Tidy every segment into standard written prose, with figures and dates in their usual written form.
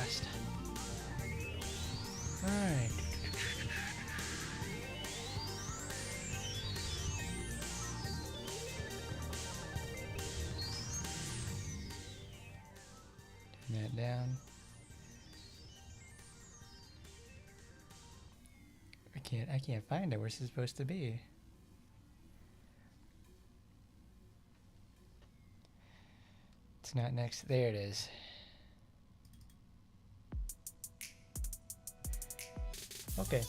fast. Alright. Turn that down. I can't find it. Where's it supposed to be? It's not next. There it is. Okay.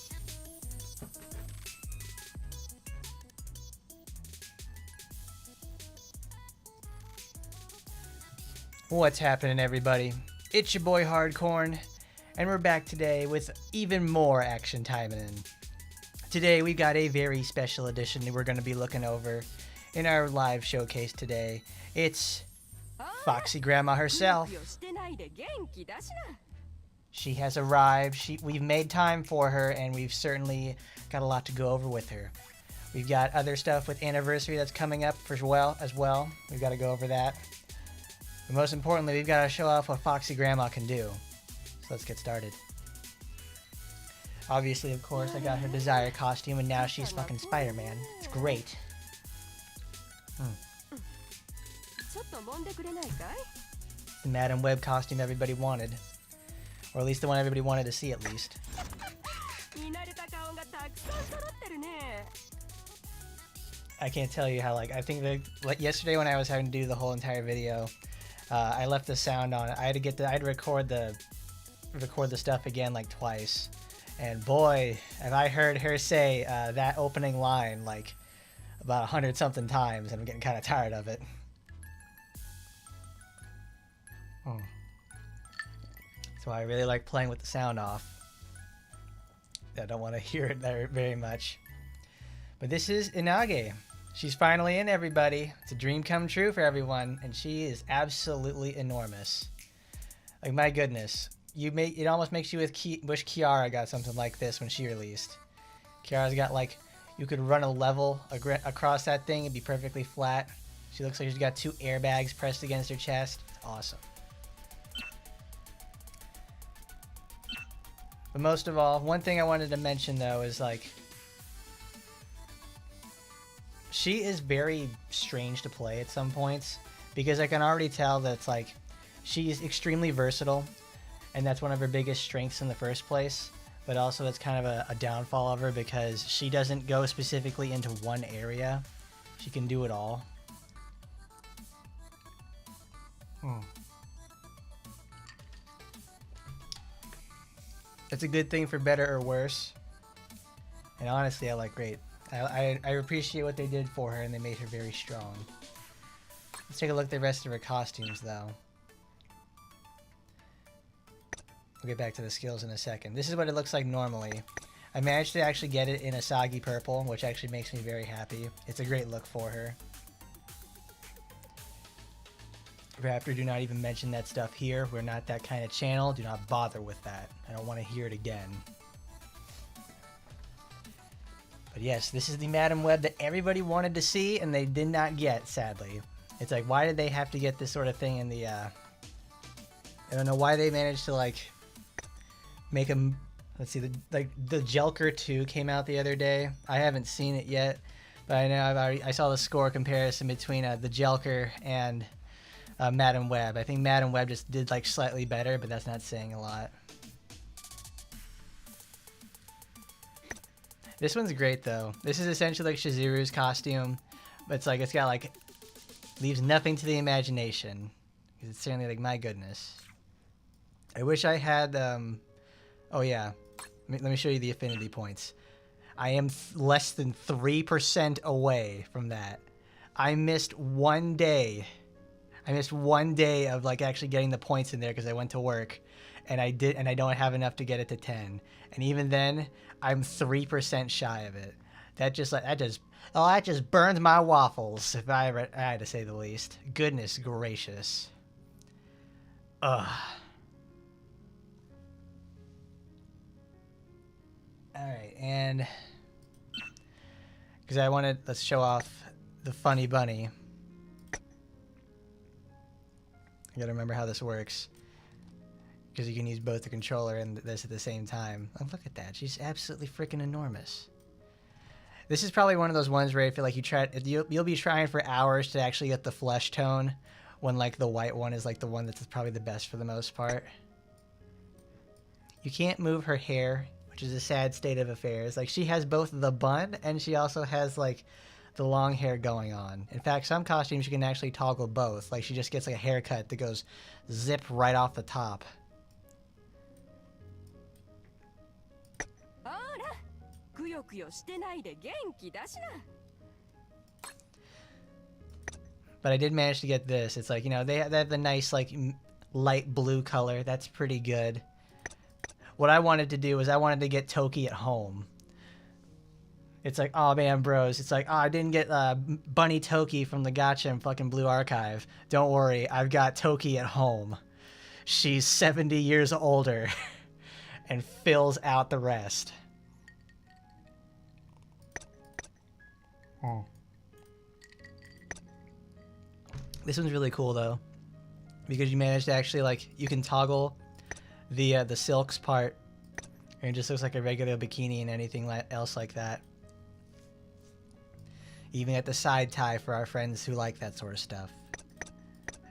What's happening, everybody? It's your boy Hardcorn, and we're back today with even more action Taimanin. Today we've got a very special edition that we're going to be looking over in our live showcase today. It's Foxy Grandma herself. She has arrived. We've made time for her, and we've certainly got a lot to go over with her. We've got other stuff with anniversary that's coming up as well. We've got to go over that. But most importantly, we've got to show off what Foxy Grandma can do. So let's get started. Obviously, of course, I got her Desire costume, and now she's fucking Spider-Man. It's great. The Madam Web costume everybody wanted. Or at least the one everybody wanted to see, at least. I can't tell you how, I think that yesterday when I was having to do the whole entire video, I left the sound on. I had to record the stuff again twice. And boy, have I heard her say that opening line about 100-something times, and I'm getting kind of tired of it. That's why I really like playing with the sound off. I don't want to hear it there very much. But this is Inage. She's finally in, everybody. It's a dream come true for everyone, and she is absolutely enormous. My goodness. It almost makes you wish Kiara got something like this when she released. Kiara's got you could run a level across that thing and be perfectly flat. She looks like she's got 2 airbags pressed against her chest. It's awesome. But most of all, one thing I wanted to mention though is she is very strange to play at some points, because I can already tell that it's she's extremely versatile. And that's one of her biggest strengths in the first place. But also it's kind of a downfall of her, because she doesn't go specifically into one area. She can do it all. It's a good thing for better or worse. And honestly, I appreciate what they did for her, and they made her very strong. Let's take a look at the rest of her costumes, though. We'll get back to the skills in a second. This is what it looks like normally. I managed to actually get it in a soggy purple, which actually makes me very happy. It's a great look for her. Raptor, do not even mention that stuff here. We're not that kind of channel. Do not bother with that. I don't want to hear it again. But yes, this is the Madam Web that everybody wanted to see and they did not get, sadly. It's why did they have to get this sort of thing in the, I don't know why they managed to, make them. Let's see, the Jelker 2 came out the other day. I haven't seen it yet, but I know I saw the score comparison between the Jelker and Madam Web. I think Madam Web just did slightly better, but that's not saying a lot. This one's great though. This is essentially Shizuru's costume, but it's got leaves nothing to the imagination. It's certainly my goodness. I wish I had oh yeah. Let me show you the affinity points. I am less than 3% away from that. I missed one day. I missed one day of actually getting the points in there because I went to work, and I don't have enough to get it to 10. And even then, I'm 3% shy of it. That just burns my waffles, if I had to say the least. Goodness gracious. Ugh. Alright, and because let's show off the funny bunny. I gotta remember how this works. because you can use both the controller and this at the same time. Oh, look at that. She's absolutely freaking enormous. This is probably one of those ones where I feel like you'll be trying for hours to actually get the flesh tone, when like the white one is like the one that's probably the best for the most part. You can't move her hair, which is a sad state of affairs. Like, she has both the bun and she also has like the long hair going on. In fact, some costumes you can actually toggle both. Like, she just gets like a haircut that goes zip right off the top. But I did manage to get this. It's like, you know, they have the nice like light blue color. That's pretty good. What I wanted to do was I wanted to get Toki at home. It's like, oh man, bros. It's like, oh, I didn't get Bunny Toki from the Gacha and fucking Blue Archive. Don't worry, I've got Toki at home. She's 70 years older and fills out the rest. Oh. This one's really cool though, because you managed to actually, like, you can toggle the silks part, and it just looks like a regular bikini and anything else like that. Even at the side tie for our friends who like that sort of stuff.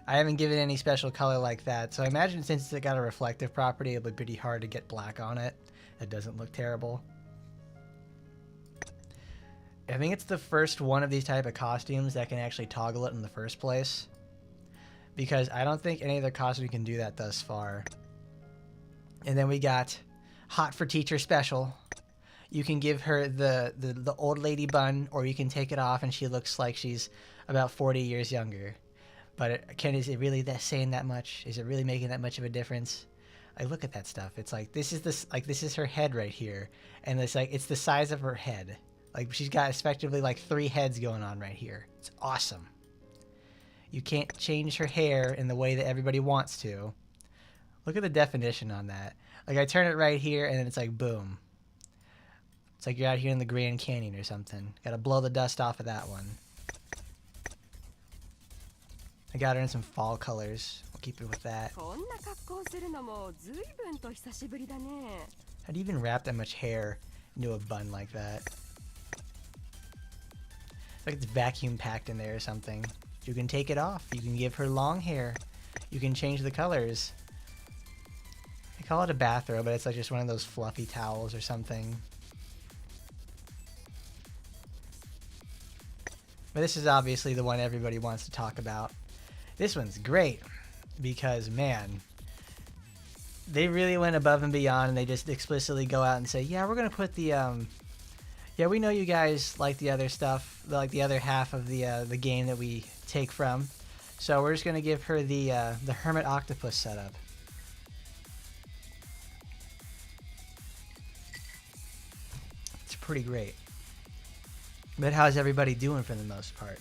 I haven't given any special color like that, so I imagine since it got a reflective property, it'll be pretty hard to get black on it. It doesn't look terrible. I think it's the first one of these type of costumes that can actually toggle it in the first place, because I don't think any other costume can do that thus far. And then we got Hot for Teacher Special. You can give her the old lady bun, or you can take it off and she looks like she's about 40 years younger. But is it really saying that much? Is it really making that much of a difference? I look at that stuff. It's like, this is her head right here, and it's like, it's the size of her head. Like, she's got effectively like 3 heads going on right here. It's awesome. You can't change her hair in the way that everybody wants to. Look at the definition on that. Like, I turn it right here and then it's like, boom. It's like you're out here in the Grand Canyon or something. Gotta blow the dust off of that one. I got her in some fall colors. We'll keep it with that. How do you even wrap that much hair into a bun like that? It's like it's vacuum packed in there or something. You can take it off. You can give her long hair. You can change the colors. They call it a bathrobe, but it's like just one of those fluffy towels or something. But this is obviously the one everybody wants to talk about. This one's great because, man, they really went above and beyond, and they just explicitly go out and say, yeah, we're going to put the, yeah, we know you guys like the other stuff, like the other half of the game that we take from. So we're just going to give her the Hermit Octopus setup. It's pretty great. But how's everybody doing for the most part?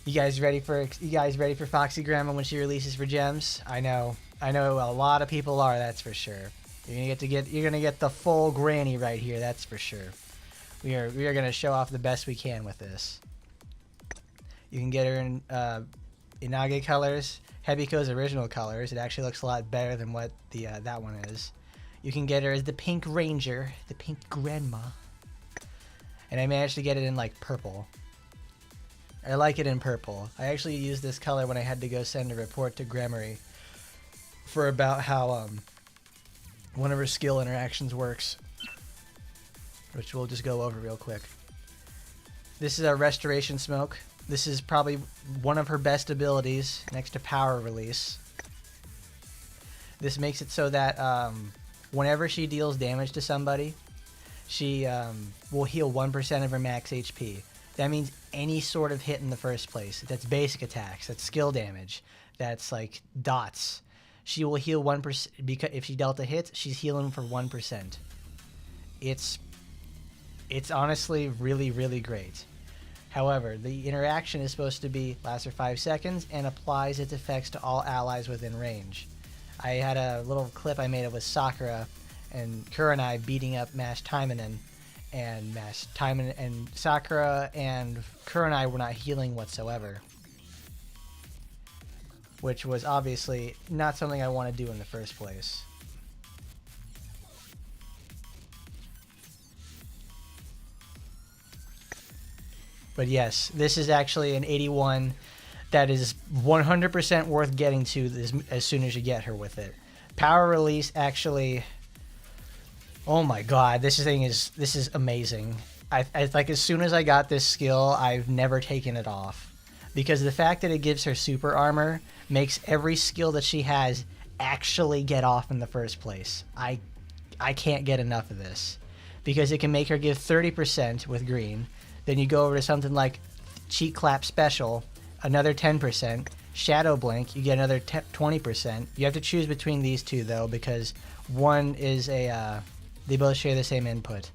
You guys ready for Foxy Grandma when she releases for gems? I know a lot of people are, that's for sure. You're gonna get the full granny right here, that's for sure. We are gonna show off the best we can with this. You can get her in Inage colors, Hebiko's original colors. It actually looks a lot better than what that one is. You can get her as the Pink Ranger, the Pink Grandma. And I managed to get it in like purple. I like it in purple. I actually used this color when I had to go send a report to Grammary for about how one of her skill interactions works, which we'll just go over real quick. This is a Restoration Smoke. This is probably one of her best abilities next to Power Release. This makes it so that whenever she deals damage to somebody, she will heal 1% of her max HP. That means any sort of hit in the first place. That's basic attacks. That's skill damage. That's like dots. She will heal 1%, because if she dealt a hit, she's healing for 1%. It's honestly really, really great. However, the interaction is supposed to last for 5 seconds and applies its effects to all allies within range. I had a little clip I made with Sakura and Kurenai beating up Taimanin, and Sakura and Kurenai were not healing whatsoever. which was obviously not something I want to do in the first place. But yes, this is actually an 81 that is 100% worth getting to this as soon as you get her with it. Power release actually, oh my god, this is amazing. I like, as soon as I got this skill, I've never taken it off, because the fact that it gives her super armor makes every skill that she has actually get off in the first place. I can't get enough of this, because it can make her give 30% with green. Then you go over to something like Cheek Clap Special, another 10%. Shadow Blink, you get another 20%. You have to choose between these two, though, because one is a... they both share the same input.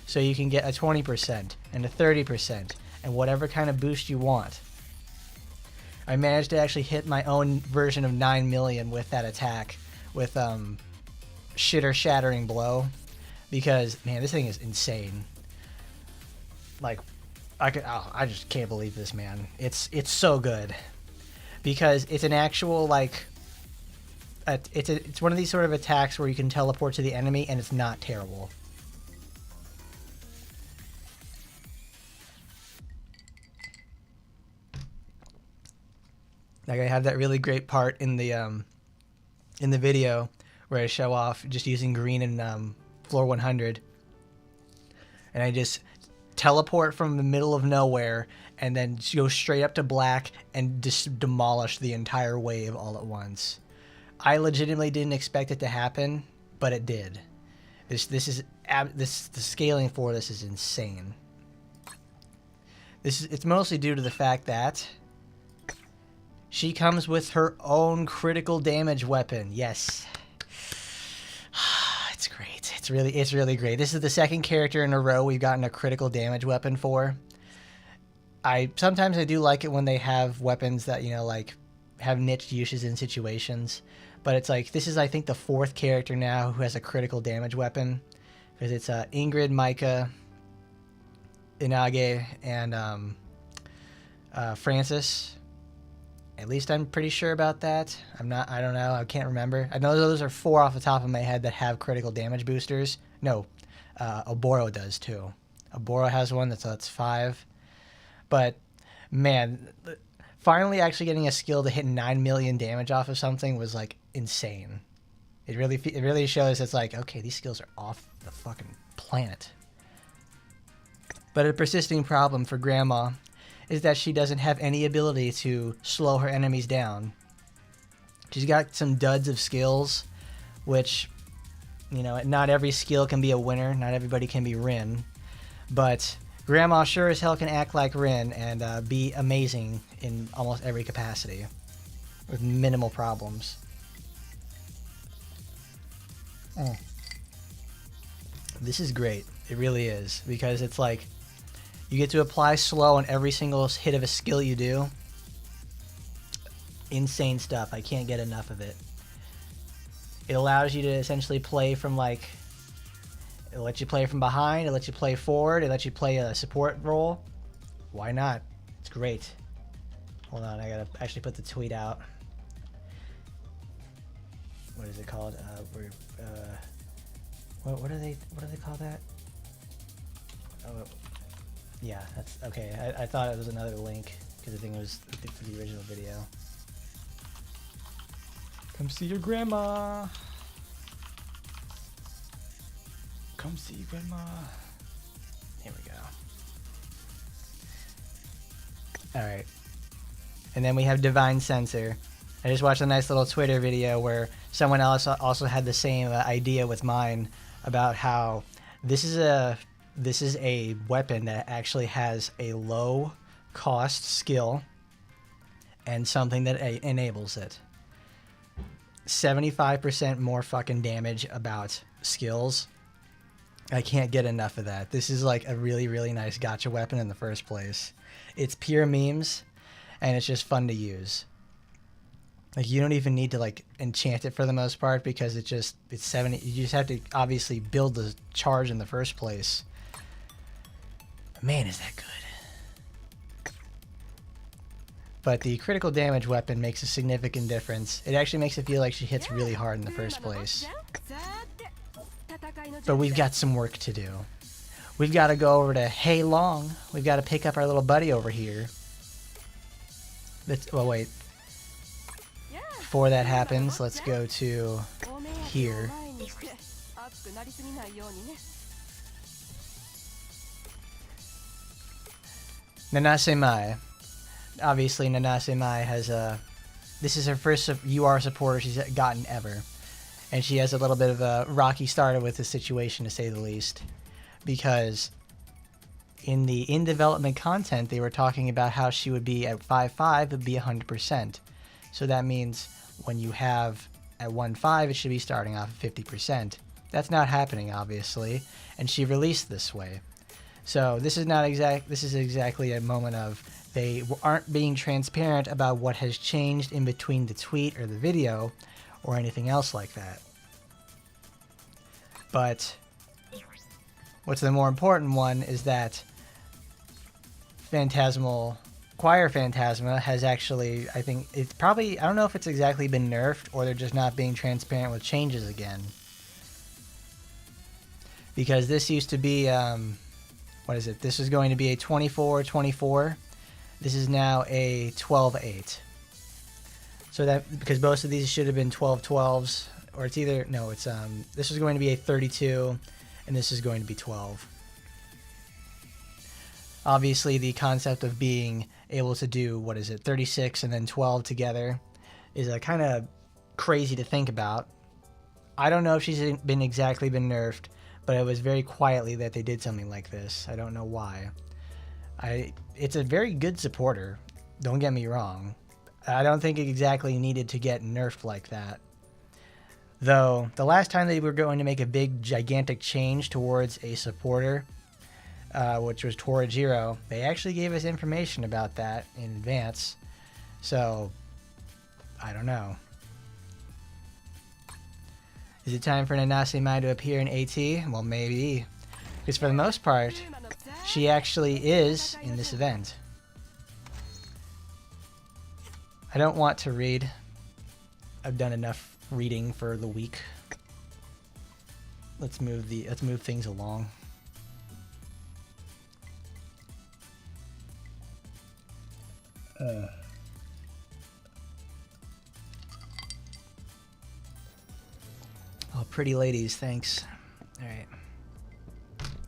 So you can get a 20% and a 30% and whatever kind of boost you want. I managed to actually hit my own version of 9 million with that attack with Shitter Shattering Blow, because, man, this thing is insane. Like, I just can't believe this, man. It's so good, because it's an actual, like, it's one of these sort of attacks where you can teleport to the enemy and it's not terrible. Like, I have that really great part in the video where I show off just using green and floor 100, and I just teleport from the middle of nowhere and then go straight up to black and just demolish the entire wave all at once. I legitimately didn't expect it to happen, but it did. The scaling for this is insane. It's mostly due to the fact that she comes with her own critical damage weapon. Yes. It's great. It's really great. This is the second character in a row we've gotten a critical damage weapon for. Sometimes I do like it when they have weapons that, you know, like, have niche uses in situations. But it's like, this is, I think, the fourth character now who has a critical damage weapon. Because it's Ingrid, Micah, Inage, and Francis. At least I'm pretty sure about that. I don't know. I can't remember. I know those are 4 off the top of my head that have critical damage boosters. No, Oboro does too. Oboro has one, that's 5. But, man, finally actually getting a skill to hit 9 million damage off of something was, like, insane. It really shows it's like, okay, these skills are off the fucking planet. But a persisting problem for Grandma is that she doesn't have any ability to slow her enemies down. She's got some duds of skills, which, you know, not every skill can be a winner. Not everybody can be Rin. But Grandma sure as hell can act like Rin and be amazing in almost every capacity with minimal problems. This is great. It really is, because it's like, you get to apply slow on every single hit of a skill you do. Insane stuff. I can't get enough of it. It allows you to essentially play from, like, it lets you play from behind, it lets you play forward, it lets you play a support role. Why not? It's great. Hold on, I gotta actually put the tweet out. What is it called? What do they call that? Oh, yeah, that's okay. I thought it was another link because I think it was for the original video. Come see your grandma. Come see your grandma. Here we go. All right. And then we have Divine Sensor. I just watched a nice little Twitter video where someone else also had the same idea with mine about how this is a weapon that actually has a low cost skill and something that enables it. 75% more fucking damage about skills. I can't get enough of that. This is like a really, really nice gotcha weapon in the first place. It's pure memes and it's just fun to use. Like, you don't even need to, like, enchant it for the most part because it's 70. You just have to obviously build the charge in the first place. Man, is that good. but the critical damage weapon makes a significant difference. It actually makes it feel like she hits really hard in the first place. But we've got some work to do. We've got to go over to Hey Long. We've got to pick up our little buddy over here. Well, wait. Before that happens, let's go to here. Nanase Mai. Obviously, Nanase Mai has a... This is her first UR supporter she's gotten ever. And she has a little bit of a rocky start with the situation, to say the least. Because in the in-development content, they were talking about how she would be at 5.5, it would be 100%. So that means when you have at 1.5, it should be starting off at 50%. That's not happening, obviously, and she released this way. So this is not this is exactly a moment of they aren't being transparent about what has changed in between the tweet or the video or anything else like that. But what's the more important one is that Choir Phantasma has actually, I think, it's probably, I don't know if it's exactly been nerfed or they're just not being transparent with changes again. Because this used to be, what is it? This is going to be a 24-24. This is now a 12-8. So that, because most of these should have been 12-12s, or it's either, no, it's, this is going to be a 32, and this is going to be 12. Obviously, the concept of being able to do, 36 and then 12 together is kind of crazy to think about. I don't know if she's been nerfed, but it was very quietly that they did something like this. I don't know why. It's a very good supporter, don't get me wrong. I don't think it exactly needed to get nerfed like that. Though, the last time they were going to make a big, gigantic change towards a supporter, which was Torajiro, they actually gave us information about that in advance. So, I don't know. Is it time for Nanase Mai to appear in AT? Well, maybe. Because for the most part, she actually is in this event. I don't want to read. I've done enough reading for the week. Let's move things along. Oh, pretty ladies, thanks. Alright.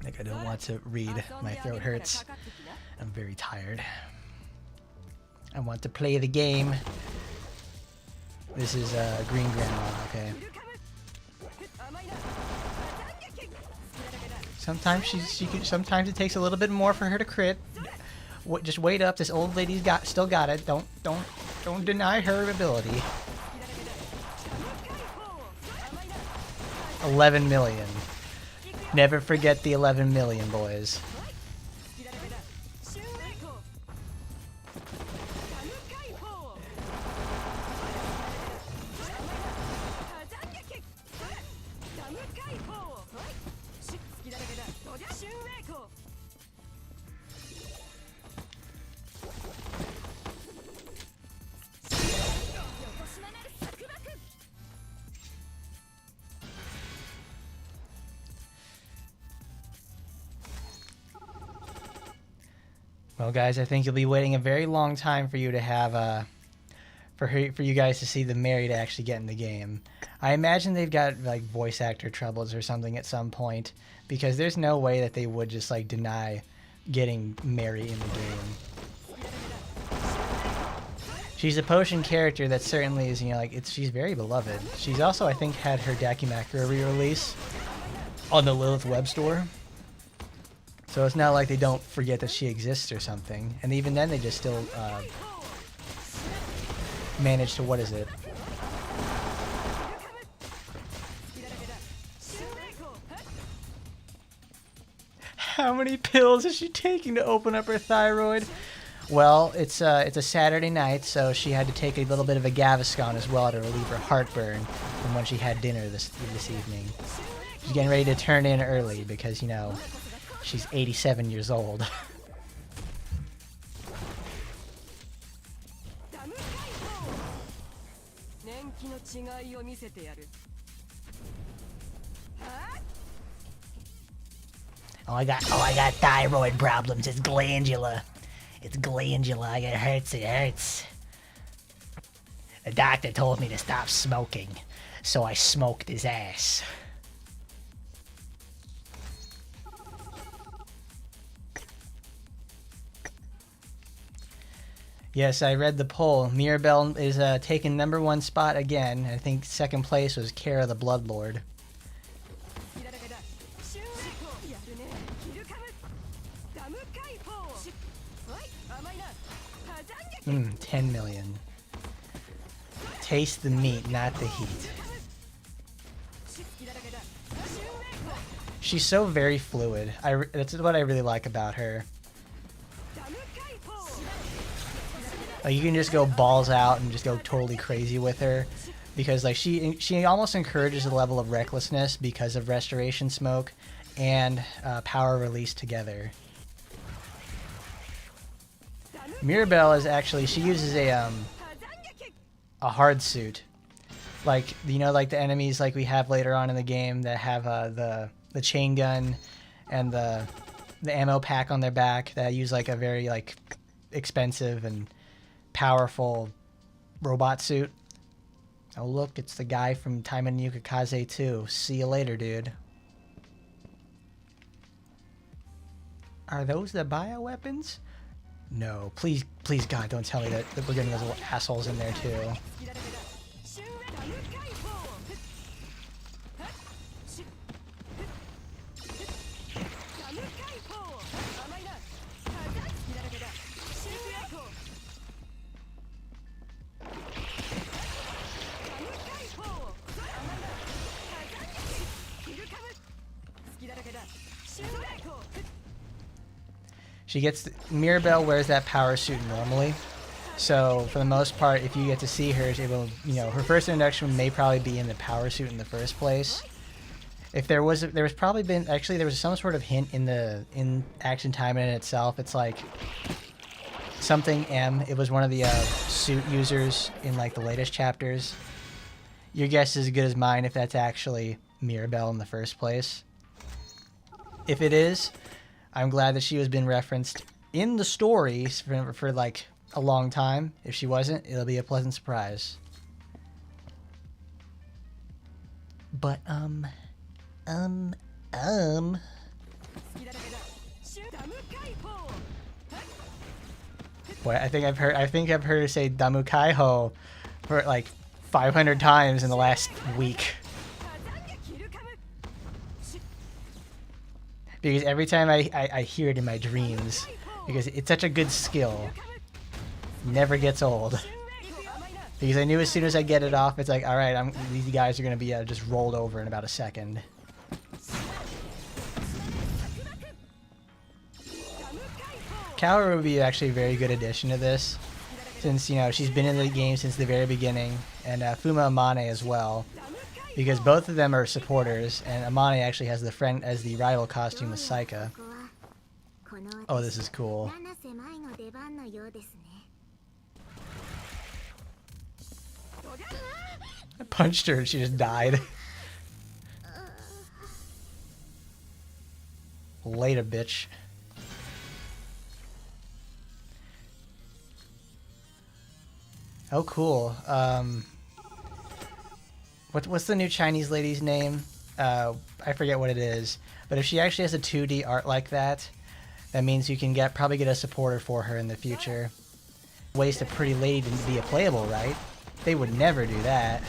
I don't want to read. My throat hurts. I'm very tired. I want to play the game. This is Green Grandma, okay. Sometimes sometimes it takes a little bit more for her to crit. Just wait up. This old lady's still got it. Don't deny her ability. 11 million. Never forget the 11 million, boys. Well, guys, I think you'll be waiting a very long time for you to have for you guys to see the Mary to actually get in the game. I imagine they've got like voice actor troubles or something at some point, because there's no way that they would just like deny getting Mary in the game. She's a potion character that certainly is, she's very beloved. She's also, I think, had her Dakimakura re-release on the Lilith web store. So it's not like they don't forget that she exists or something. And even then, they just still manage to, what is it? How many pills is she taking to open up her thyroid? Well, it's a Saturday night, so she had to take a little bit of a Gaviscon as well to relieve her heartburn from when she had dinner this evening. She's getting ready to turn in early because, she's 87 years old. Oh, I got thyroid problems. It's glandular. It's glandular. It hurts. It hurts. The doctor told me to stop smoking, so I smoked his ass. Yes, I read the poll. Mirabelle is taking #1 spot again. I think second place was Kara the Bloodlord. 10 million. Taste the meat, not the heat. She's so very fluid. That's what I really like about her. Like, you can just go balls out and just go totally crazy with her, because like she almost encourages a level of recklessness because of Restoration Smoke and Power Release together. Mirabelle is actually, she uses a hard suit, like, you know, like the enemies like we have later on in the game that have the chain gun and the ammo pack on their back that use like a very like expensive and powerful robot suit. Oh look, it's the guy from Taimanin Natsu 2. See you later, dude. Are those the bioweapons? No, please, please God, don't tell me that we're getting those little assholes in there too. Mirabelle wears that power suit normally, so for the most part, if you get to see her, it will, you know, her first introduction may probably be in the power suit in the first place. If there was probably been, actually there was some sort of hint in Action Taimanin itself. It's like something M. It was one of the suit users in like the latest chapters. Your guess is as good as mine if that's actually Mirabelle in the first place. If it is, I'm glad that she has been referenced in the stories for like a long time. If she wasn't, it'll be a pleasant surprise. But boy, I think I've heard her say Damu Kaiho for like 500 times in the last week. Because every time I hear it in my dreams, because it's such a good skill, never gets old. Because I knew as soon as I get it off, it's like, all right, these guys are gonna be just rolled over in about a second. Kaoru would be actually a very good addition to this, since, you know, she's been in the game since the very beginning, and Fuma Amane as well. Because both of them are supporters, and Amane actually has the rival costume with Saika. Oh, this is cool. I punched her and she just died. Later, bitch. Oh, cool. What's the new Chinese lady's name? I forget what it is. But if she actually has a 2D art like that, that means you can probably get a supporter for her in the future. Waste a pretty lady to be a playable, right? They would never do that.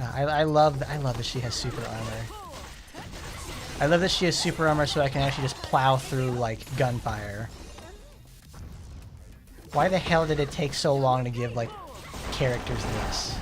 I love that she has super armor. I love that she has super armor so I can actually just plow through like gunfire. Why the hell did it take so long to give like characters this?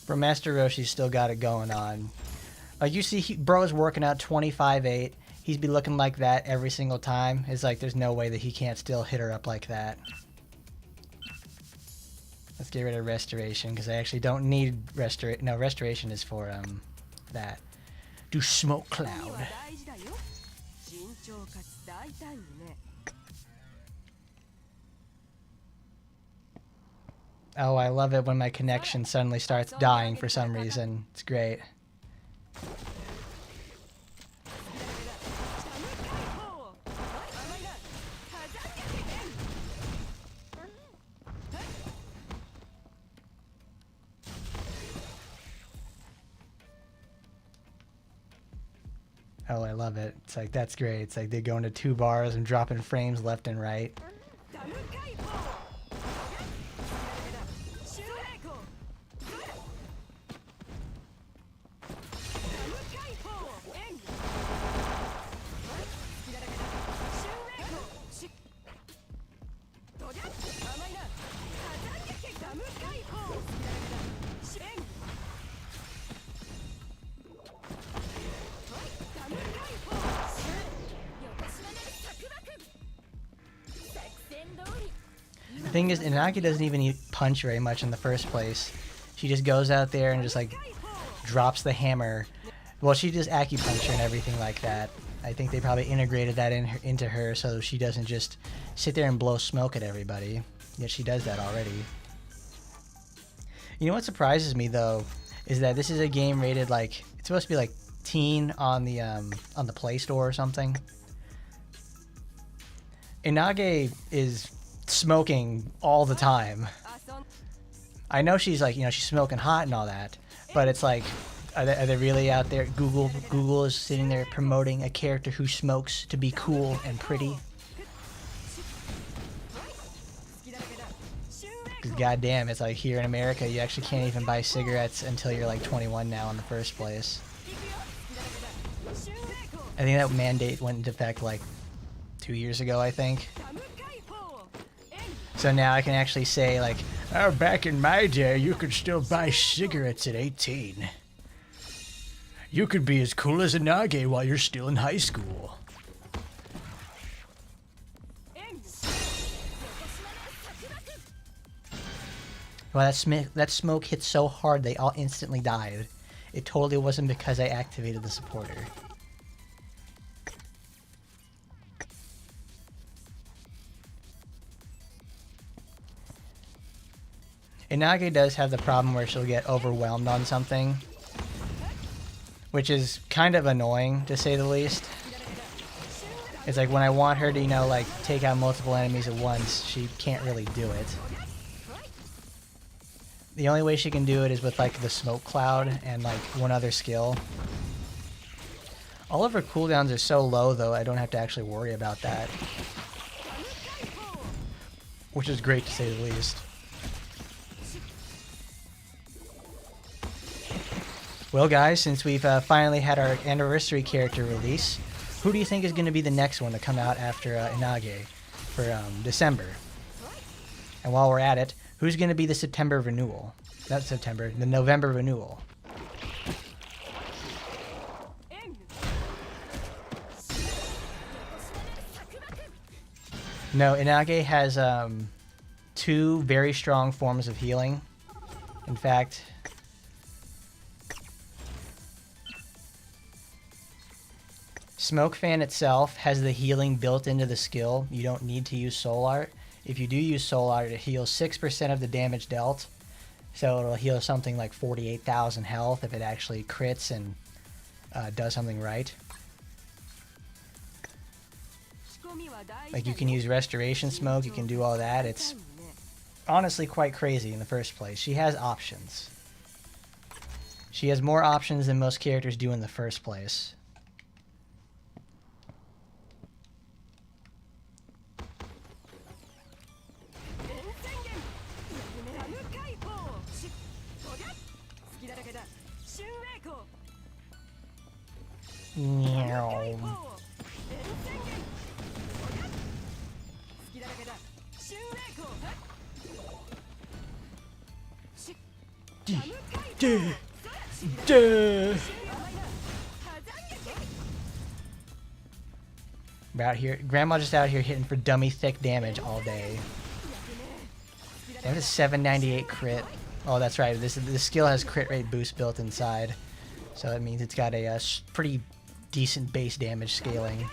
Bro, Master Roshi's still got it going on. Like, you see, bro's working out 25-8. He's be looking like that every single time. It's like, there's no way that he can't still hit her up like that. Let's get rid of Restoration, because I actually don't need Restoration. No, Restoration is for, that. Do Smoke Cloud. Oh, I love it when my connection suddenly starts dying for some reason. It's great. Oh, I love it. It's like, that's great. It's like they go into 2 bars and dropping frames left and right. The thing is, Inage doesn't even punch very much in the first place. She just goes out there and just like drops the hammer. Well, she does acupuncture and everything like that. I think they probably integrated that into her so she doesn't just sit there and blow smoke at everybody. Yet she does that already. You know what surprises me though is that this is a game rated like, it's supposed to be like teen on the Play Store or something. Inage is smoking all the time. I know she's like, you know, she's smoking hot and all that, but it's like, are they really out there? Google is sitting there promoting a character who smokes to be cool and pretty. Because goddamn, it's like here in America, you actually can't even buy cigarettes until you're like 21 now in the first place. I think that mandate went into effect like 2 years ago, I think. So now I can actually say like, oh, back in my day, you could still buy cigarettes at 18. You could be as cool as Inage while you're still in high school. Well, that smoke hit so hard they all instantly died. It totally wasn't because I activated the supporter. Inage does have the problem where she'll get overwhelmed on something, which is kind of annoying to say the least. It's like when I want her to, you know, like take out multiple enemies at once, she can't really do it. The only way she can do it is with like the smoke cloud and like one other skill. All of her cooldowns are so low though, I don't have to actually worry about that. Which is great to say the least. Well guys, since we've finally had our anniversary character release, who do you think is going to be the next one to come out after Inage for December? And while we're at it, who's going to be the September renewal? Not September, the November renewal. No, Inage has 2 very strong forms of healing. In fact, Smoke Fan itself has the healing built into the skill. You don't need to use Soul Art. If you do use Soul Art, it heals 6% of the damage dealt. So it'll heal something like 48,000 health if it actually crits and does something right. Like you can use Restoration Smoke, you can do all that. It's honestly quite crazy in the first place. She has options. She has more options than most characters do in the first place. Duh. Duh. We're out here. Grandma just out here hitting for dummy thick damage all day. They have a 798 crit. Oh, that's right. This skill has crit rate boost built inside, so that means it's got a pretty decent base damage scaling.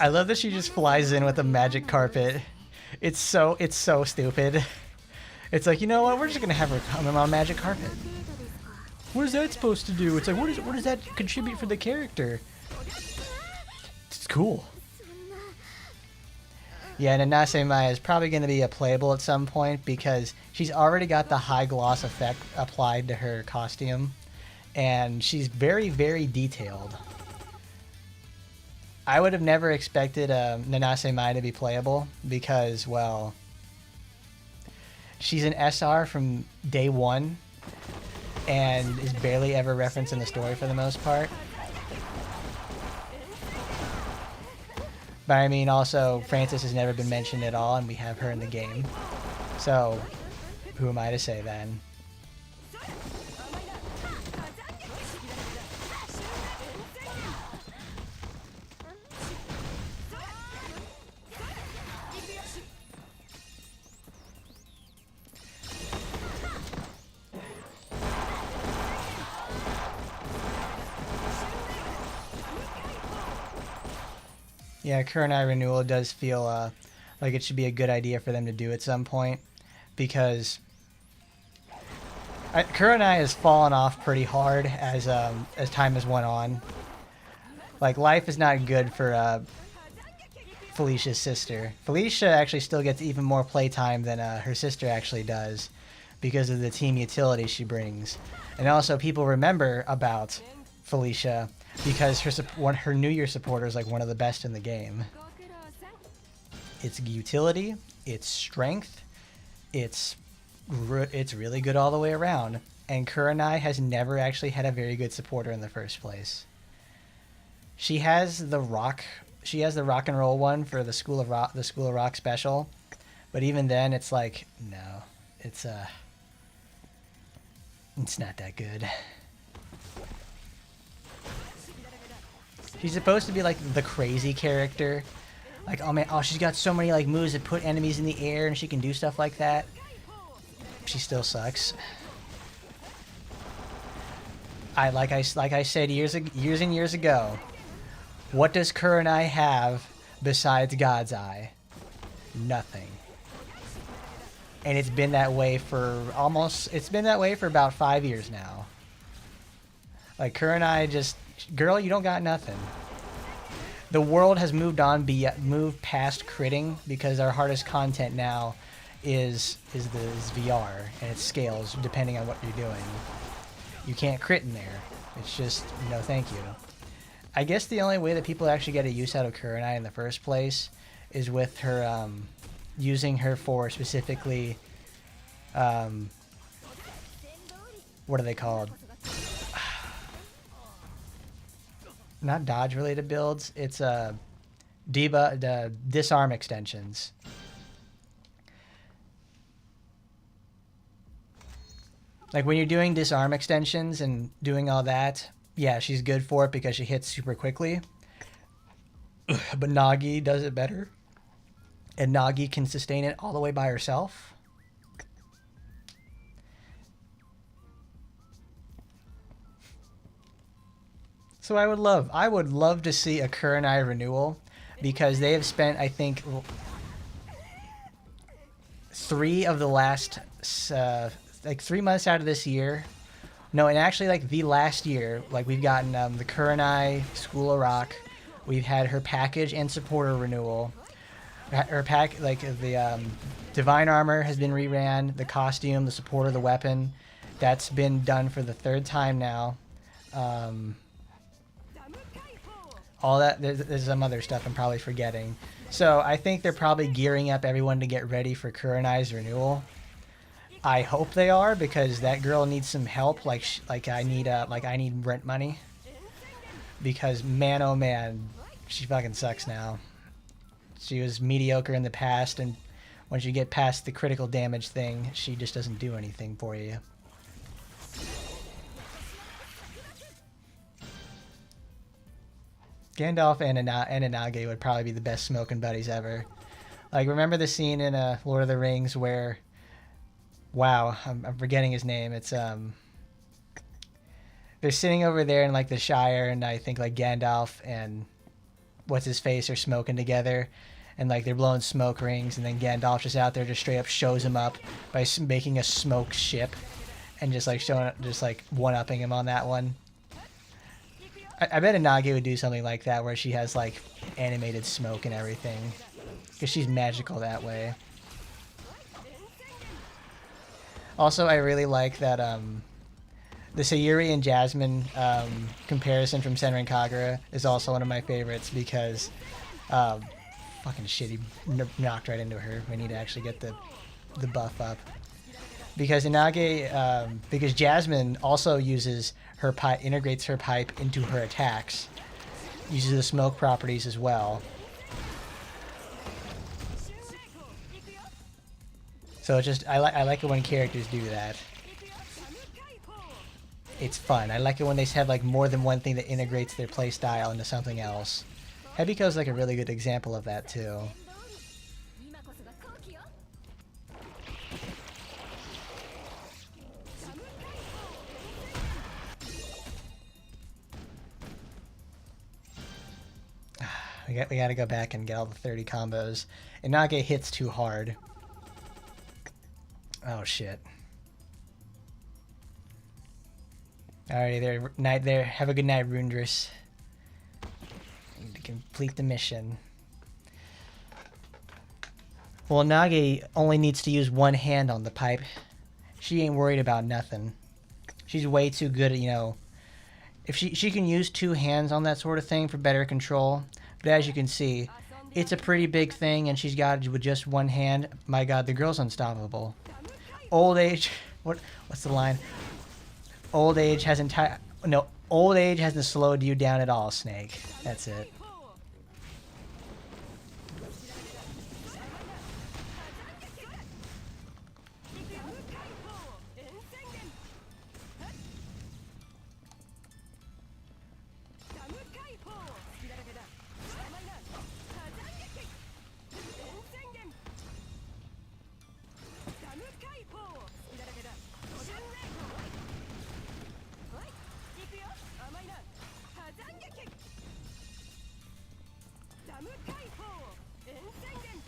I love that she just flies in with a magic carpet. It's so stupid. It's like, you know what? We're just gonna have her come in on magic carpet. What is that supposed to do? It's like, what does that contribute for the character? It's cool. Yeah, and Natsu Inage is probably going to be a playable at some point because she's already got the high gloss effect applied to her costume, and she's very, very detailed. I would have never expected Natsu Inage to be playable because, well, she's an SR from day one and is barely ever referenced in the story for the most part. But I mean, also, Francis has never been mentioned at all, and we have her in the game. So, who am I to say then? Yeah, Kurenai Renewal does feel like it should be a good idea for them to do at some point, because Kurenai has fallen off pretty hard as time has went on. Like, life is not good for Felicia's sister. Felicia actually still gets even more playtime than her sister actually does because of the team utility she brings. And also, people remember about Felicia because her New Year supporter is like one of the best in the game. It's utility, it's strength, it's really good all the way around. And Kurenai has never actually had a very good supporter in the first place. She has the rock and roll one for the School of Rock special, but even then, it's like, no, it's not that good. She's supposed to be like the crazy character. Like, oh man, oh, she's got so many like moves that put enemies in the air and she can do stuff like that. She still sucks. Like I said years and years ago, what does Kurenai have besides God's Eye? Nothing. And it's been that way for about 5 years now. Like, Kurenai just, girl, you don't got nothing. The world has moved past critting because our hardest content now is VR, and it scales depending on what you're doing. You can't crit in there. It's just, no thank you. I guess the only way that people actually get a use out of Kurenai in the first place is with her using her for specifically what are they called? Not dodge related builds, it's the disarm extensions. Like when you're doing disarm extensions and doing all that, yeah, she's good for it because she hits super quickly. But Nagi does it better. And Nagi can sustain it all the way by herself. So I would love to see a Kurenai renewal, because they have spent, I think, 3 of the last, like 3 months out of this year. No, and actually like the last year, like we've gotten the Kurenai School of Rock. We've had her package and supporter renewal. Her pack, like the Divine Armor has been reran. The costume, the supporter, the weapon, that's been done for the 3rd time now. All that, there's some other stuff I'm probably forgetting. So I think they're probably gearing up everyone to get ready for Kurenai's renewal. I hope they are, because that girl needs some help. Like I need rent money. Because man, oh man, she fucking sucks now. She was mediocre in the past, and once you get past the critical damage thing, she just doesn't do anything for you. Gandalf and Inage would probably be the best smoking buddies ever. Like, remember the scene in Lord of the Rings where... Wow, I'm forgetting his name. It's, they're sitting over there in, like, the Shire, and I think, like, Gandalf and what's-his-face are smoking together. And, like, they're blowing smoke rings, and then Gandalf just out there just straight up shows him up by making a smoke ship. And just, like, one-upping him on that one. I bet Inage would do something like that where she has, like, animated smoke and everything. Because she's magical that way. Also, I really like that, the Sayuri and Jasmine, comparison from Senran Kagura is also one of my favorites because, fucking shit, he knocked right into her. We need to actually get the buff up. Because Inage, because Jasmine also uses her pipe, integrates her pipe into her attacks, uses the smoke properties as well. So it's just, I like it when characters do that. It's fun. I like it when they have like more than one thing that integrates their playstyle into something else. Hebiko's like a really good example of that too. We gotta go back and get all the 30 combos. Inage hits too hard. Oh shit. Alrighty there, night there. Have a good night, Rundris. Need to complete the mission. Well, Nage only needs to use one hand on the pipe. She ain't worried about nothing. She's way too good at, you know... If she can use two hands on that sort of thing for better control. But as you can see, it's a pretty big thing, and she's got it with just one hand. My god, the girl's unstoppable. Old age... What's the line? Old age hasn't... No, old age hasn't slowed you down at all, Snake. That's it.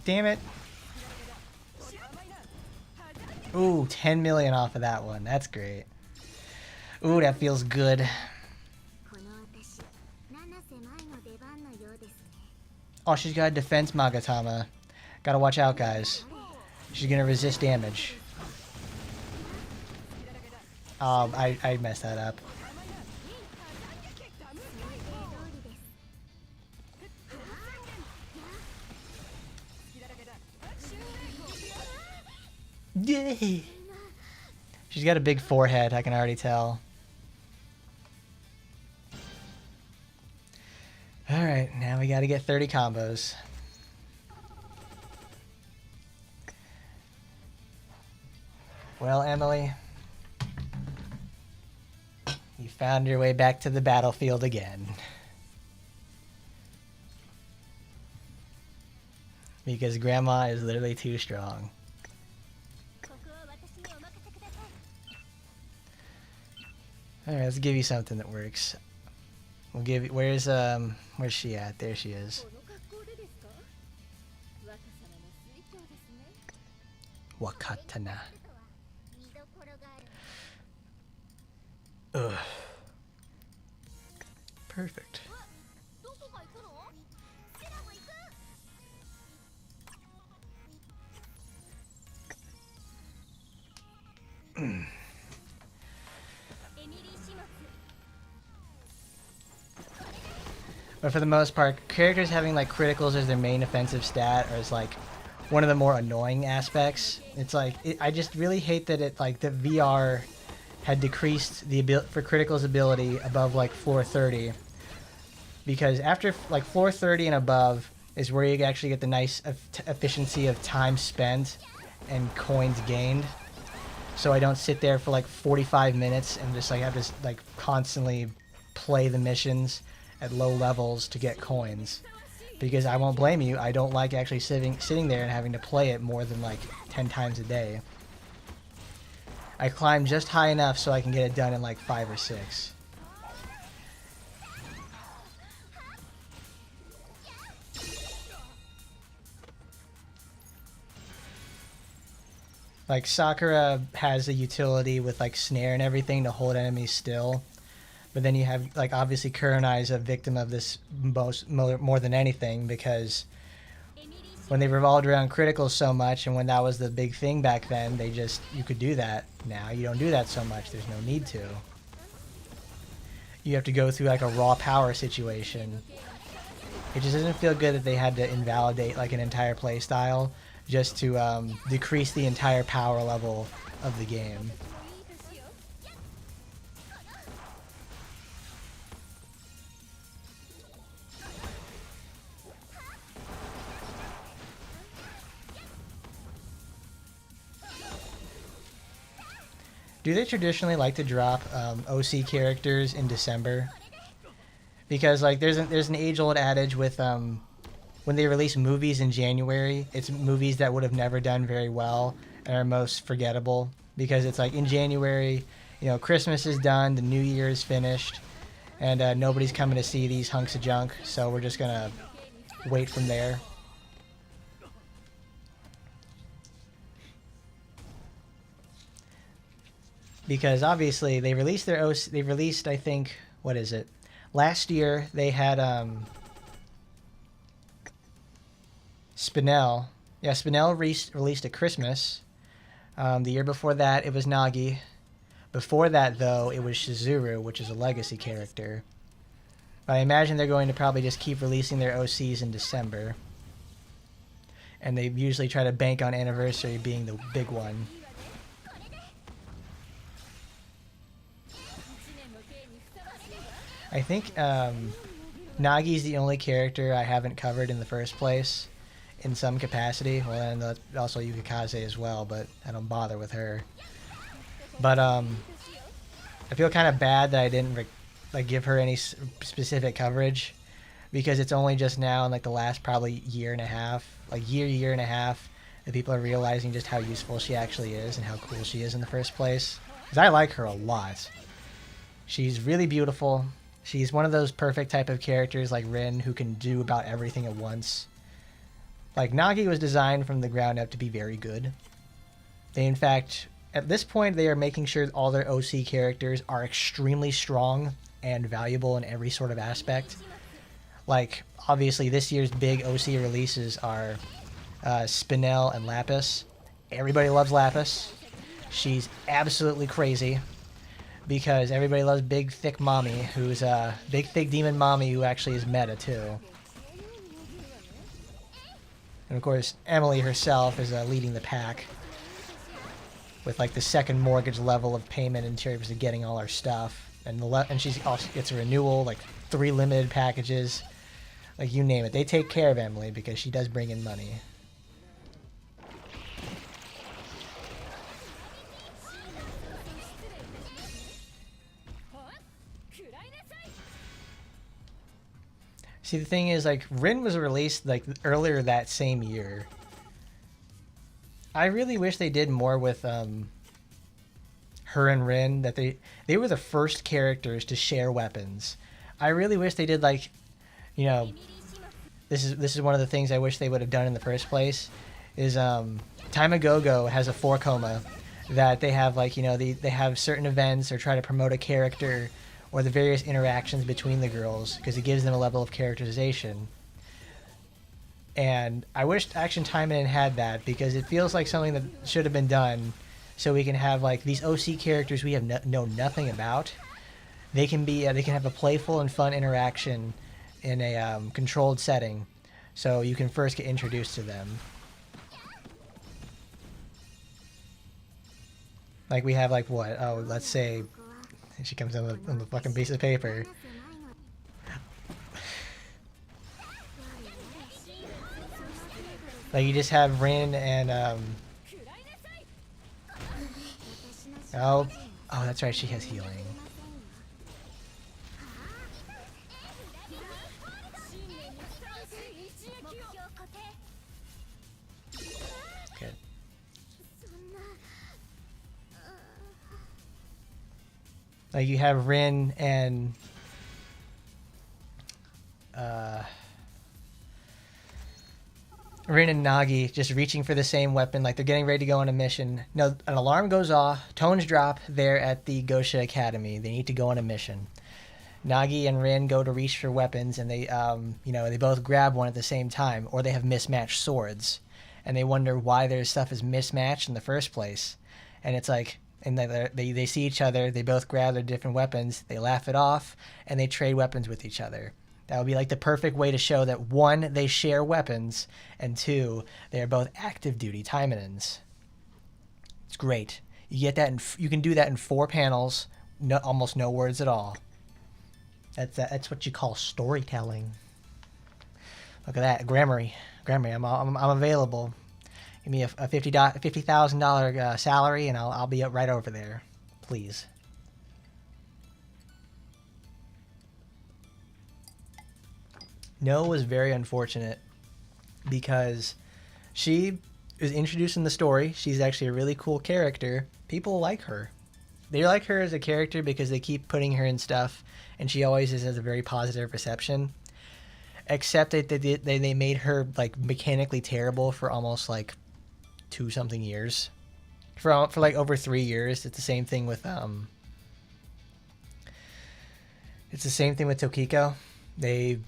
Damn it. Ooh, 10 million off of that one. That's great. Ooh, that feels good. Oh, she's got a defense Magatama. Gotta watch out, guys. She's gonna resist damage. I messed that up. Yay! She's got a big forehead, I can already tell. Alright, now we gotta get 30 combos. Well, Emily, you found your way back to the battlefield again. Because Grandma is literally too strong. Alright, let's give you something that works. We'll give you, where's she at? There she is. Wakatana. Ugh. Perfect. But for the most part, characters having like criticals as their main offensive stat is like one of the more annoying aspects. It's like I just really hate that it like the VR had decreased the ability for critical's ability above like floor 30, because after like floor 30 and above, is where you actually get the nice efficiency of time spent and coins gained. So I don't sit there for like 45 minutes and just like have to like constantly play the missions at low levels to get coins. Because I won't blame you, I don't like actually sitting there and having to play it more than like 10 times a day. I climb just high enough so I can get it done in like 5 or 6. Like, Sakura has a utility with, like, snare and everything to hold enemies still. But then you have, like, obviously Kurenai is a victim of this more than anything, because when they revolved around criticals so much, and when that was the big thing back then, you could do that. Now you don't do that so much. There's no need to. You have to go through, like, a raw power situation. It just doesn't feel good that they had to invalidate, like, an entire playstyle just to decrease the entire power level of the game. Do they traditionally like to drop OC characters in December? Because like there's an age-old adage with when they release movies in January, it's movies that would have never done very well and are most forgettable, because it's like in January, you know, Christmas is done, the New Year is finished, and nobody's coming to see these hunks of junk, so we're just gonna wait from there. Because obviously they released their they released, I think, what is it? Last year they had Spinel. Yeah, Spinel released at Christmas. The year before that, it was Nagi. Before that, though, it was Shizuru, which is a legacy character. But I imagine they're going to probably just keep releasing their OCs in December. And they usually try to bank on Anniversary being the big one. I think Nagi's the only character I haven't covered in the first place, in some capacity. Well, and also Yukikaze as well, but I don't bother with her. But I feel kind of bad that I didn't like give her any specific coverage, because it's only just now in like the last probably year and a half, year and a half, that people are realizing just how useful she actually is and how cool she is in the first place. Because I like her a lot. She's really beautiful. She's one of those perfect type of characters like Rin who can do about everything at once. Like, Nagi was designed from the ground up to be very good. They, in fact, at this point, they are making sure all their OC characters are extremely strong and valuable in every sort of aspect. Like, obviously, this year's big OC releases are Spinel and Lapis. Everybody loves Lapis. She's absolutely crazy, because everybody loves Big Thick Mommy, who's a Big Thick Demon Mommy who actually is meta too. And of course, Emily herself is leading the pack with like the second mortgage level of payment in terms of getting all our stuff. And she also gets a renewal, like 3 limited packages, like you name it. They take care of Emily because she does bring in money. See, the thing is, like, Rin was released, like, earlier that same year. I really wish they did more with, her and Rin, that they were the first characters to share weapons. I really wish they did, like, you know, this is one of the things I wish they would have done in the first place, is, Taimagogo has a 4-coma that they have, like, you know, they have certain events or try to promote a character or the various interactions between the girls, because it gives them a level of characterization. And I wish Action Taimanin had that, because it feels like something that should have been done, so we can have like these OC characters we have know nothing about. They can be they can have a playful and fun interaction in a controlled setting, so you can first get introduced to them. Like we have like what? Oh, let's say she comes on the fucking piece of paper. Like you just have Rin and oh, that's right. She has healing. Good. Like you have Rin and Rin and Nagi just reaching for the same weapon, like they're getting ready to go on a mission. No, an alarm goes off, tones drop there at the Gosha Academy. They need to go on a mission. Nagi and Rin go to reach for weapons, and they, they both grab one at the same time, or they have mismatched swords, and they wonder why their stuff is mismatched in the first place. And it's like, and they see each other, they both grab their different weapons, they laugh it off, and they trade weapons with each other. That would be like the perfect way to show that, one, they share weapons, and two, they are both active duty Taimanins. It's great. You get that you can do that in 4 panels, almost no words at all. That's what you call storytelling. Look at that, Grammarly. I'm available. Give me a $50,000 salary, and I'll be right over there, please. No was very unfortunate because she is introduced in the story. She's actually a really cool character. People like her. They like her as a character because they keep putting her in stuff, and she always has a very positive reception. Except that they made her like mechanically terrible for almost like 2-something years. For like over 3 years. It's the same thing with Tokiko. They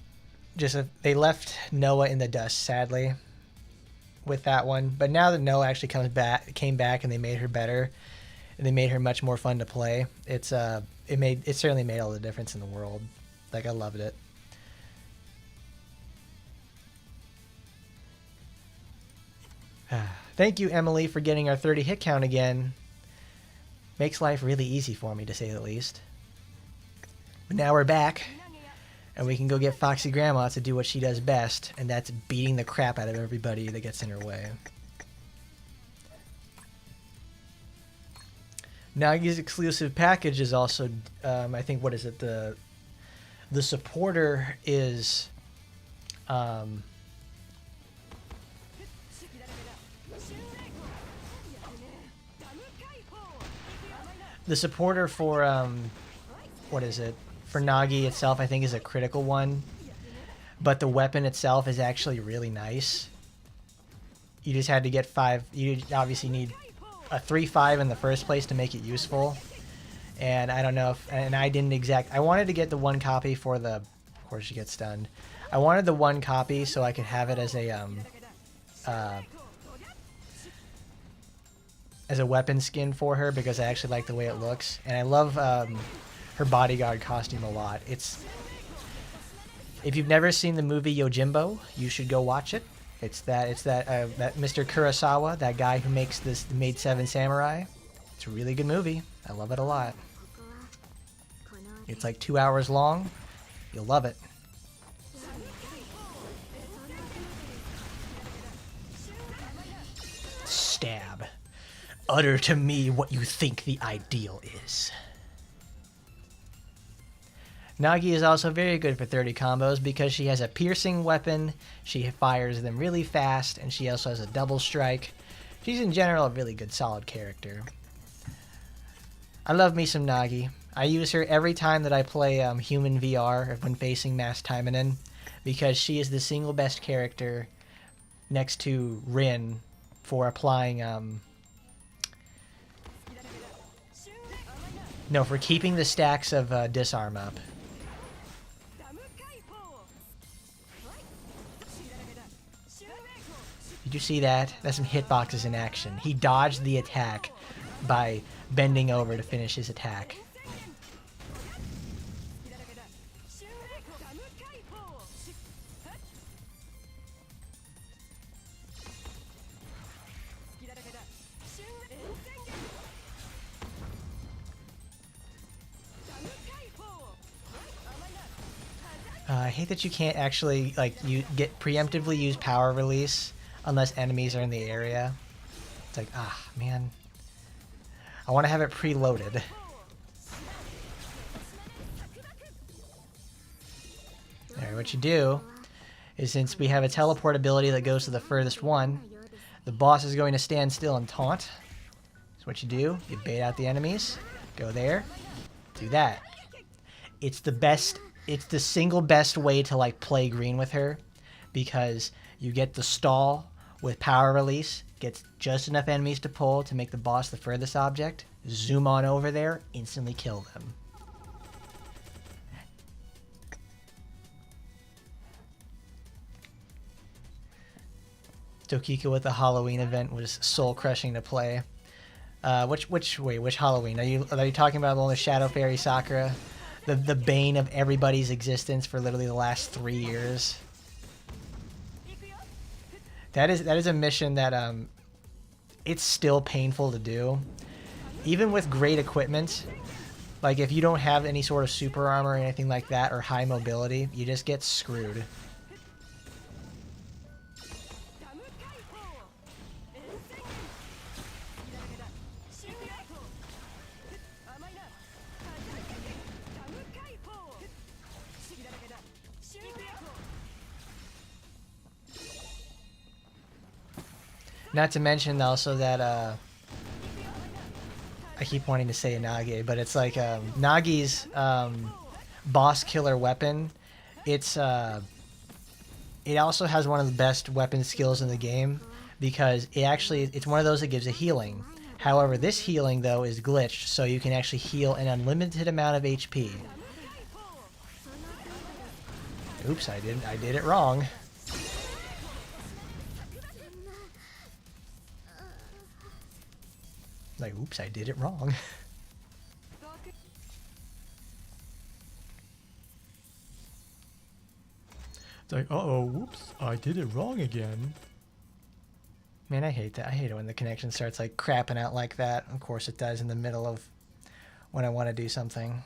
left Noah in the dust, sadly, with that one. But now that Noah actually came back, and they made her better, and they made her much more fun to play. It certainly made all the difference in the world. Like, I loved it. Thank you, Emily, for getting our 30 hit count again. Makes life really easy for me, to say the least. But now we're back. And we can go get Foxy Grandma to do what she does best, and that's beating the crap out of everybody that gets in her way. Nagi's exclusive package is also, I think, what is it? The supporter is, the supporter for, what is it? For Nagi itself, I think, is a critical one, but the weapon itself is actually really nice. You just had to get 5. You obviously need a 3-5 in the first place to make it useful, and I don't know if, and I didn't I wanted to get the 1 copy for the, of course she gets stunned. I wanted the 1 copy so I could have it as a weapon skin for her, because I actually like the way it looks, and I love her bodyguard costume a lot. If you've never seen the movie Yojimbo, you should go watch it. It's that Mr. Kurosawa, that guy who made 7 Samurai. It's a really good movie. I love it a lot. It's like 2 hours long. You'll love it. Stab. Utter to me what you think the ideal is. Nagi is also very good for 30 combos because she has a piercing weapon, she fires them really fast, and she also has a double strike. She's in general a really good, solid character. I love me some Nagi. I use her every time that I play Human VR when facing Mass Taimanin, because she is the single best character next to Rin for applying... for keeping the stacks of disarm up. Did you see that? That's some hitboxes in action. He dodged the attack by bending over to finish his attack. I hate that you can't actually, like, you preemptively use power release unless enemies are in the area. It's like, ah, man. I want to have it preloaded. Alright, what you do is, since we have a teleport ability that goes to the furthest one, the boss is going to stand still and taunt. So what you do, you bait out the enemies, go there, do that. It's the best, it's the single best way to like play green with her, because you get the stall with power release, gets just enough enemies to pull to make the boss the furthest object, zoom on over there, instantly kill them. Tokika with the Halloween event was soul crushing to play. Which Halloween? Are you talking about the one with Shadow Fairy Sakura? The bane of everybody's existence for literally the last 3 years. That is a mission that it's still painful to do. Even with great equipment, like if you don't have any sort of super armor or anything like that, or high mobility, you just get screwed. Not to mention also that, I keep wanting to say Inage, but it's like Nagi's boss killer weapon. It also has one of the best weapon skills in the game, because it's one of those that gives a healing. However, this healing though is glitched, so you can actually heal an unlimited amount of HP. Oops, I did it wrong. Like, oops, I did it wrong. It's like, uh-oh, whoops, I did it wrong again. Man, I hate that. I hate it when the connection starts, like, crapping out like that. Of course it does in the middle of when I want to do something.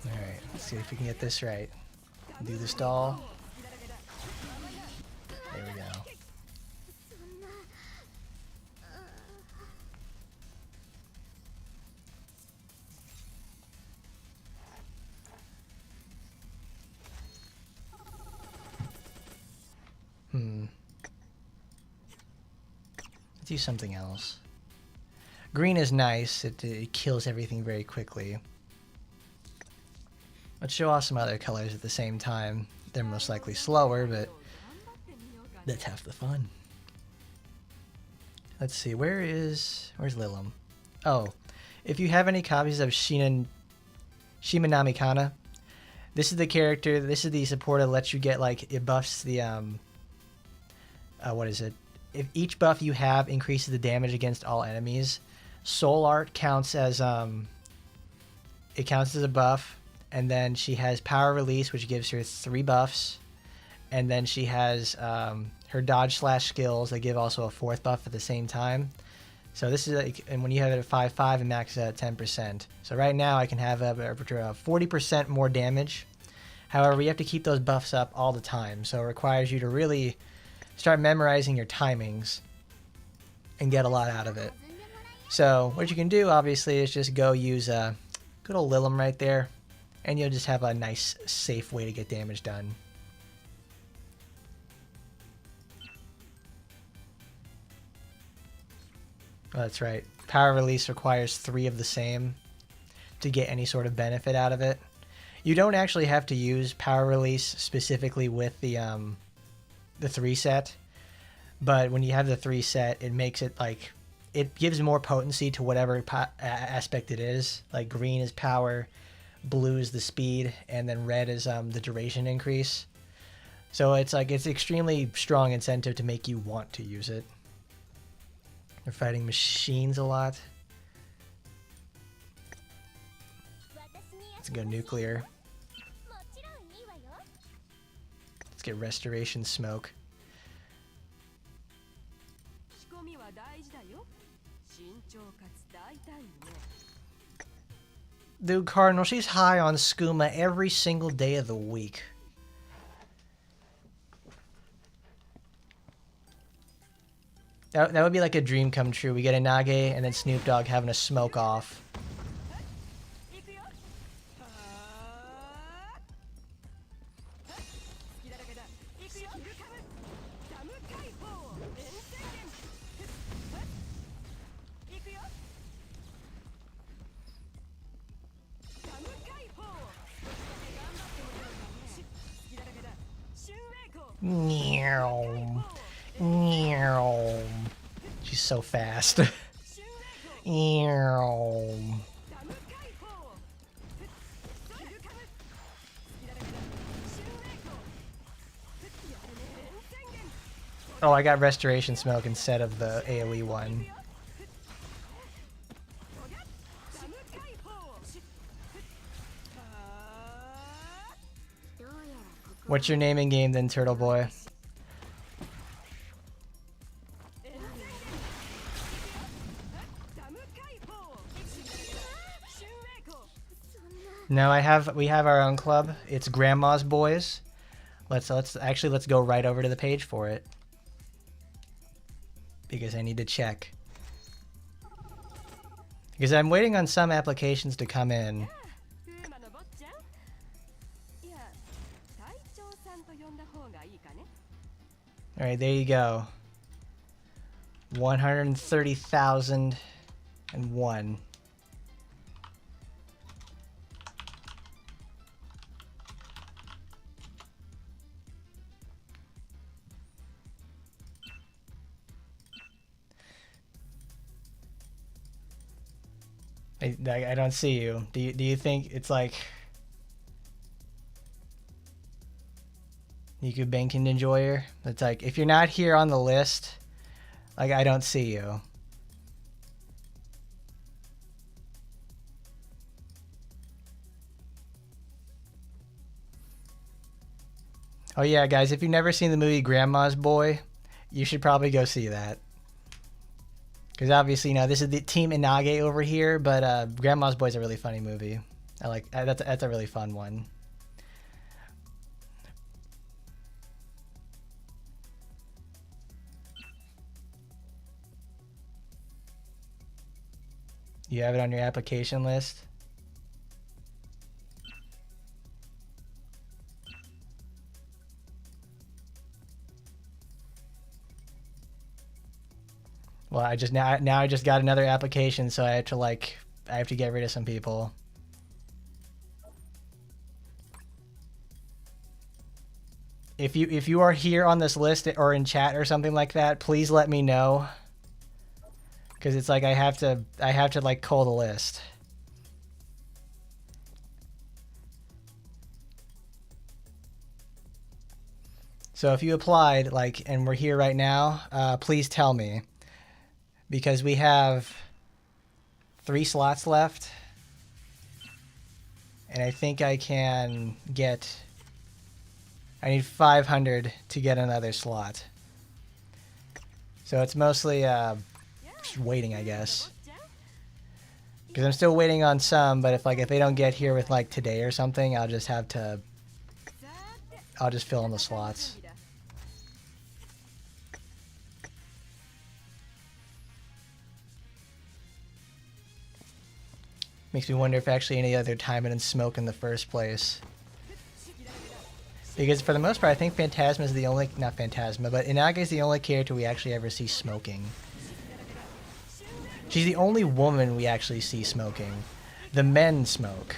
Alright, let's see if we can get this right. Do the stall. There we go. Let's do something else. Green is nice. It kills everything very quickly. Let's show off some other colors at the same time. They're most likely slower, but that's half the fun. Let's see, where's Lilim? Oh, if you have any copies of Shimanami Kana, this is the character, this is the support that lets you get, like, it buffs the, what is it? If each buff you have increases the damage against all enemies. Soul Art counts as, it counts as a buff. And then she has Power Release, which gives her 3 buffs. And then she has her Dodge Slash skills that give also a 4th buff at the same time. So this is, like, and when you have it at 5.5, it maxes out at 10%. So right now I can have a 40% more damage. However, you have to keep those buffs up all the time. So it requires you to really start memorizing your timings and get a lot out of it. So what you can do, obviously, is just go use good old Lilim right there. And you'll just have a nice, safe way to get damage done. Oh, that's right. Power Release requires 3 of the same to get any sort of benefit out of it. You don't actually have to use Power Release specifically with the the 3 set. But when you have the 3 set, it makes it like, it gives more potency to whatever aspect it is. Like green is power, blue is the speed, and then red is the duration increase. So it's like, it's extremely strong incentive to make you want to use it. They're fighting machines a lot. Let's go nuclear. Let's get restoration smoke. Dude, Cardinal, she's high on skooma every single day of the week. That would be like a dream come true. We get Inage and then Snoop Dogg having a smoke off. She's so fast. Oh, I got restoration smoke instead of the AoE one. What's your name in game then, Turtle Boy? No, we have our own club. It's Grandma's Boys. Let's go right over to the page for it. Because I need to check. Because I'm waiting on some applications to come in. Alright, there you go. 130,001. I don't see you. Do you think it's like you could bank and enjoyer? It's like if you're not here on the list, like I don't see you. Oh yeah, guys, if you've never seen the movie Grandma's Boy, you should probably go see that. Because obviously, you know, this is the Team Inage over here, but Grandma's Boy is a really funny movie. I like that's a really fun one. You have it on your application list? Well, I just now I just got another application, so I have to get rid of some people. If you are here on this list or in chat or something like that, please let me know. Cause it's like I have to like cull the list. So if you applied, like, and we're here right now, please tell me. Because we have 3 slots left. And I think I can get... I need 500 to get another slot. So it's mostly just waiting, I guess. Because I'm still waiting on some, but if they don't get here with like today or something, I'll just fill in the slots. Makes me wonder if actually any other Taimanin smoke in the first place. Because for the most part, I think Phantasma is the only... Not Phantasma, but Inage is the only character we actually ever see smoking. She's the only woman we actually see smoking. The men smoke.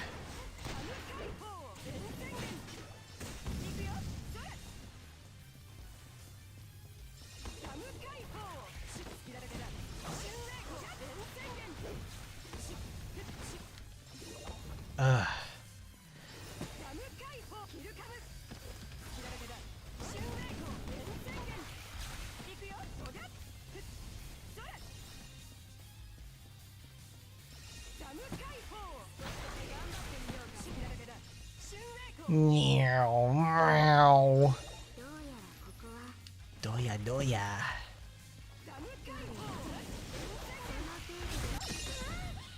Meow, meow. Doya, doya.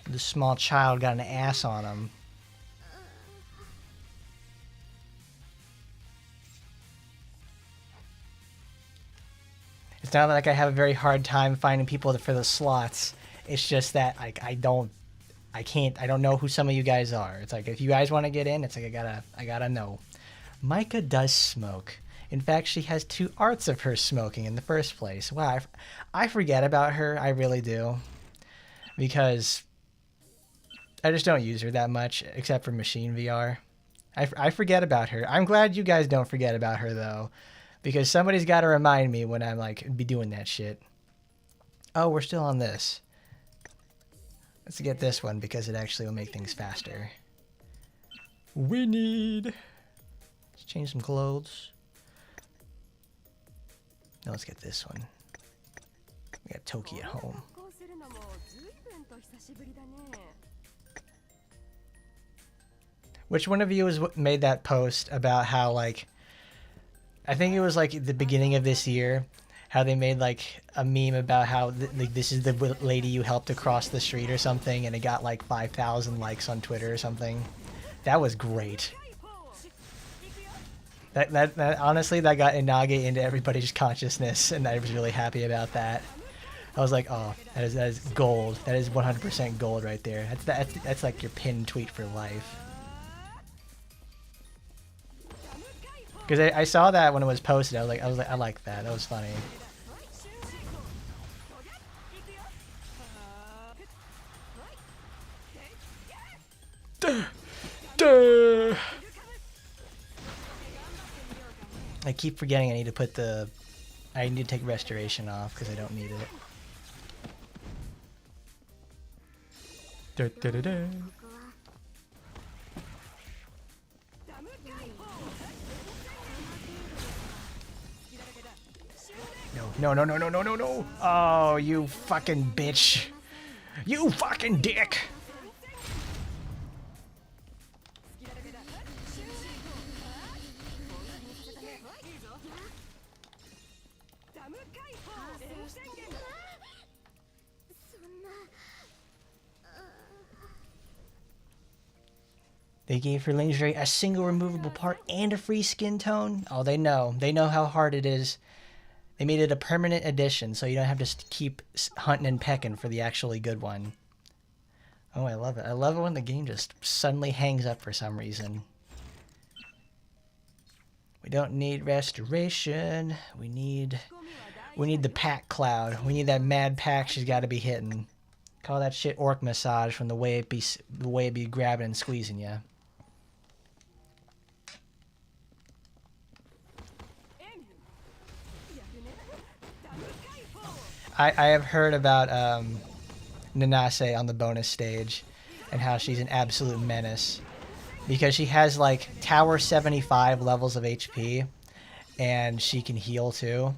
The small child got an ass on him. It's not like I have a very hard time finding people for the slots. It's just that like I don't know who some of you guys are. It's like if you guys want to get in, it's like I gotta know. Micah does smoke. In fact, she has 2 arts of her smoking in the first place. Wow, I forget about her. I really do. Because I just don't use her that much, except for Machine VR. I forget about her. I'm glad you guys don't forget about her, though. Because somebody's got to remind me when I'm, like, be doing that shit. Oh, we're still on this. Let's get this one, because it actually will make things faster. We need... Let's change some clothes. Now let's get this one. We got Toki at home. Which one of you has made that post about how, like, I think it was like at the beginning of this year, how they made like a meme about how like this is the lady you helped across the street or something, and it got like 5,000 likes on Twitter or something. That was great. That honestly, that got Inage into everybody's consciousness, and I was really happy about that. I was like, oh, that is gold. That is 100% gold right there. That's like your pinned tweet for life. Because I saw that when it was posted. I was like, I like that. That was funny. Duh, duh. I keep forgetting I need to take restoration off because I don't need it. Da, da, da, da. No, no, no, no, no, no, no. Oh, you fucking bitch. You fucking dick. They gave her lingerie a single removable part and a free skin tone. Oh, they know. They know how hard it is. They made it a permanent edition, so you don't have to keep hunting and pecking for the actually good one. Oh, I love it. I love it when the game just suddenly hangs up for some reason. We don't need restoration. We need the pack cloud. We need that mad pack she's got to be hitting. Call that shit orc massage from the way it be grabbing and squeezing you. I have heard about Nanase on the bonus stage and how she's an absolute menace because she has like tower 75 levels of HP and she can heal too.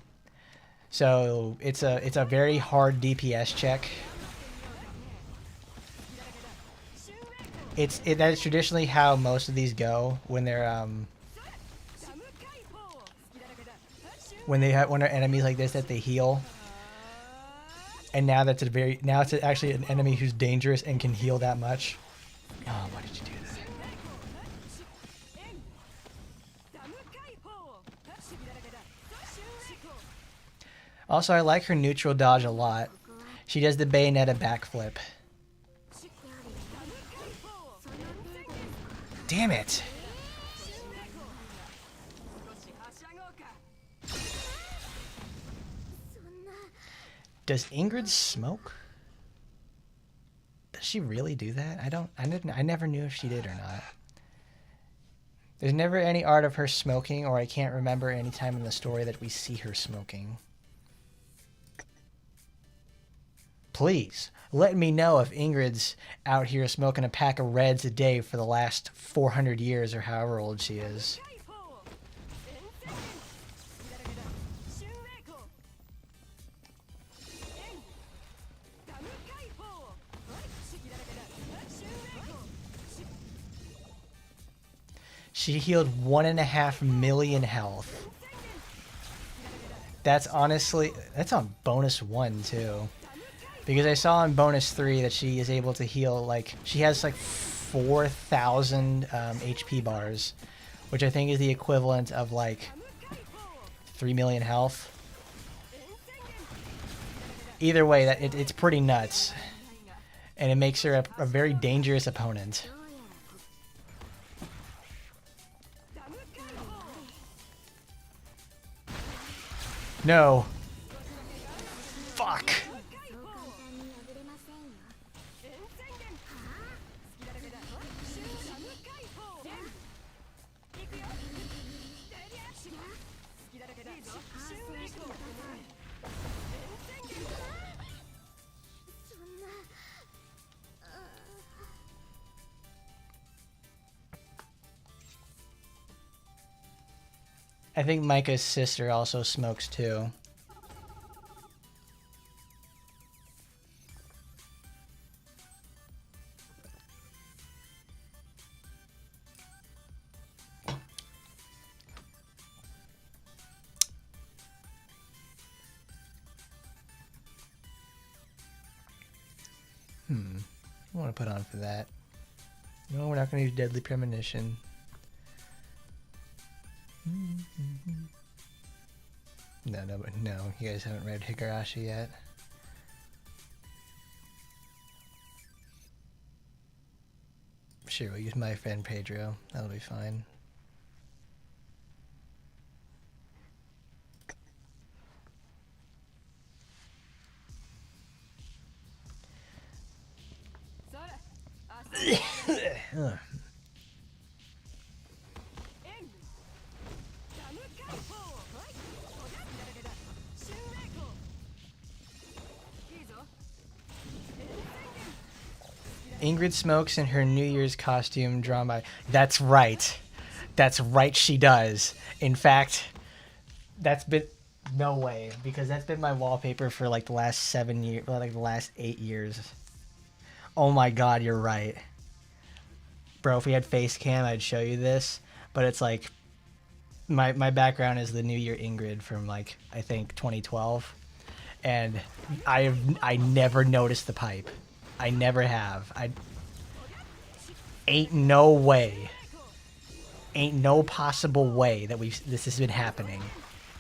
So it's a very hard DPS check. That is traditionally how most of these go when they're when they're enemies like this that they heal. And now it's actually an enemy who's dangerous and can heal that much. Oh, why did you do that? Also, I like her neutral dodge a lot. She does the Bayonetta backflip. Damn it! Does Ingrid smoke? Does she really do that? I never knew if she did or not. There's never any art of her smoking, or I can't remember any time in the story that we see her smoking. Please, let me know if Ingrid's out here smoking a pack of Reds a day for the last 400 years or however old she is. She healed 1.5 million health. That's honestly, that's on bonus 1 too. Because I saw on bonus 3 that she is able to heal, like, she has like 4,000 HP bars, which I think is the equivalent of like 3 million health. Either way, it's pretty nuts. And it makes her a very dangerous opponent. No. Fuck. I think Micah's sister also smokes too. I want to put on for that. No, we're not going to use Deadly Premonition. No, you guys haven't read Higurashi yet. Sure, we'll use my friend Pedro. That'll be fine. Ingrid smokes in her New Year's costume drawn by... That's right. That's right, she does. In fact, that's been... No way, because that's been my wallpaper for like the last 7 years, like the last 8 years. Oh my god, you're right. Bro, if we had face cam, I'd show you this, but it's like... My background is the New Year Ingrid from like, I think 2012. And I never noticed the pipe. I never have. Ain't no way. Ain't no possible way that this has been happening,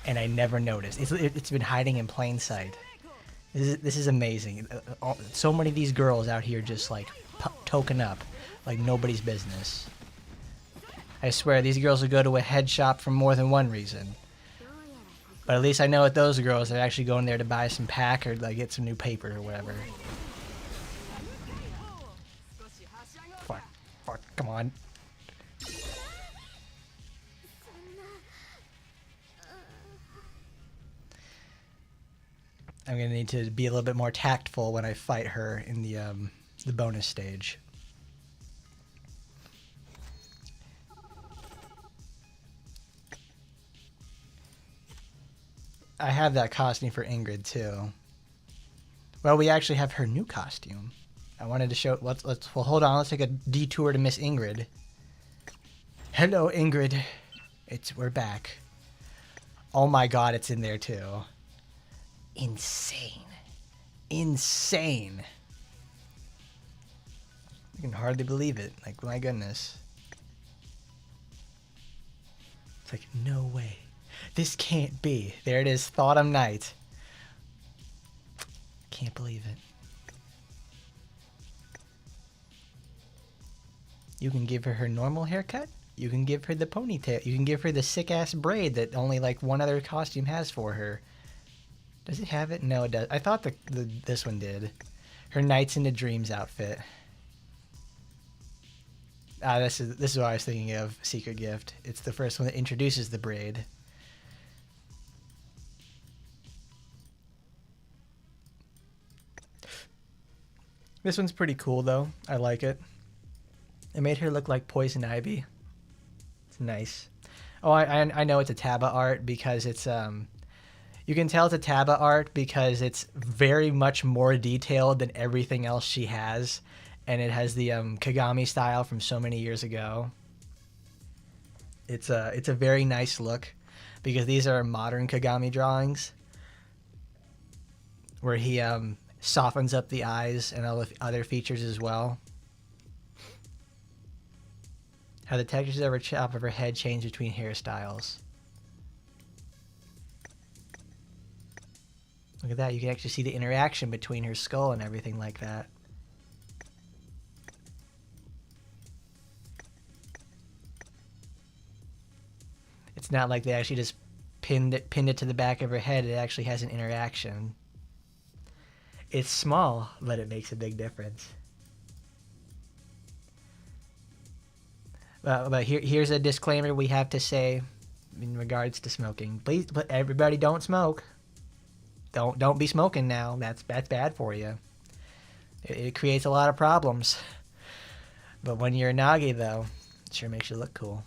and I never noticed. It's been hiding in plain sight. This is amazing. So many of these girls out here just like token up like nobody's business. I swear these girls will go to a head shop for more than one reason. But at least I know that those girls are actually going there to buy some pack or like get some new paper or whatever. Fuck, come on. I'm gonna need to be a little bit more tactful when I fight her in the bonus stage. I have that costume for Ingrid too. Well, we actually have her new costume. I wanted to show. Well, hold on. Let's take a detour to Miss Ingrid. Hello, Ingrid. We're back. Oh my god, it's in there too. Insane. Insane. I can hardly believe it. Like, my goodness. It's like, no way. This can't be. There it is, Autumn Night. Can't believe it. You can give her normal haircut. You can give her the ponytail. You can give her the sick-ass braid that only, like, one other costume has for her. Does it have it? No, it does. I thought this one did. Her Nights into Dreams outfit. Ah, this is what I was thinking of. Secret Gift. It's the first one that introduces the braid. This one's pretty cool, though. I like it. It made her look like Poison Ivy. It's nice. Oh, I know it's a Taba art because it's you can tell it's a Taba art because it's very much more detailed than everything else she has, and it has the Kagami style from so many years ago. It's a very nice look because these are modern Kagami drawings where he softens up the eyes and all the other features as well. How the textures of her top of her head change between hairstyles. Look at that, you can actually see the interaction between her skull and everything like that. It's not like they actually just pinned it to the back of her head. It actually has an interaction. It's small, but it makes a big difference. But here's a disclaimer we have to say in regards to smoking. Please, everybody, don't smoke. Don't be smoking now. That's bad for you. It creates a lot of problems. But when you're a Nagi, though, it sure makes you look cool.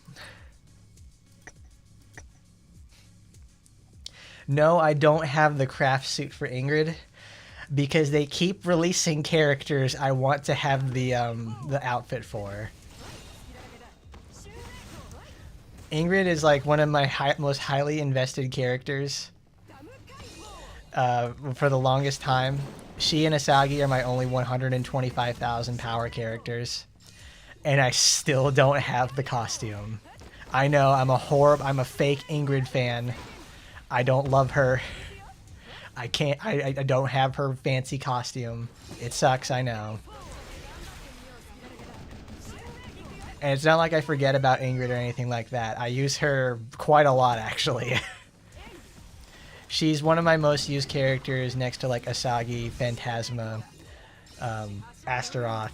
No, I don't have the craft suit for Ingrid because they keep releasing characters I want to have the outfit for. Ingrid is like one of my most highly invested characters for the longest time. She and Asagi are my only 125,000 power characters, and I still don't have the costume. I know, I'm a fake Ingrid fan. I don't love her. I don't have her fancy costume. It sucks, I know. And it's not like I forget about Ingrid or anything like that. I use her quite a lot, actually. She's one of my most used characters next to like Asagi, Phantasma, Astaroth,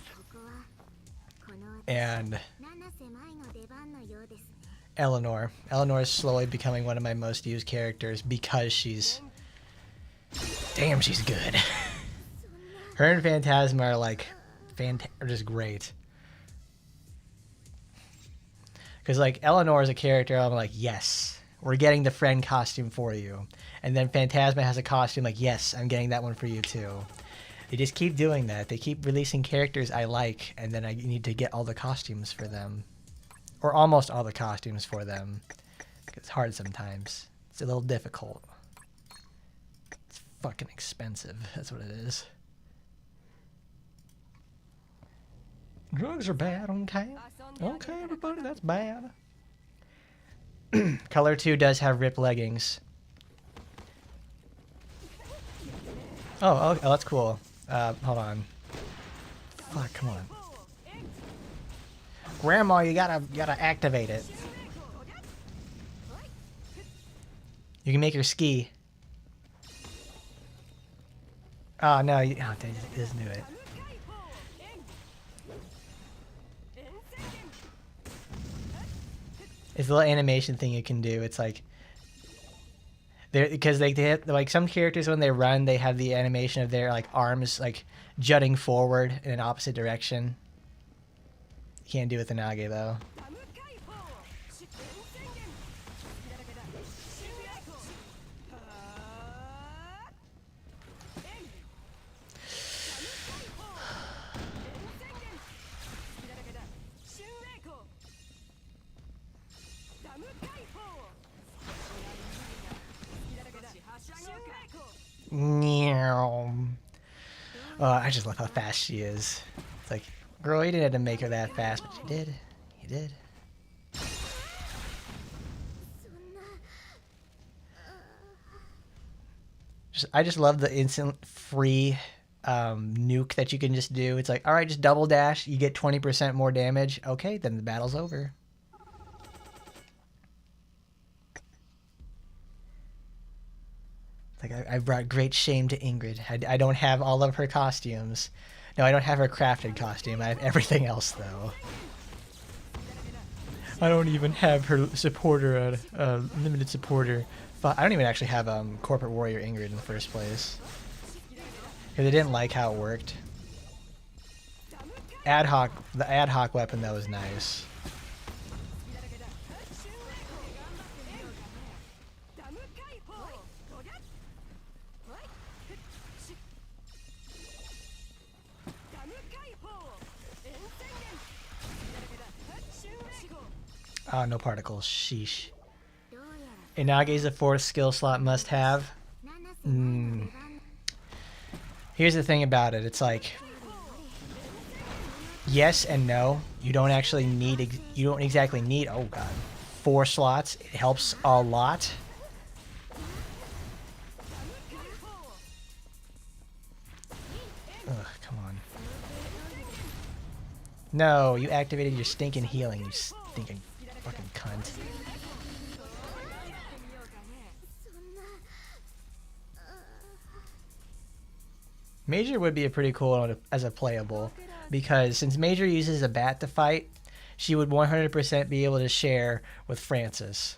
and Eleanor. Eleanor is slowly becoming one of my most used characters because she's... Damn, she's good. Her and Phantasma are like... are just great. Because like Eleanor is a character, I'm like, yes, we're getting the friend costume for you. And then Phantasma has a costume, like, yes, I'm getting that one for you too. They just keep doing that. They keep releasing characters I like, and then I need to get all the costumes for them. Or almost all the costumes for them. It's hard sometimes. It's a little difficult. It's fucking expensive. That's what it is. Drugs are bad, okay? Okay, everybody, that's bad. Color 2 does have ripped leggings. Oh, that's cool. Hold on. Fuck, come on. Grandma, you gotta activate it. You can make her ski. Oh no, it doesn't do it. It's a little animation thing you can do. It's like because they have, like some characters when they run, they have the animation of their like arms like jutting forward in an opposite direction. You can't do it with the Nage though. I just love how fast she is. It's like, girl, you didn't have to make her that fast, but you did. You did. I just love the instant free nuke that you can just do. It's like, all right, just double dash. You get 20% more damage. Okay, then the battle's over. Like I brought great shame to Ingrid. I don't have all of her costumes. No, I don't have her crafted costume. I have everything else though. I don't even have her supporter, limited supporter. I don't even actually have corporate warrior Ingrid in the first place because I didn't like how it worked. The ad hoc weapon though is nice. Oh, no particles. Sheesh. Inage is a 4th skill slot must have. Here's the thing about it. It's like, yes and no. You don't actually need, you don't exactly need, oh god, 4 slots. It helps a lot. Ugh, come on. No, you activated your stinking healing, you stinking fucking cunt. Major would be a pretty cool one as a playable, because since Major uses a bat to fight, she would 100% be able to share with Francis.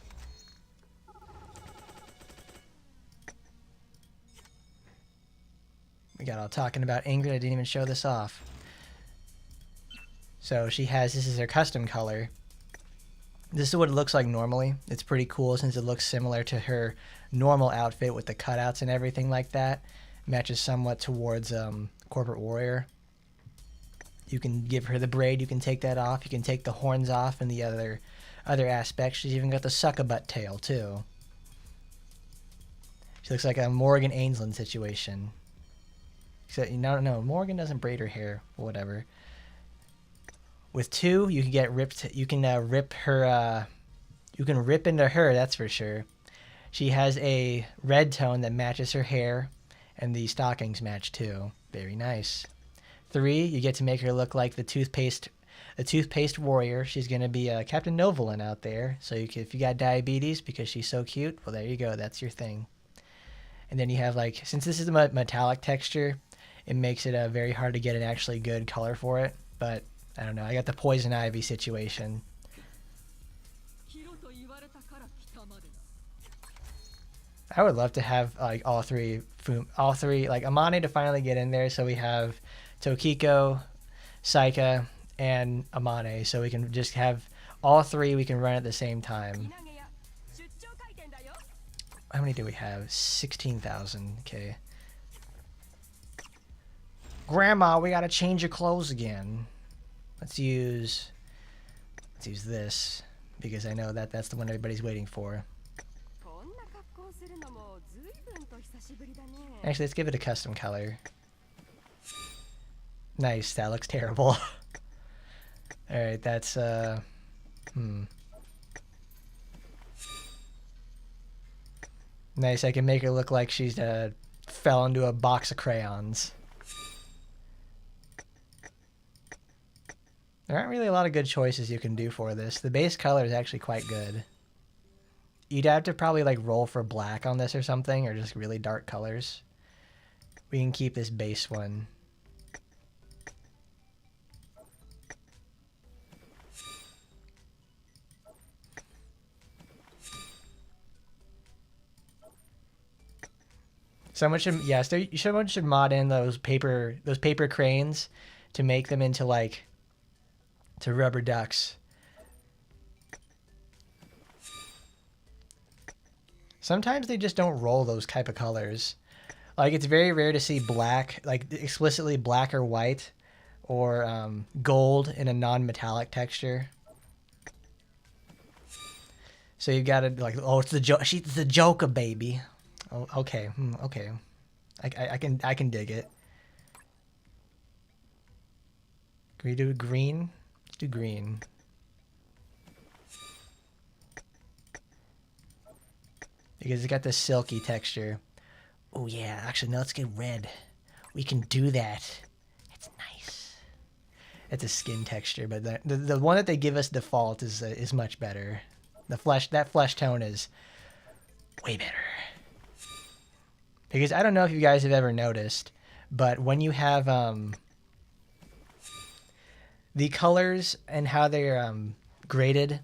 We got all talking about Ingrid, I didn't even show this off. So she has, this is her custom color. This is what it looks like normally. It's pretty cool since it looks similar to her normal outfit with the cutouts and everything like that. Matches somewhat towards Corporate Warrior. You can give her the braid, you can take that off, you can take the horns off and the other aspects. She's even got the suck-a-butt tail too. She looks like a Morgan Ainsland situation. Except, no, Morgan doesn't braid her hair, whatever. With 2, you can get ripped. You can rip her. You can rip into her. That's for sure. She has a red tone that matches her hair, and the stockings match too. Very nice. 3, you get to make her look like the toothpaste warrior. She's gonna be Captain Novolin out there. So if you got diabetes because she's so cute, well there you go. That's your thing. And then you have like, since this is a metallic texture, it makes it very hard to get an actually good color for it. But I don't know. I got the poison ivy situation. I would love to have like all three like Amane to finally get in there. So we have Tokiko, Saika, and Amane. So we can just have all 3 we can run at the same time. How many do we have? 16,000. Okay. Grandma, we gotta change your clothes again. Let's use this, because I know that's the one everybody's waiting for. Actually, let's give it a custom color. Nice, that looks terrible. Alright, that's, Nice, I can make her look like she's, fell into a box of crayons. There aren't really a lot of good choices you can do for this. The base color is actually quite good. You'd have to probably like roll for black on this or something, or just really dark colors. We can keep this base one. Someone should mod in those paper cranes to make them into like to rubber ducks. Sometimes they just don't roll those type of colors. Like it's very rare to see black, like explicitly black or white, or gold in a non-metallic texture. So you gotta like, oh, it's the Joker, baby. Oh, okay, okay, I can dig it. Can we do green? Let's do green. Because it's got this silky texture. Oh yeah, actually no, let's get red. We can do that. It's nice. It's a skin texture, but the one that they give us default is much better. That flesh tone is way better. Because I don't know if you guys have ever noticed, but when you have the colors and how they're graded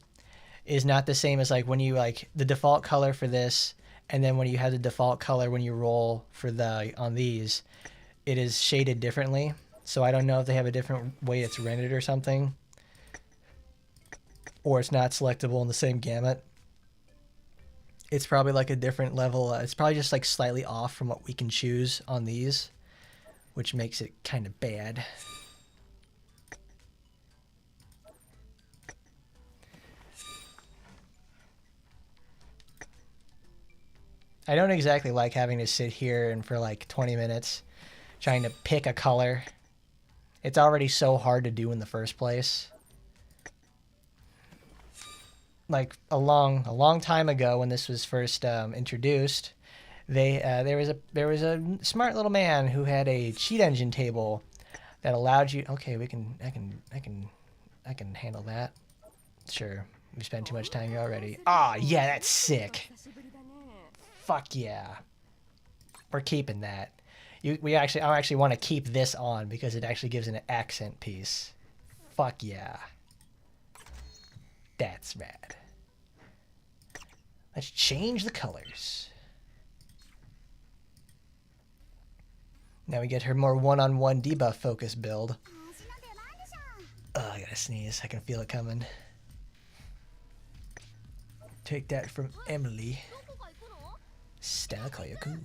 is not the same as like when you like the default color for this, and then when you have the default color when you roll for on these, it is shaded differently. So I don't know if they have a different way it's rendered or something, or it's not selectable in the same gamut. It's probably like a different level. It's probably just like slightly off from what we can choose on these, which makes it kind of bad. I don't exactly like having to sit here and for like 20 minutes trying to pick a color. It's already so hard to do in the first place. Like a long time ago when this was first introduced, there was a smart little man who had a cheat engine table that allowed you. Okay, I can handle that. Sure, we spent too much time here already. Ah, yeah, that's sick. Fuck yeah, we're keeping that. I actually want to keep this on because it actually gives an accent piece. Fuck yeah, that's rad. Let's change the colors. Now we get her more one-on-one debuff focus build. Oh, I gotta sneeze. I can feel it coming. Take that from Emily. Stanakoyaku.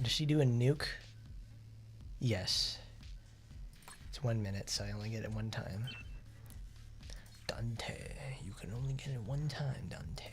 Does she do a nuke? Yes. It's 1 minute, so I only get it one time. Dante. You can only get it one time, Dante.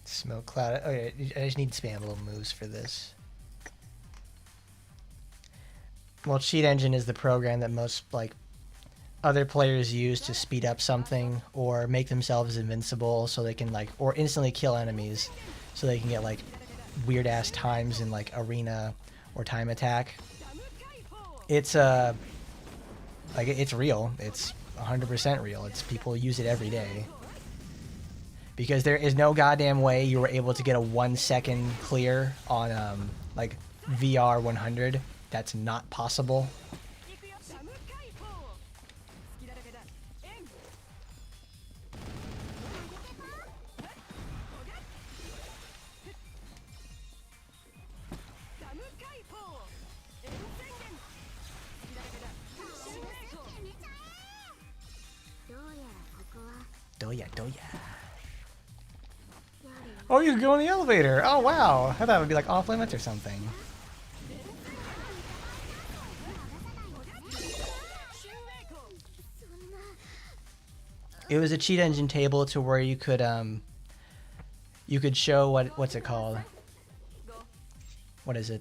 Smoke cloud. Okay, I just need to spam little moves for this. Well, cheat engine is the program that most other players use to speed up something or make themselves invincible so they can or instantly kill enemies so they can get weird ass times in arena or time attack. It's it's real. It's 100% real. It's people use it every day. Because there is no goddamn way you were able to get a 1 second clear on VR 100. That's not possible. Doya. Oh, you can go in the elevator. Oh, wow. I thought it would be off limits or something. It was a cheat engine table to where you could show what's it called? What is it?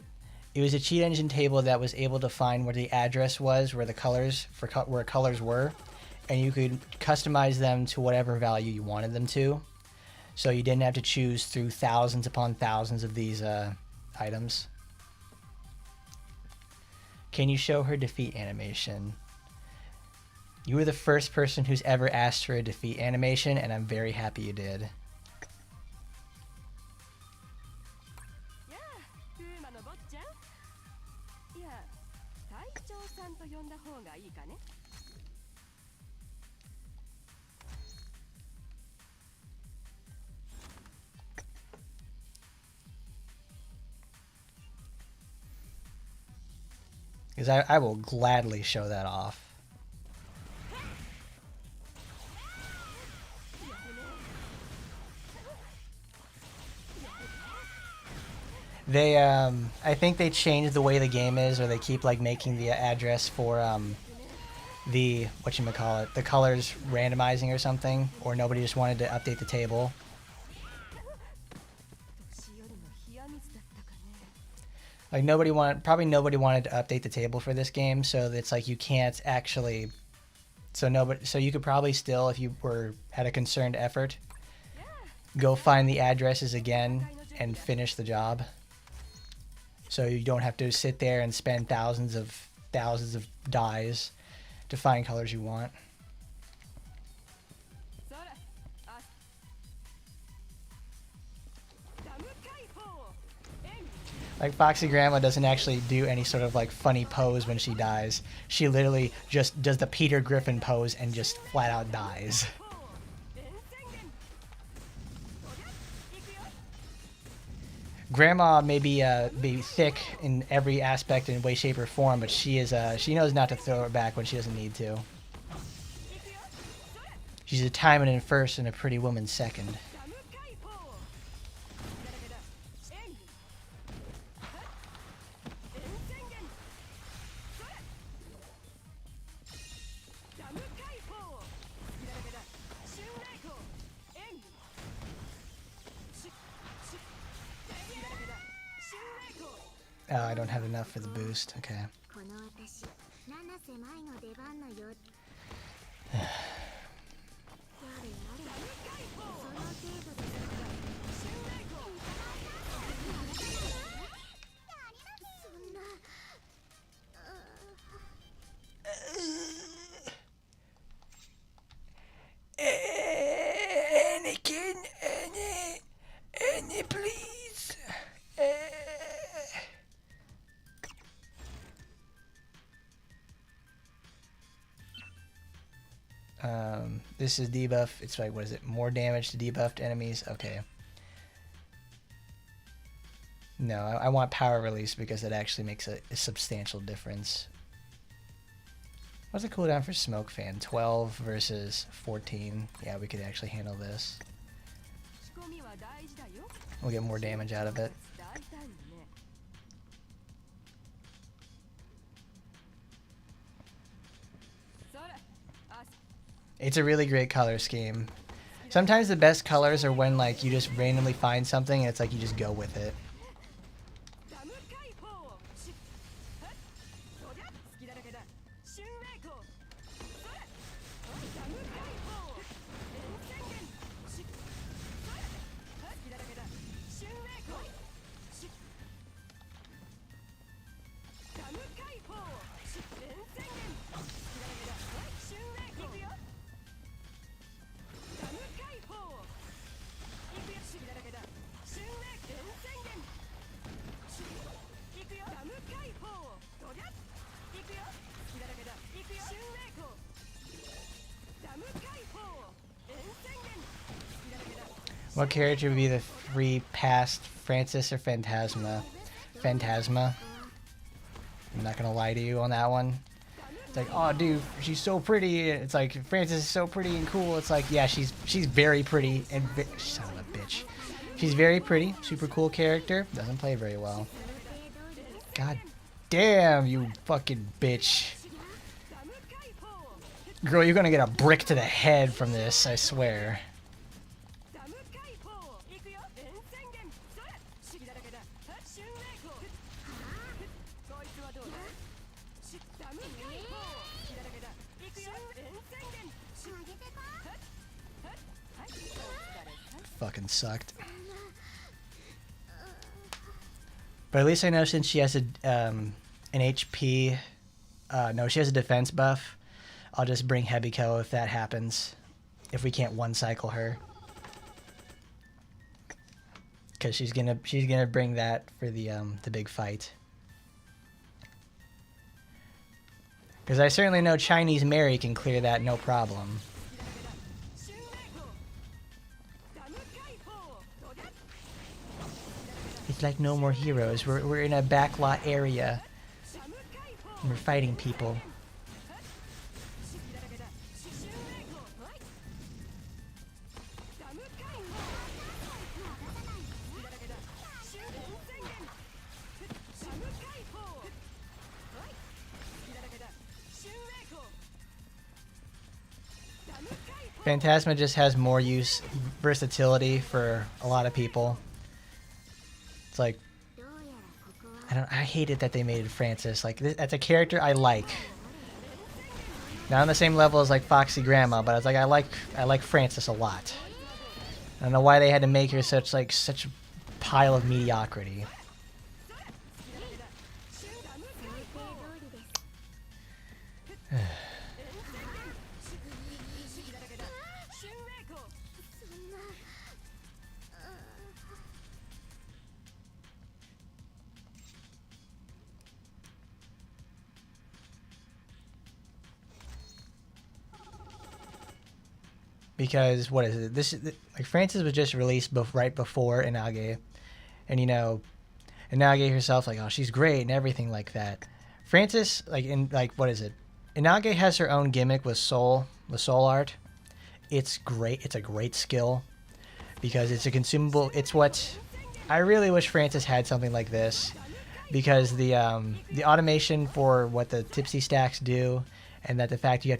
It was a cheat engine table that was able to find where the address was, where the colors where colors were, and you could customize them to whatever value you wanted them to. So you didn't have to choose through thousands upon thousands of these items. Can you show her defeat animation? You were the first person who's ever asked for a defeat animation, and I'm very happy you did. Because I will gladly show that off. They, I think they changed the way the game is, or they keep making the address for the the colors randomizing or something, or nobody just wanted to update the table. Probably nobody wanted to update the table for this game, so it's you can't actually, so you could probably still, if you had a concerned effort, go find the addresses again and finish the job. So you don't have to sit there and spend thousands of dies to find colors you want. Foxy Grandma doesn't actually do any sort of funny pose when she dies. She literally just does the Peter Griffin pose and just flat out dies. Grandma may be thick in every aspect in way, shape, or form, but she is she knows not to throw it back when she doesn't need to. She's a Taimanin first and a pretty woman second. Oh, I don't have enough for the boost. Okay. Anakin, Annie, please. This is debuff. It's like, what is it? More damage to debuffed enemies. Okay. No, I want power release because it actually makes a substantial difference. What's the cooldown for Smoke Fan? 12 versus 14. Yeah, we could actually handle this. We'll get more damage out of it. It's a really great color scheme. Sometimes the best colors are when like you just randomly find something and it's like you just go with it. What character would be the three past, Francis or Phantasma? Phantasma. I'm not gonna lie to you on that one. It's like, oh dude, she's so pretty. It's like, Francis is so pretty and cool. It's like, yeah, she's very pretty and son of a bitch. She's very pretty, super cool character. Doesn't play very well. God damn, you fucking bitch. Girl, you're gonna get a brick to the head from this, I swear. Fucking sucked. But at least I know since she has an HP, no, she has a defense buff. I'll just bring Hebiko if that happens. If we can't one cycle her, because she's gonna bring that for the big fight. Because I certainly know Chinese Mary can clear that no problem. It's like no more heroes. We're in a backlot area. And we're fighting people. Phantasma just has more versatility for a lot of people. It's like, I hate it that they made Francis. Like, that's a character I like. Not on the same level as like Foxy Grandma, but I was like, I like Francis a lot. I don't know why they had to make her such a pile of mediocrity. Because what is it? Like Francis was just released right before Inage, And you know, Inage herself, like, oh, she's great and everything like that. Francis, like, in like, what is it? Inage has her own gimmick with soul art. It's great. It's a great skill because it's a consumable. It's what I really wish Francis had something like this, because the automation for what the tipsy stacks do, and that the fact you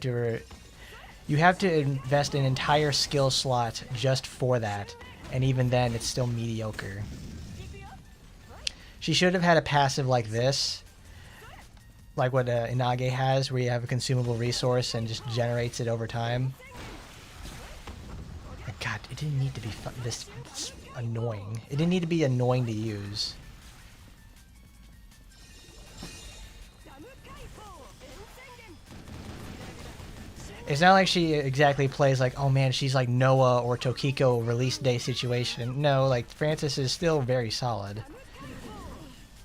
have to invest an entire skill slot just for that, and even then it's still mediocre. She should have had a passive like this, like what Inage has, where you have a consumable resource and just generates it over time. But God, it didn't need to be this annoying. It didn't need to be annoying to use. It's not like she exactly plays like, oh man, she's like Noah or Tokiko release day situation. No, like Francis is still very solid.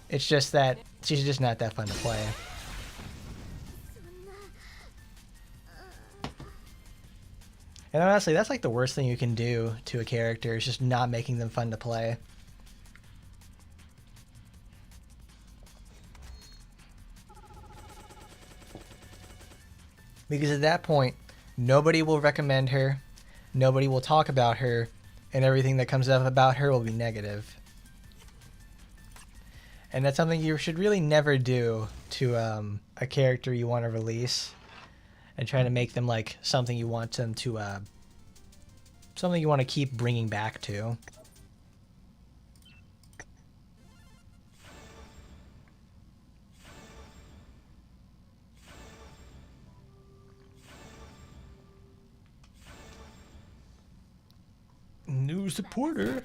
It's just that she's just not that fun to play. And honestly, that's like the worst thing you can do to a character, is just not making them fun to play. Because at that point, nobody will recommend her, nobody will talk about her, and everything that comes up about her will be negative. And that's something you should really never do to a character you want to release, and try to make them like something you want them to, something you want to keep bringing back to. New supporter.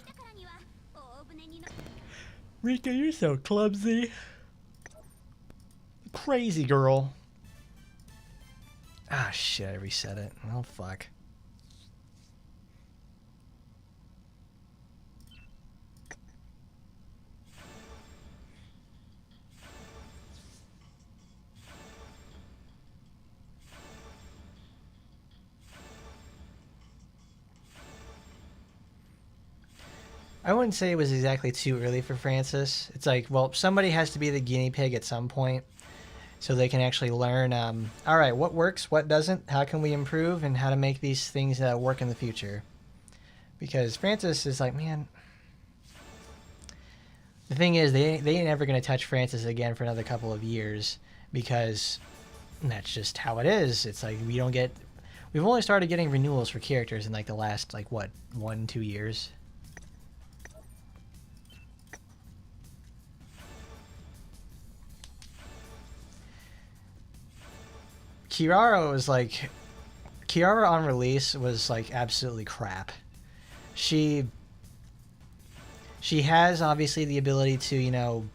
Rika, you're so clumsy. Crazy girl. Ah, shit, I reset it. Oh, fuck. I wouldn't say it was exactly too early for Francis. It's like, well, somebody has to be the guinea pig at some point, so they can actually learn, all right, what works, what doesn't, how can we improve, and how to make these things work in the future. Because Francis is like, man, the thing is, they ain't ever going to touch Francis again for another couple of years, because that's just how it is. It's like, we've only started getting renewals for characters in like the last, like, what, 1-2 years? Kiara on release was like absolutely crap. She has obviously the ability to, you know,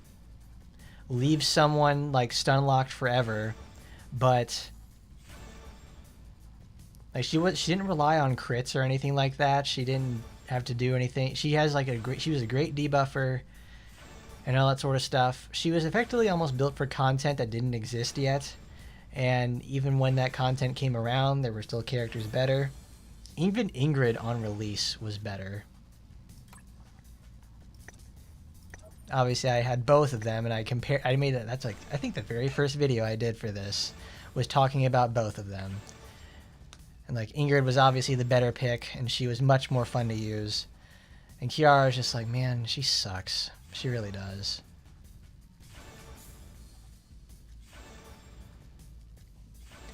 leave someone like stun locked forever, but like she didn't rely on crits or anything like that. She didn't have to do anything. She has like she was a great debuffer and all that sort of stuff. She was effectively almost built for content that didn't exist yet. And even when that content came around, there were still characters better. Even Ingrid on release was better. Obviously, I had both of them, and I made it. That's like, I think the very first video I did for this was talking about both of them. And like, Ingrid was obviously the better pick, and she was much more fun to use. And Kiara is just like, man, she sucks. She really does.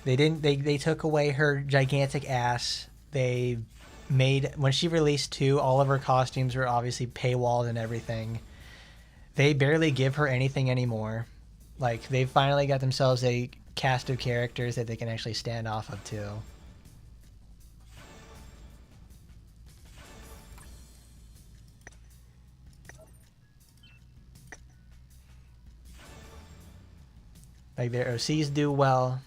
They took away her gigantic ass. They made, when she released 2, all of her costumes were obviously paywalled and everything. They barely give her anything anymore. Like, they finally got themselves a cast of characters that they can actually stand off of too. Like, their OCs do well.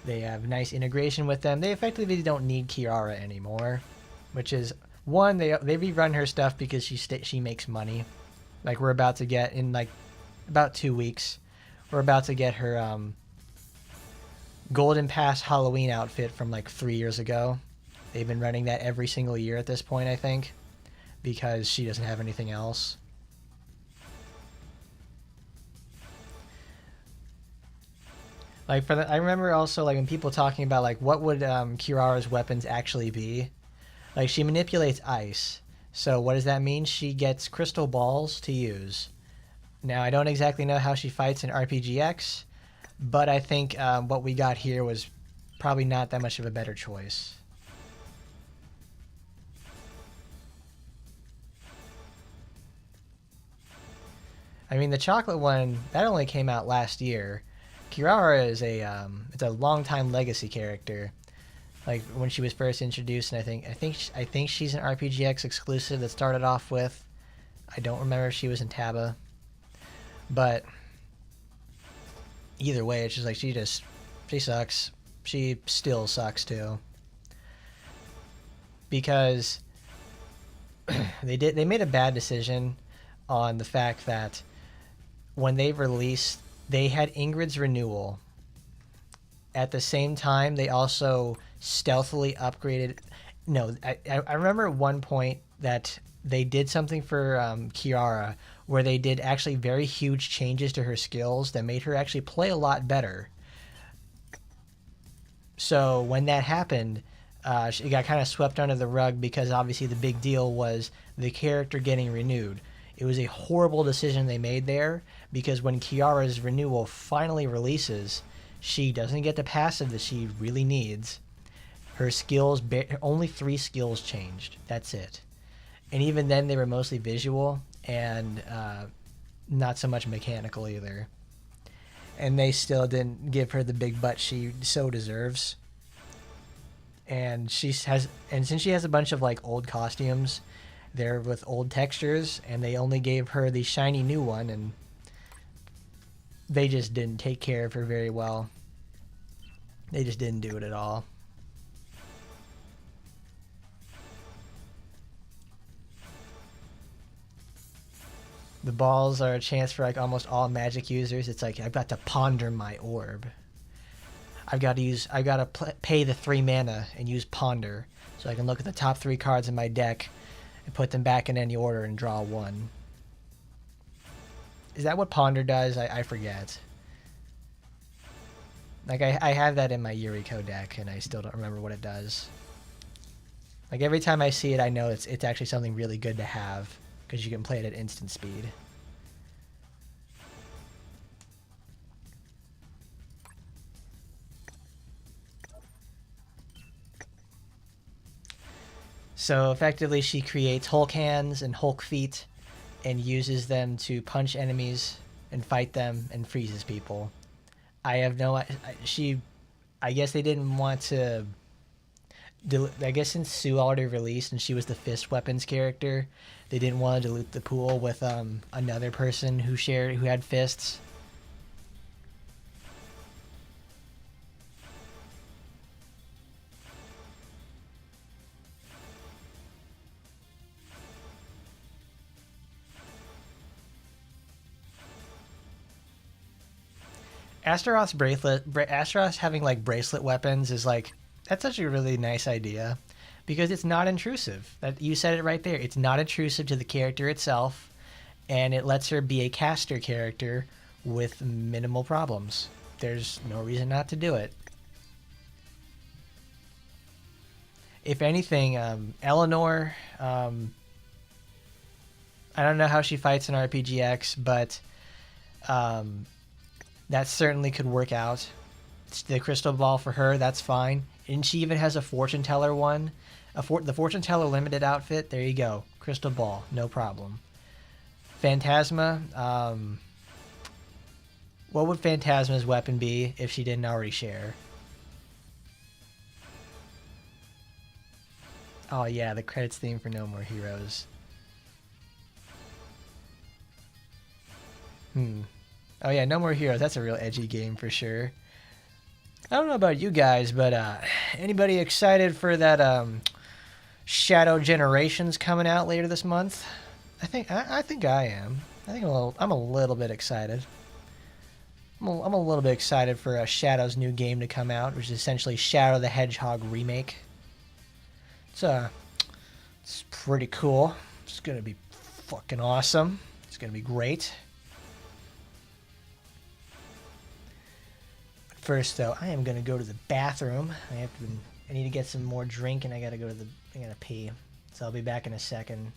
They have nice integration with them. They effectively don't need Kiara anymore, which is, one, they rerun her stuff because she makes money. Like, we're about to get, in like about 2 weeks, we're about to get her Golden Pass Halloween outfit from like 3 years ago. They've been running that every single year at this point, I think, because she doesn't have anything else. Like I remember also like when people talking about like what would Kirara's weapons actually be. Like she manipulates ice. So what does that mean? She gets crystal balls to use. Now I don't exactly know how she fights in RPGX, but I think what we got here was probably not that much of a better choice. I mean, the chocolate one that only came out last year. Kirara is it's a long-time legacy character. Like when she was first introduced, and I think she's an RPGX exclusive that started off with. I don't remember if she was in Taba, but either way, it's just like she sucks. She still sucks too because they made a bad decision on the fact that when they released, they had Ingrid's renewal. At the same time, they also stealthily upgraded. No, I remember at one point that they did something for Kiara where they did actually very huge changes to her skills that made her actually play a lot better. So when that happened, she got kind of swept under the rug because obviously the big deal was the character getting renewed. It was a horrible decision they made there because when Kiara's renewal finally releases, she doesn't get the passive that she really needs. Her skills, only 3 skills changed. That's it. And even then, they were mostly visual and not so much mechanical either. And they still didn't give her the big butt she so deserves. And since she has a bunch of like old costumes, they're with old textures, and they only gave her the shiny new one, and they just didn't take care of her very well. They just didn't do it at all. The balls are a chance for like almost all magic users. It's like I've got to ponder my orb. I've got to pay the 3 mana and use ponder, so I can look at the top 3 cards in my deck and put them back in any order and draw 1. Is that what ponder does? I forget. Like I have that in my Yuriko deck, and I still don't remember what it does. Like every time I see it, I know it's actually something really good to have because you can play it at instant speed. So effectively, she creates Hulk hands and Hulk feet, and uses them to punch enemies and fight them and freezes people. I have no. I guess they didn't want to. I guess since Sue already released and she was the fist weapons character, they didn't want to dilute the pool with another person who had fists. Astaroth's having like bracelet weapons is like that's such a really nice idea because it's not intrusive. That you said it right there. It's not intrusive to the character itself, and it lets her be a caster character with minimal problems. There's no reason not to do it. If anything, Eleanor, I don't know how she fights in RPGX, but that certainly could work out. It's the crystal ball for her, that's fine. And she even has a fortune teller one. The fortune teller limited outfit, there you go. Crystal ball, no problem. Phantasma, what would Phantasma's weapon be if she didn't already share? Oh yeah, the credits theme for No More Heroes. Oh yeah, No More Heroes. That's a real edgy game for sure. I don't know about you guys, but anybody excited for that Shadow Generations coming out later this month? I think I am. I think I'm a little bit excited. I'm a little bit excited for Shadow's new game to come out, which is essentially Shadow the Hedgehog remake. It's pretty cool. It's gonna be fucking awesome. It's gonna be great. First, though, I am gonna go to the bathroom. I need to get some more drink, and I gotta pee. So I'll be back in a second.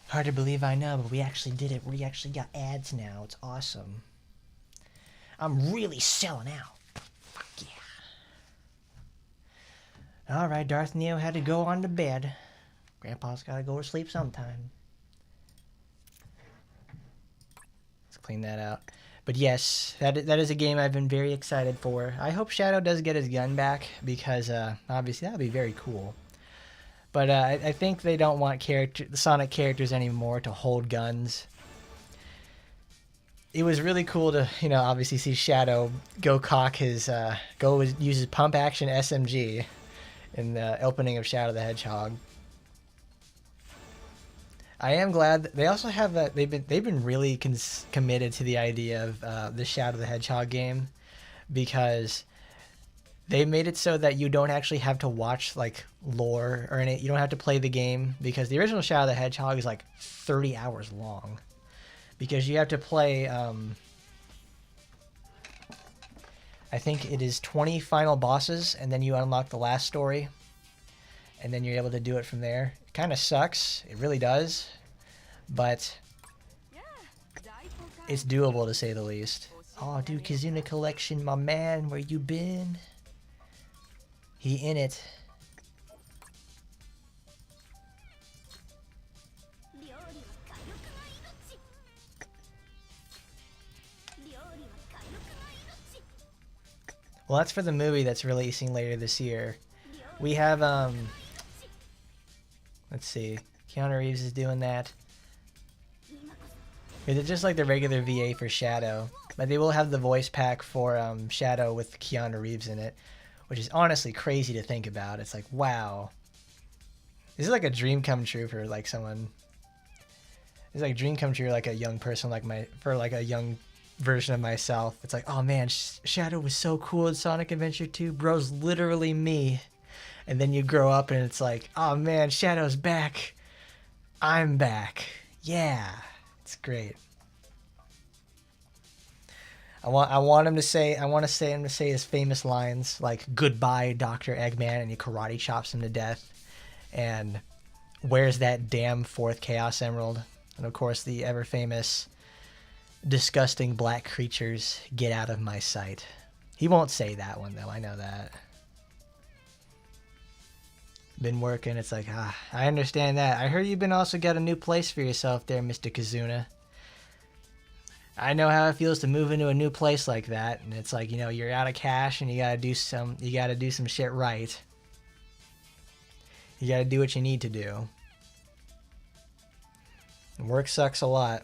Hard to believe, I know, but we actually did it. We actually got ads now. It's awesome. I'm really selling out. Fuck yeah. Alright, Darth Neo had to go on to bed. Grandpa's gotta go to sleep sometime. Let's clean that out. But yes, that is a game I've been very excited for. I hope Shadow does get his gun back, because obviously that would be very cool. But I think they don't want the Sonic characters anymore to hold guns. It was really cool to, obviously see Shadow go cock his, use his pump action SMG in the opening of Shadow the Hedgehog. I am glad that they also have that they've been really committed to the idea of the Shadow the Hedgehog game, because they made it so that you don't actually have to watch like lore or anything. You don't have to play the game, because the original Shadow the Hedgehog is like 30 hours long, because you have to play I think it is 20 final bosses, and then you unlock the last story, and then you're able to do it from there. It kind of sucks, it really does, but it's doable to say the least. Oh dude, Kizuna Collection, my man, where you been? He in it. Well, that's for the movie that's releasing later this year. We have, let's see, Keanu Reeves is doing that. It's just like the regular VA for Shadow. But they will have the voice pack for Shadow with Keanu Reeves in it, which is honestly crazy to think about. It's like, wow. This is like a dream come true for like someone. It's like a dream come true like a young person like a young version of myself. It's like, oh man, Shadow was so cool in Sonic Adventure 2. Bro's literally me. And then you grow up and it's like, oh man, Shadow's back. I'm back. Yeah. It's great. I want him to say his famous lines like "Goodbye, Dr. Eggman," and he karate chops him to death. And where's that damn fourth Chaos Emerald? And of course the ever famous disgusting black creatures, get out of my sight. He won't say that one though, I know that. Been working, it's like, I understand that. I heard you've been also got a new place for yourself there, Mr. Kazuna. I know how it feels to move into a new place like that, and it's like, you know, you're out of cash and you gotta do some shit right. You gotta do what you need to do. And work sucks a lot.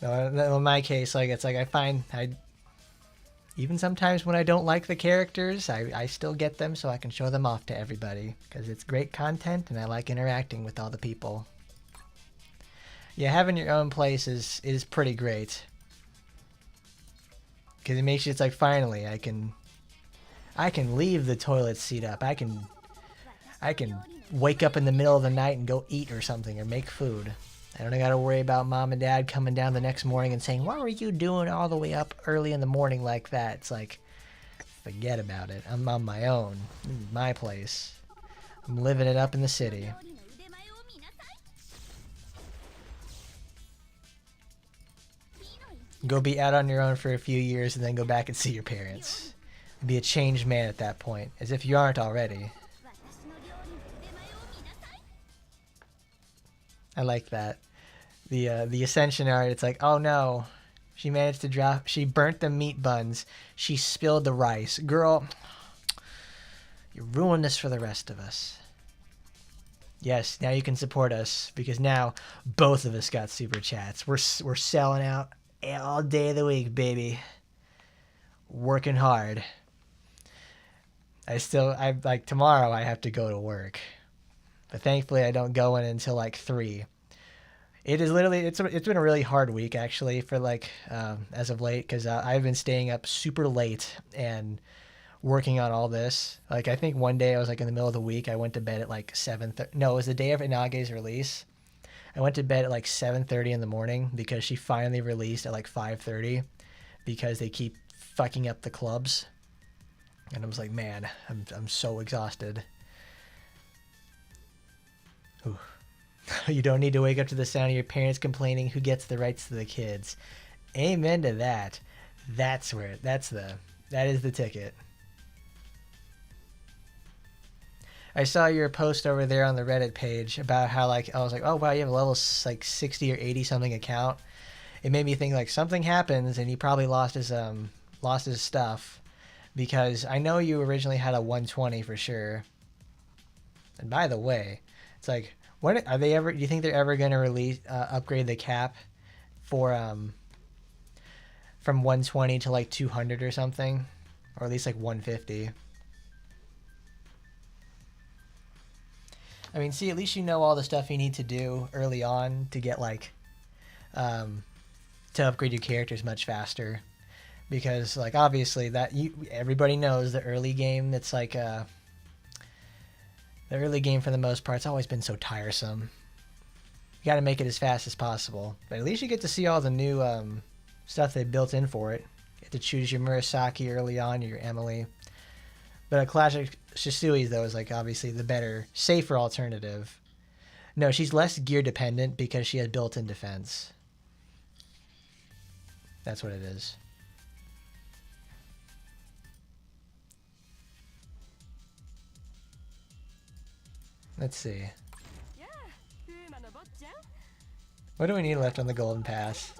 In my case, like, it's like even sometimes when I don't like the characters, I still get them so I can show them off to everybody. Because it's great content and I like interacting with all the people. Yeah, having your own place is pretty great. Because it makes you, it's like, finally, I can leave the toilet seat up. I can wake up in the middle of the night and go eat or something or make food. I don't gotta worry about mom and dad coming down the next morning and saying, what were you doing all the way up early in the morning like that? It's like, forget about it. I'm on my own. This is my place. I'm living it up in the city. Go be out on your own for a few years and then go back and see your parents. Be a changed man at that point, as if you aren't already. I like that. The Ascension art, it's like, oh no, she managed to drop, she burnt the meat buns, she spilled the rice. Girl, you ruined this for the rest of us. Yes, now you can support us, because now both of us got super chats. We're selling out all day of the week, baby. Working hard. I like, tomorrow I have to go to work. But thankfully I don't go in until like 3. It is literally, it's been a really hard week actually for like, as of late, because I've been staying up super late and working on all this. Like, I think one day I was like in the middle of the week, I went to bed at like 7:30. No, it was the day of Inage's release. I went to bed at like 7:30 in the morning because she finally released at like 5:30 because they keep fucking up the clubs. And I was like, man, I'm so exhausted. Ooh. You don't need to wake up to the sound of your parents complaining who gets the rights to the kids. Amen to that. That is the ticket. I saw your post over there on the Reddit page about how, like, I was like, oh wow, you have a level like 60 or 80 something account. It made me think like something happens and he probably lost his stuff, because I know you originally had a 120 for sure. And by the way, it's like, when are they ever? Do you think they're ever going to release upgrade the cap for from 120 to like 200 or something, or at least like 150? I mean, see, at least you know all the stuff you need to do early on to get like to upgrade your characters much faster, because like obviously everybody knows the early game. That's like the early game, for the most part, it's always been so tiresome. You got to make it as fast as possible. But at least you get to see all the new stuff they built in for it. You get to choose your Murasaki early on, your Emily. But a classic Shisui, though, is like obviously the better, safer alternative. No, she's less gear dependent because she has built-in defense. That's what it is. Let's see. What do we need left on the Golden Pass?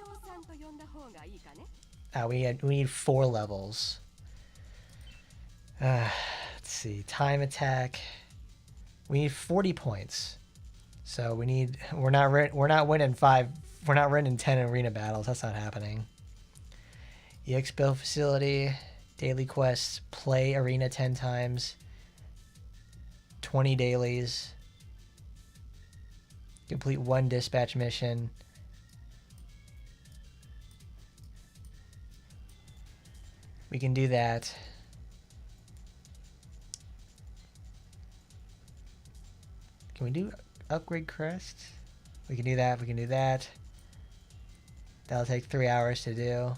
We need 4 levels. Let's see. Time attack. We need 40 points. So we're not winning 5. We're not winning 10 arena battles. That's not happening. EX build facility, daily quests, play arena 10 times, 20 dailies, complete 1 dispatch mission. We can do that. Can we do upgrade crest? We can do that. We can do that. That'll take 3 hours to do.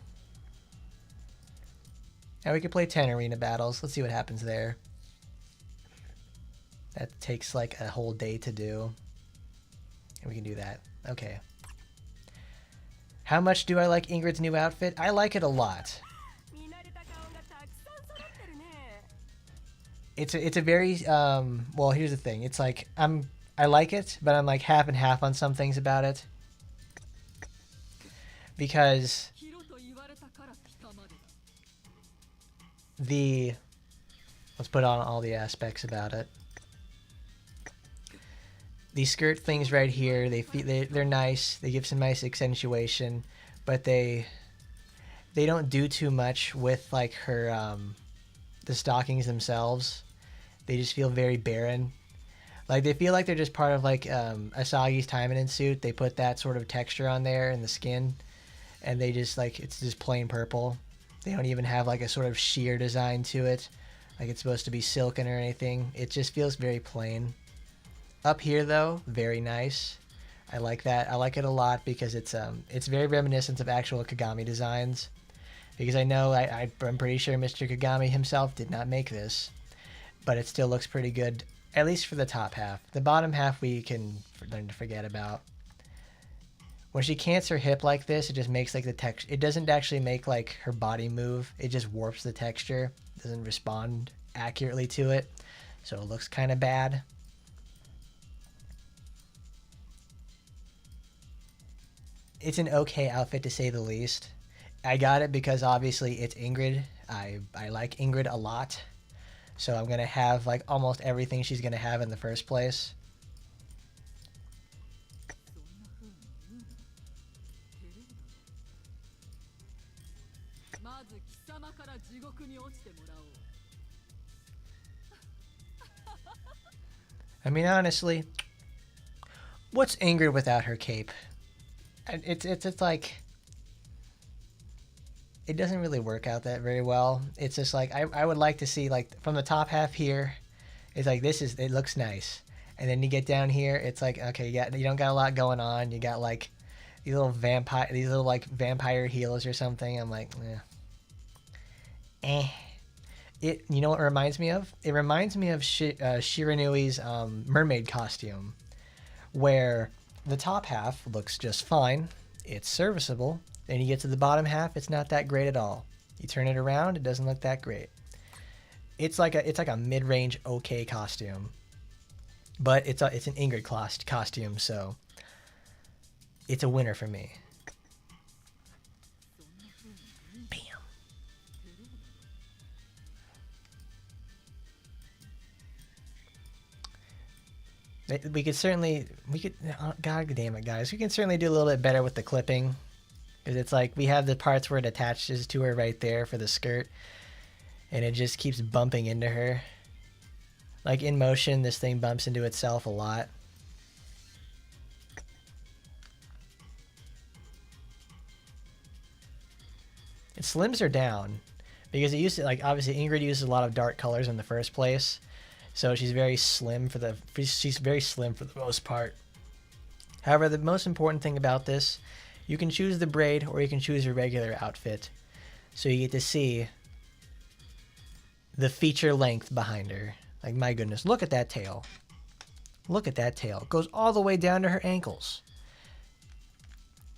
And we can play 10 arena battles. Let's see what happens there. That takes like a whole day to do. And we can do that. Okay. How much do I like Ingrid's new outfit? I like it a lot. It's a very well, here's the thing. It's like I like it, but I'm like half and half on some things about it. Because let's put on all the aspects about it. These skirt things right here, they're nice. They give some nice accentuation, but they don't do too much with like her the stockings themselves. They just feel very barren. Like they feel like they're just part of like Asagi's Taimanin suit. They put that sort of texture on there in the skin, and they just like it's just plain purple. They don't even have like a sort of sheer design to it, like it's supposed to be silken or anything. It just feels very plain. Up here though, very nice. I like that. I like it a lot because it's very reminiscent of actual Kagami designs. Because I know I'm pretty sure Mr. Kagami himself did not make this, but it still looks pretty good, at least for the top half. The bottom half we can learn to forget about. When she cants her hip like this, it just makes like the texture. It doesn't actually make like her body move. It just warps the texture. It doesn't respond accurately to it, so it looks kind of bad. It's an okay outfit to say the least. I got it because obviously it's Ingrid. I like Ingrid a lot, so I'm gonna have like almost everything she's gonna have in the first place. I mean, honestly, what's Ingrid without her cape? It's like it doesn't really work out that very well. It's just like I would like to see like from the top half here, it's like it looks nice, and then you get down here, it's like okay, you don't got a lot going on. You got like these little like vampire heels or something. I'm like, It you know what it reminds me of? It reminds me of Shiranui's mermaid costume, where the top half looks just fine. It's serviceable. Then you get to the bottom half, it's not that great at all. You turn it around, it doesn't look that great. It's like a mid-range okay costume, but it's an Ingrid costume, so it's a winner for me. We could God damn it, guys. We can certainly do a little bit better with the clipping. Because it's like we have the parts where it attaches to her right there for the skirt. And it just keeps bumping into her. Like in motion, this thing bumps into itself a lot. It slims her down. Because it used to, like, obviously Ingrid uses a lot of dark colors in the first place. So she's very slim for the most part. However, the most important thing about this, you can choose the braid or you can choose a regular outfit. So you get to see the feature length behind her. Like, my goodness, look at that tail. Look at that tail. It goes all the way down to her ankles.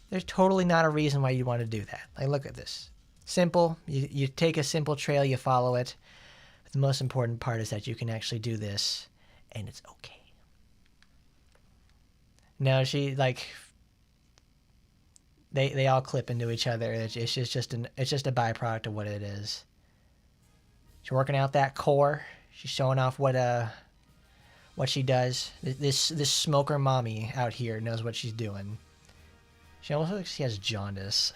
There's totally not a reason why you'd want to do that. Like, look at this. Simple. You take a simple trail, you follow it. The most important part is that you can actually do this, and it's okay. Now she like they all clip into each other. It's just a byproduct of what it is. She's working out that core. She's showing off what what she does. This smoker mommy out here knows what she's doing. She almost looks like she has jaundice.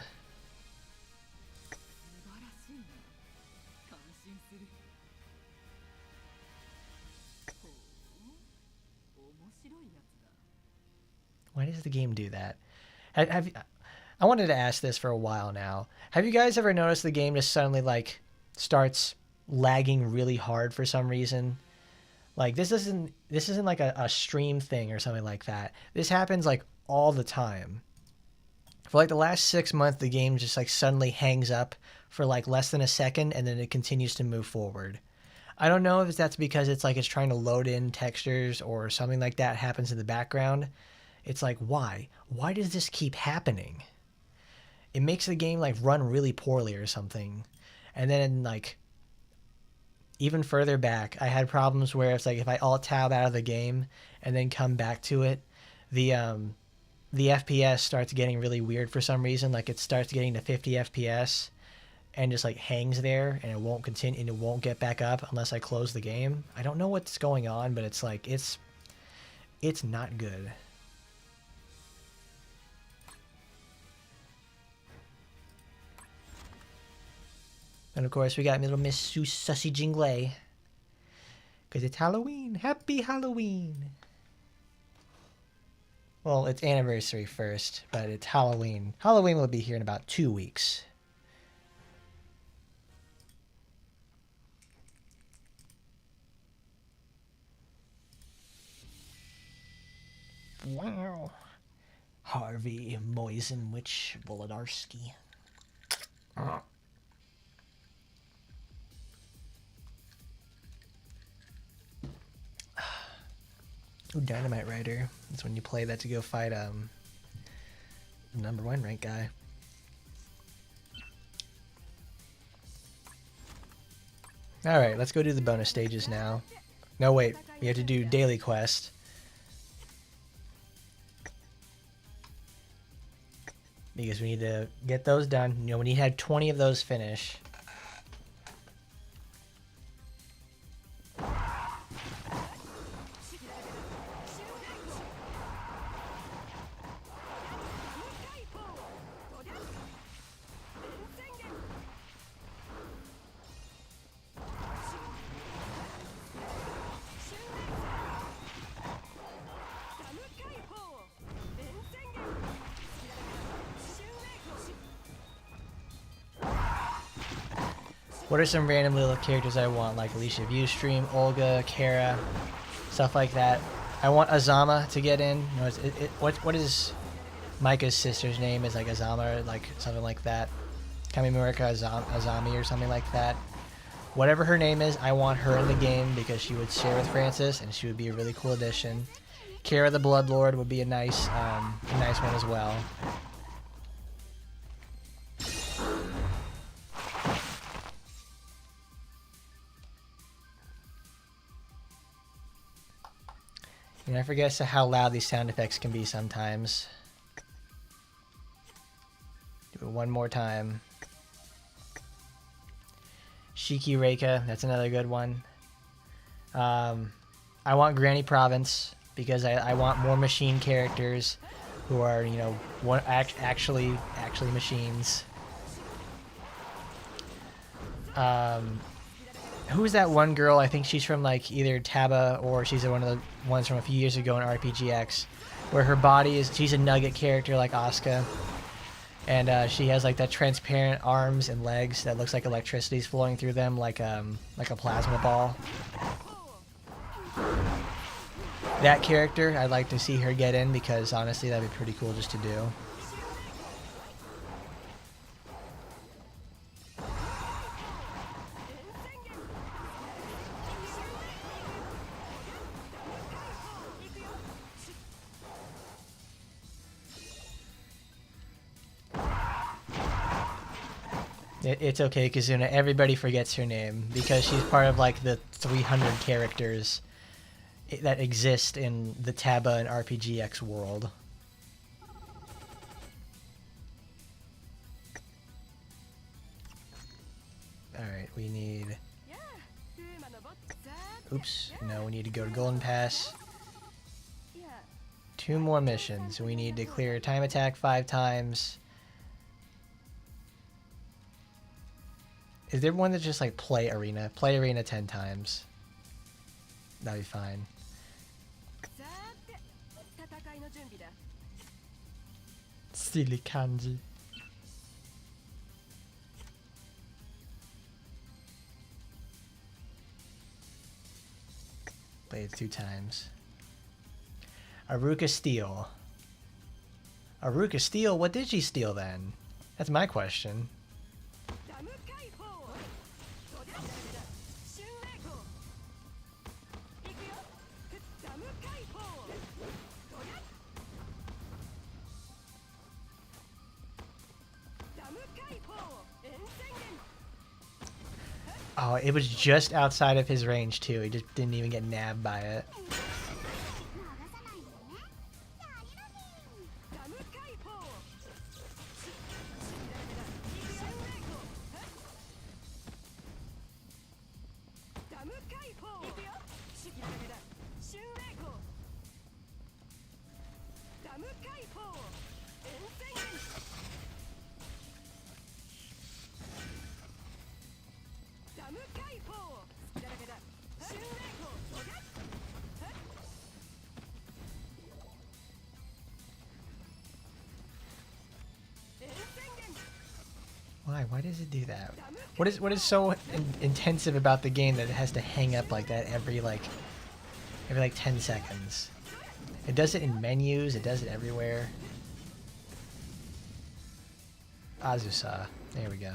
Why does the game do that? I wanted to ask this for a while now. Have you guys ever noticed the game just suddenly like starts lagging really hard for some reason? Like this isn't like a stream thing or something like that. This happens like all the time. For like the last 6 months, the game just like suddenly hangs up for like less than a second and then it continues to move forward. I don't know if that's because it's like it's trying to load in textures or something like that happens in the background. It's like, why? Why does this keep happening? It makes the game like run really poorly or something. And then like even further back, I had problems where it's like if I alt tab out of the game and then come back to it, the FPS starts getting really weird for some reason. Like it starts getting to 50 FPS and just like hangs there and it won't continue and it won't get back up unless I close the game. I don't know what's going on, but it's like it's not good. And of course, we got little Miss Sussy Jingle. Because it's Halloween. Happy Halloween. Well, it's anniversary first, but it's Halloween. Halloween will be here in about 2 weeks. Wow. Harvey Moisenwich Wolodarski. Ooh, Dynamite Rider. That's when you play that to go fight #1 rank guy. Alright, let's go do the bonus stages now. No, wait. We have to do daily quest. Because we need to get those done. You know, we need to have 20 of those finish. What are some random little characters I want, like Alicia Viewstream, Olga, Kara, stuff like that? I want Azama to get in. You know, what is Micah's sister's name? Is like Azama, like something like that. Kamimurika Azami or something like that. Whatever her name is, I want her in the game because she would share with Francis and she would be a really cool addition. Kara the Bloodlord would be a nice one as well. And I forget how loud these sound effects can be sometimes. Do it one more time. Shiki Reika, that's another good one. I want Granny Province because I want more machine characters who are, you know, actually machines. Who's that one girl? I think she's from like either Taba or she's one of the ones from a few years ago in RPGX, where her body is, she's a nugget character like Asuka, and she has like that transparent arms and legs that looks like electricity's flowing through them like a plasma ball. That character, I'd like to see her get in because honestly that'd be pretty cool just to do. It's okay, Kazuna. Everybody forgets her name because she's part of like the 300 characters that exist in the Taba and RPGX world. Alright, we need Oops. No, we need to go to Golden Pass. 2 more missions. We need to clear time attack 5 times. Is there one that's just like play arena? Play arena 10 times. That'd be fine. Silly kanji. Play it 2 times. Aruka steal. Aruka steal? What did she steal then? That's my question. Oh, it was just outside of his range too. He just didn't even get nabbed by it. Why? Why does it do that? What is so intensive about the game that it has to hang up like that every like 10 seconds? It does it in menus. It does it everywhere. Azusa. There we go.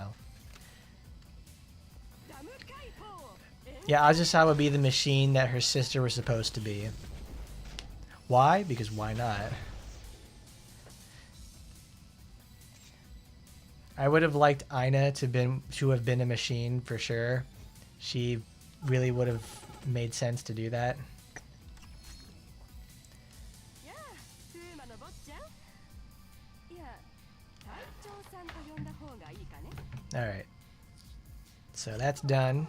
Yeah, Azusa would be the machine that her sister was supposed to be. Why? Because why not? I would have liked Ina to have been a machine for sure. She really would have made sense to do that. Alright. So that's done.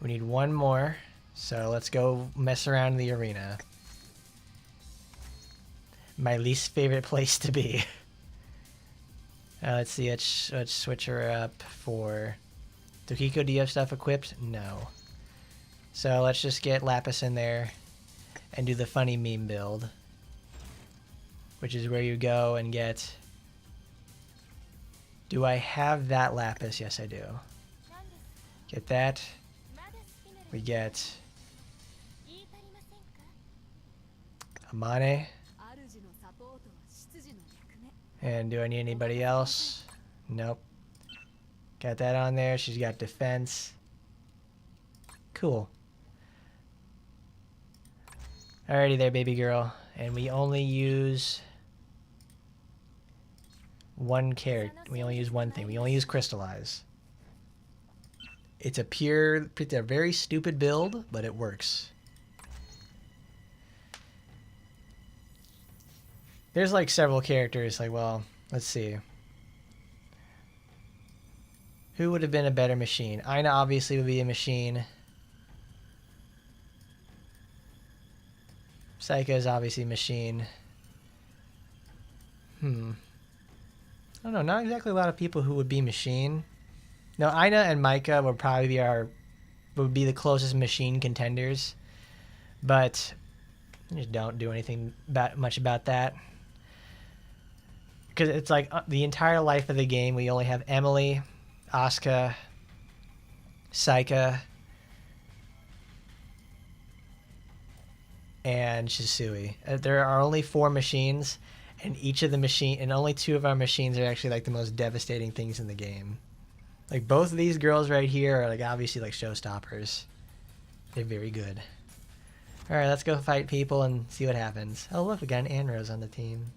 We need one more. So let's go mess around in the arena. My least favorite place to be. Let's see, let's switch her up for... Tokiko, do you have stuff equipped? No. So let's just get Lapis in there and do the funny meme build. Which is where you go and get... Do I have that Lapis? Yes, I do. Get that. We get... Amane. And do I need anybody else? Nope. Got that on there. She's got defense. Cool. Alrighty there, baby girl. And we only use one character. We only use one thing. We only use Crystallize. It's a very stupid build, but it works. There's like several characters, like, well, let's see. Who would have been a better machine? Ina obviously would be a machine. Psycho is obviously a machine. I don't know, not exactly a lot of people who would be machine. No, Ina and Micah would probably be the closest machine contenders. But I just don't do anything much about that. Because it's like the entire life of the game, we only have Emily, Asuka, Saika, and Shisui. There are only 4 machines, and only 2 of our machines are actually like the most devastating things in the game. Like both of these girls right here are like obviously like showstoppers. They're very good. All right, let's go fight people and see what happens. Oh look, we got an Anrose on the team.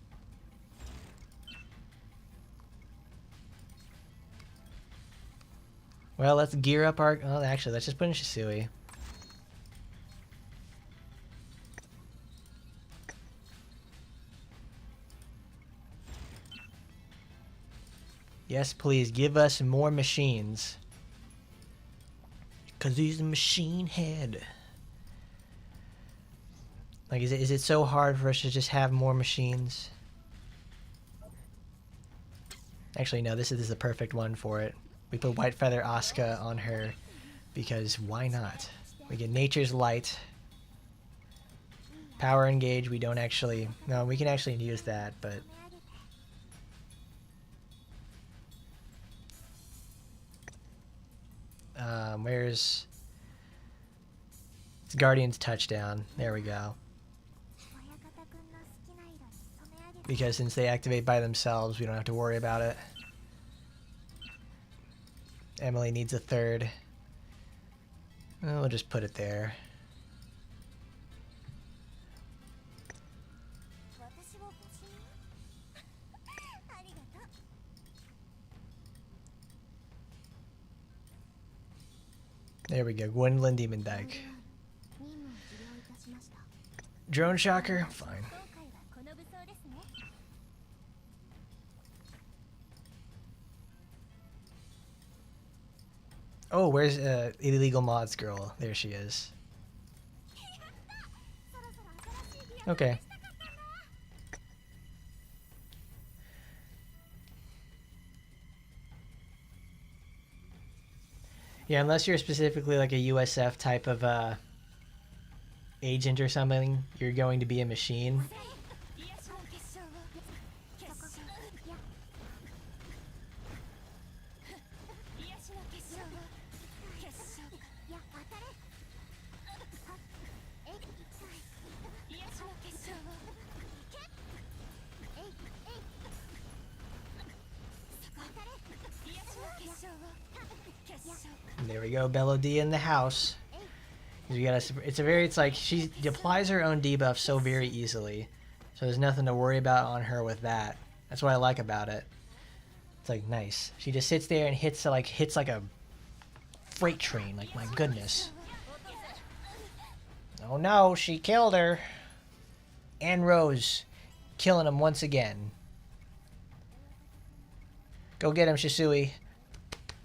Well, let's gear up our... Oh, actually, let's just put in Shisui. Yes, please, give us more machines. Cause he's a machine head. Like, is it so hard for us to just have more machines? Actually, no, this is the perfect one for it. We put White Feather Asuka on her because why not? We get Nature's Light. Power Engage, we don't actually... No, we can actually use that, but... Where's... It's Guardian's Touchdown. There we go. Because since they activate by themselves, we don't have to worry about it. Emily needs a third. We'll just put it there. There we go. Gwendolyn Demon Dyke. Drone Shocker? Fine. Oh, where's Illegal Mods girl? There she is. Okay. Yeah, unless you're specifically like a USF type of agent or something, you're going to be a machine. There we go, Belody in the house. We gotta, it's like she applies her own debuff so very easily, so there's nothing to worry about on her with that. That's what I like about it. It's like nice. She just sits there and hits like a freight train. Like my goodness. Oh no, she killed her. And Rose, killing him once again. Go get him, Shisui.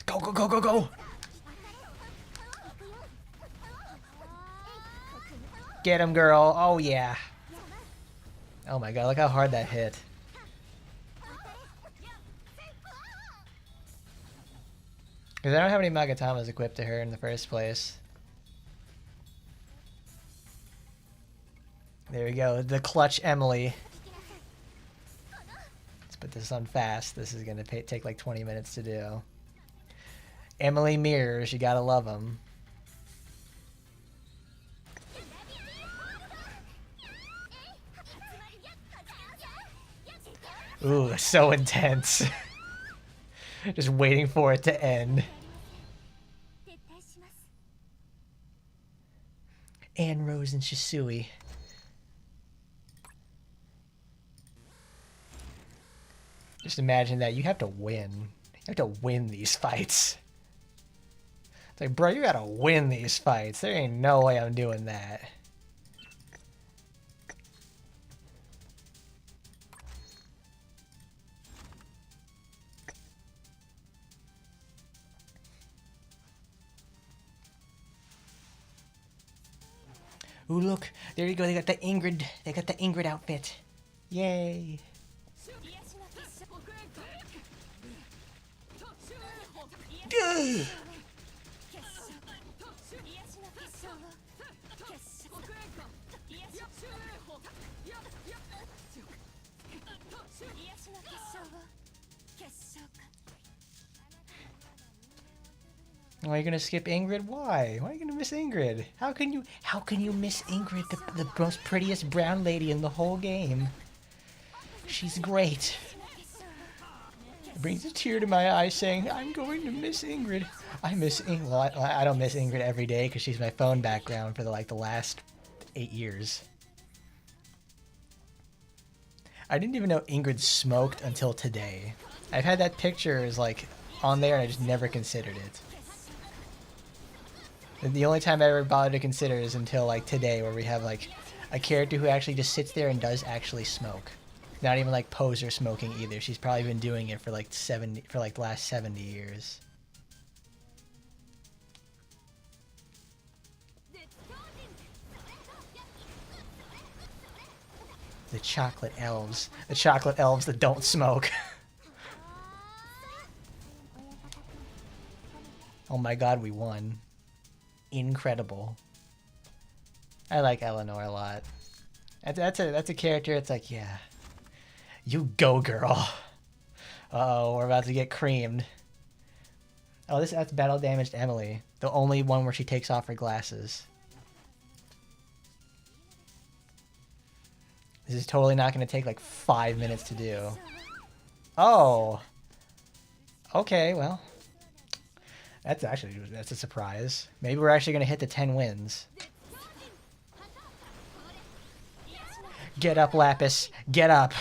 Go go go go go. Get him, girl. Oh, yeah. Oh, my God. Look how hard that hit. Because I don't have any Magatamas equipped to her in the first place. There we go. The clutch Emily. Let's put this on fast. This is going to take like 20 minutes to do. Emily mirrors. You got to love them. Ooh, so intense. Just waiting for it to end. And Rose and Shisui. Just imagine that. You have to win. You have to win these fights. It's like, bro, you gotta win these fights. There ain't no way I'm doing that. Ooh, look. There you go. They got the Ingrid. They got the Ingrid outfit. Yay. Ugh. Why are you gonna skip Ingrid? Why? Why are you gonna miss Ingrid? How can you miss Ingrid, the most prettiest brown lady in the whole game? She's great. It brings a tear to my eye saying, I'm going to miss Ingrid. I miss Ingrid. Well, I don't miss Ingrid every day because she's my phone background for the last 8 years. I didn't even know Ingrid smoked until today. I've had that picture on there and I just never considered it. The only time I ever bothered to consider is until today, where we have a character who actually just sits there and does actually smoke. Not even poser smoking either. She's probably been doing it for the last 70 years. The chocolate elves. The chocolate elves that don't smoke. Oh my god, we won. Incredible. I like Eleanor a lot. That's a character, it's like, yeah. You go, girl. Uh-oh, we're about to get creamed. Oh, that's battle damaged Emily. The only one where she takes off her glasses. This is totally not going to take like 5 minutes to do. Oh. Okay, well. That's a surprise. Maybe we're actually going to hit the 10 wins. Get up, Lapis. Get up.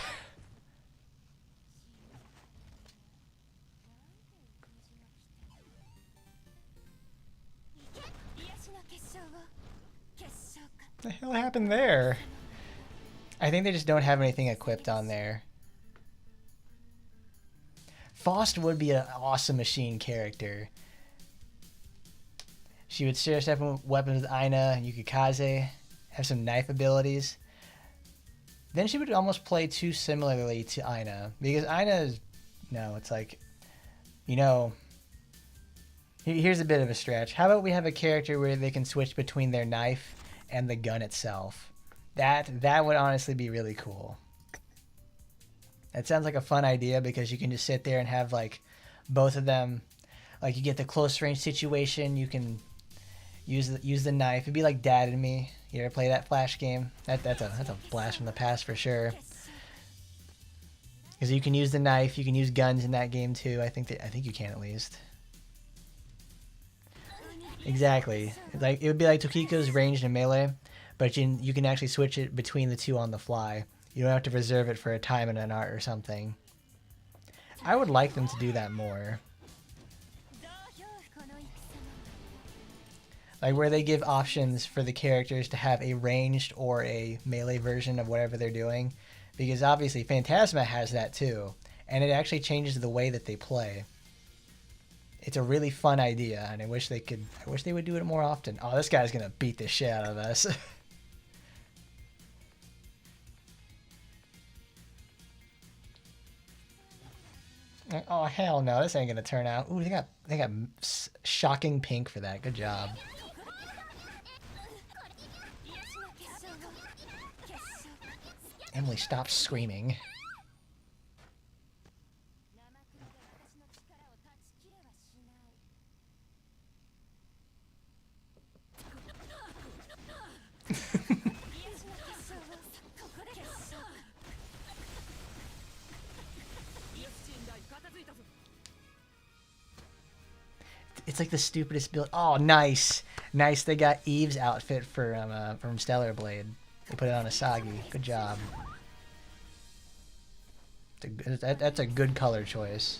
What the hell happened there? I think they just don't have anything equipped on there. Faust would be an awesome machine character. She would share separate weapons with Aina and Yukikaze, have some knife abilities. Then she would almost play too similarly to Aina, because Aina is, no, it's like, you know, here's a bit of a stretch. How about we have a character where they can switch between their knife and the gun itself? That would honestly be really cool. That sounds like a fun idea because you can just sit there and have like both of them. Like you get the close range situation, you can use the knife. It'd be like Dad and Me. You ever play that Flash game? That's a blast from the past for sure. Because you can use the knife, you can use guns in that game too. I think you can at least. Exactly. Like it would be like Tokiko's ranged and melee, but you can actually switch it between the two on the fly. You don't have to reserve it for a time in an art or something. I would like them to do that more. Like where they give options for the characters to have a ranged or a melee version of whatever they're doing. Because obviously Phantasma has that too. And it actually changes the way that they play. It's a really fun idea, and I wish they would do it more often. Oh, this guy's gonna beat the shit out of us. Oh hell no, this ain't gonna turn out. Ooh, they got shocking pink for that. Good job. Emily, stop screaming. It's like the stupidest build. Oh, nice. Nice, they got Eve's outfit from Stellar Blade. They put it on Asagi. Good job. That's a good color choice.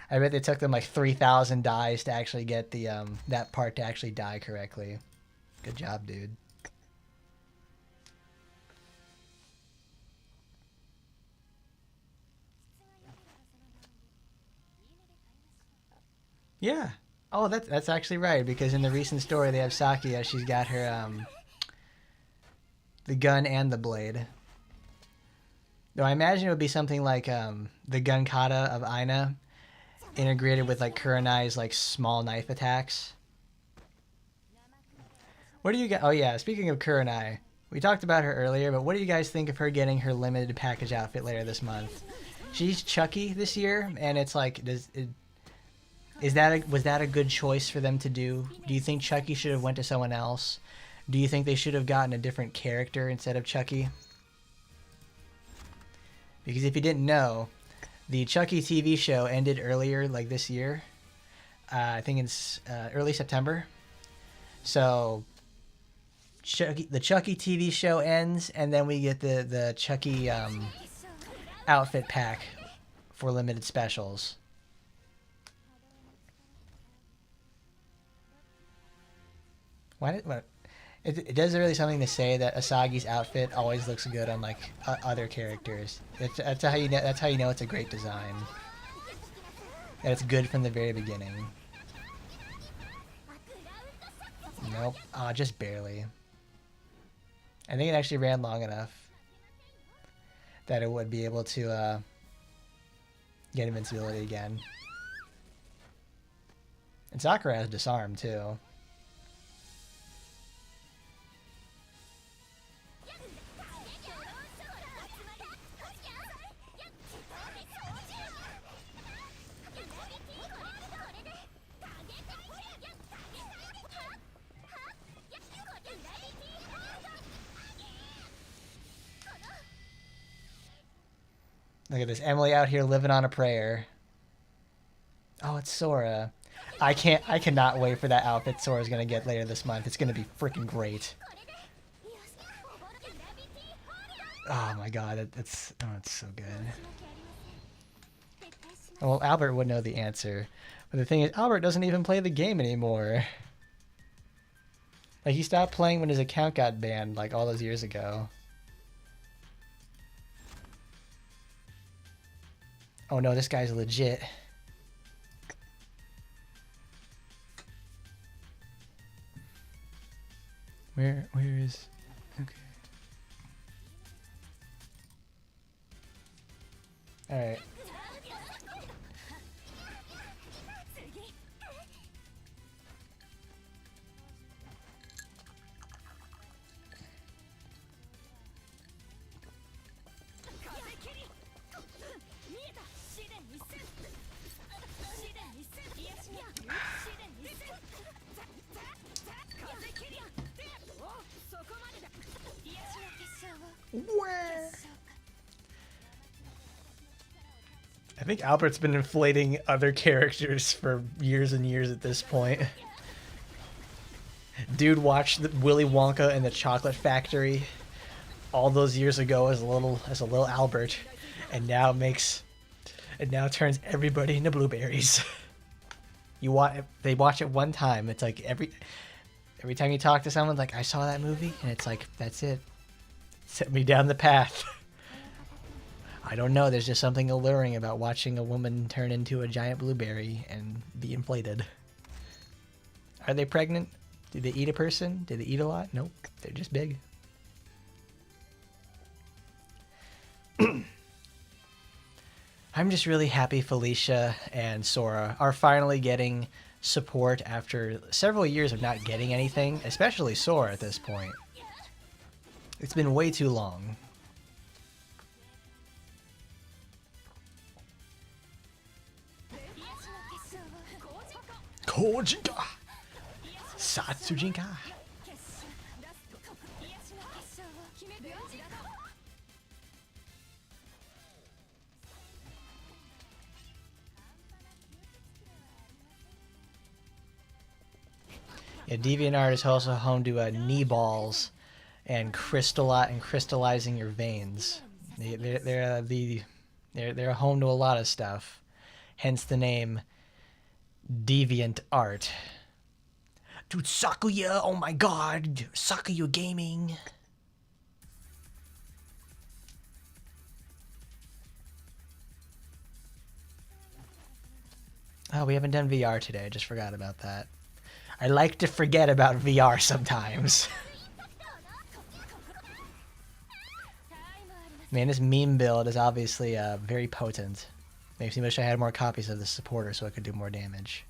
I bet they took them like 3,000 dies to actually get the that part to actually die correctly. Good job, dude. Yeah. Oh, that's actually right, because in the recent story they have Sakia. She's got her the gun and the blade. Though I imagine it would be something like the gun kata of Aina, integrated with like Kurenai's like small knife attacks. What do you guys? Oh yeah, speaking of Kurenai, we talked about her earlier, but what do you guys think of her getting her limited package outfit later this month? She's Chucky this year, and it's like, was that a good choice for them to do? Do you think Chucky should have went to someone else? Do you think they should have gotten a different character instead of Chucky? Because if you didn't know, the Chucky TV show ended earlier, like this year. I think it's early September. So the Chucky TV show ends, and then we get the Chucky outfit pack for limited specials. It does really something to say that Asagi's outfit always looks good on like other characters. That's how you know. That's how you know it's a great design. And it's good from the very beginning. Nope. Just barely. I think it actually ran long enough that it would be able to get invincibility again. And Sakura has disarm too. Look at this, Emily out here living on a prayer. Oh, it's Sora. I cannot wait for that outfit Sora's gonna get later this month. It's gonna be freaking great. Oh my god, it's so good. Well, Albert would know the answer. But the thing is, Albert doesn't even play the game anymore. Like, he stopped playing when his account got banned, like, all those years ago. Oh no, this guy's legit. Where is... Okay. Alright. I think Albert's been inflating other characters for years and years at this point. Dude watched Willy Wonka and the Chocolate Factory all those years ago as a little Albert, and now turns everybody into blueberries. They watch it one time. It's like every time you talk to someone, like, I saw that movie, and it's like, that's it. Set me down the path. I don't know, there's just something alluring about watching a woman turn into a giant blueberry and be inflated. Are they pregnant? Do they eat a person? Do they eat a lot? Nope, they're just big. I'm just really happy Felicia and Sora are finally getting support after several years of not getting anything, especially Sora at this point. It's been way too long. Kojinka! Satsujinka! Yeah, DeviantArt is also home to knee balls and crystallizing your veins. They're home to a lot of stuff. Hence the name DeviantArt. Dude, Sakuya! Oh my god! Sakuya Gaming! Oh, we haven't done VR today. I just forgot about that. I like to forget about VR sometimes. Man, this meme build is obviously very potent. Makes me wish I had more copies of the supporter so I could do more damage.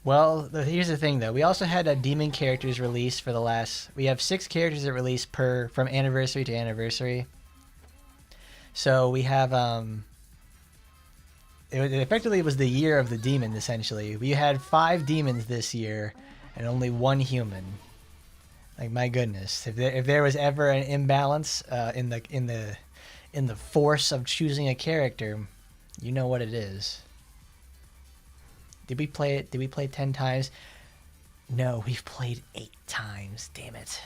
Well, here's the thing, though. We also had demon characters released for the last... We have 6 characters that release from anniversary to anniversary. So we have... It effectively was the year of the demon, essentially. We had 5 demons this year and only 1 human. Like, my goodness. If there was ever an imbalance in the force of choosing a character, you know what it is. Did we play it? Did we play 10 times? No, we've played 8 times. Damn it.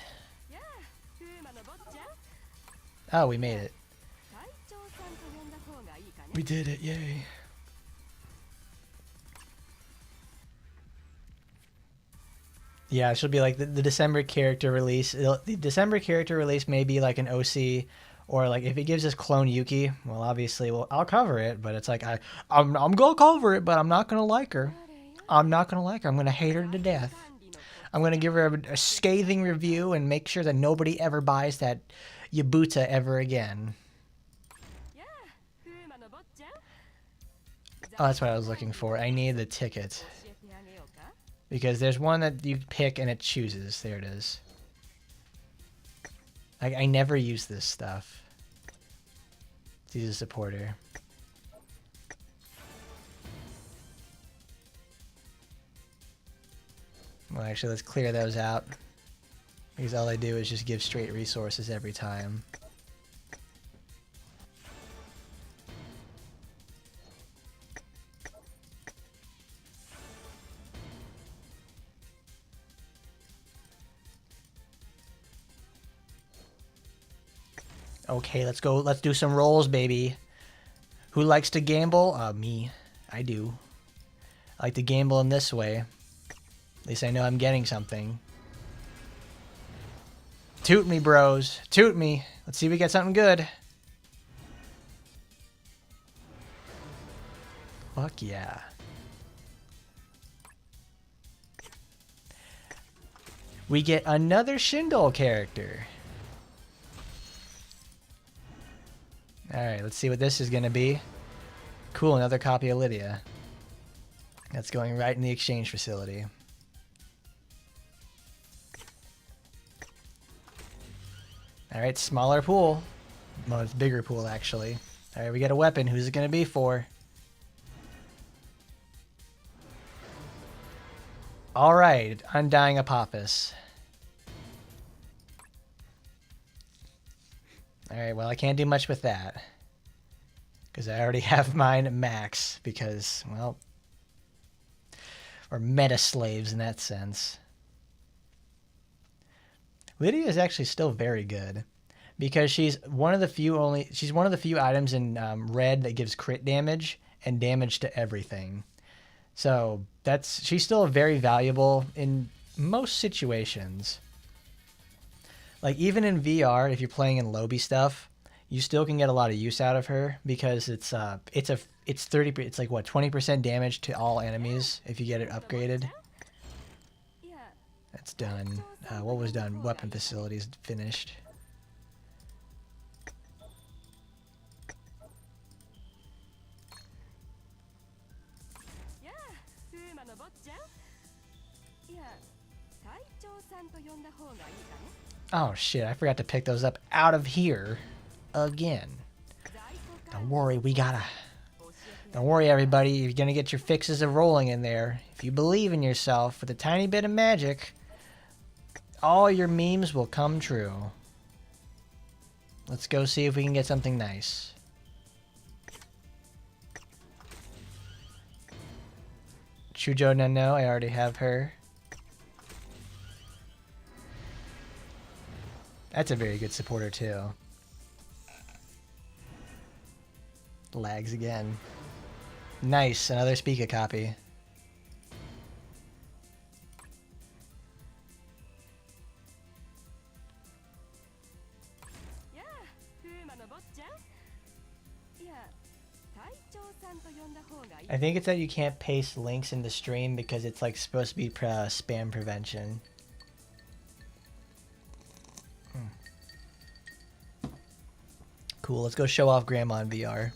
Oh, we made it. We did it. Yay. Yeah, she'll be like the December character release. The December character release may be like an OC, or like if it gives us Clone Yuki, well, obviously, I'll cover it. But it's like I'm gonna cover it, but I'm not gonna like her. I'm not gonna like her. I'm gonna hate her to death. I'm gonna give her a scathing review and make sure that nobody ever buys that Yabuta ever again. Oh, that's what I was looking for. I need the ticket. Because there's one that you pick and it chooses. There it is. I never use this stuff. Use a supporter. Well, actually, let's clear those out. Because all I do is just give straight resources every time. Okay, let's go. Let's do some rolls, baby. Who likes to gamble? Me. I do. I like to gamble in this way. At least I know I'm getting something. Toot me, bros. Toot me. Let's see if we get something good. Fuck yeah. We get another Shindle character. Alright, let's see what this is going to be. Cool, another copy of Lydia. That's going right in the exchange facility. Alright, smaller pool. Well, it's bigger pool, actually. Alright, we got a weapon. Who's it going to be for? Alright, Undying Apophis. Alright, well, I can't do much with that. Because I already have mine max. Because, well, we're meta slaves in that sense. Lydia is actually still very good. Because she's one of the few items in red that gives crit damage and damage to everything. So she's still very valuable in most situations. Like even in VR, if you're playing in lobby stuff, you still can get a lot of use out of her because it's like what, 20% damage to all enemies if you get it upgraded. That's done. What was done? Weapon facilities finished. Oh shit, I forgot to pick those up out of here again. Don't worry, don't worry everybody, you're gonna get your fixes of rolling in there. If you believe in yourself with a tiny bit of magic, all your memes will come true. Let's go see if we can get something nice. Chujo Nano, I already have her. That's a very good supporter too. Lags again. Nice, another Speaker copy. I think it's that you can't paste links in the stream because it's like supposed to be spam prevention. Cool, let's go show off Grandma in VR.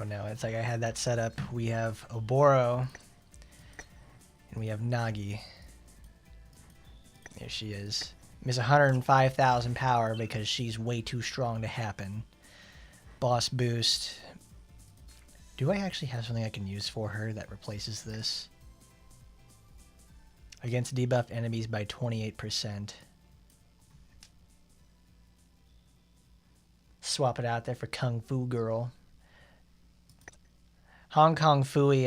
Oh no, it's like I had that set up. We have Oboro and we have Nagi. There she is. Miss 105,000 power because she's way too strong to happen. Boss boost. Do I actually have something I can use for her that replaces this? Against debuffed enemies by 28%. Swap it out there for Kung Fu Girl. Hong Kong Fooey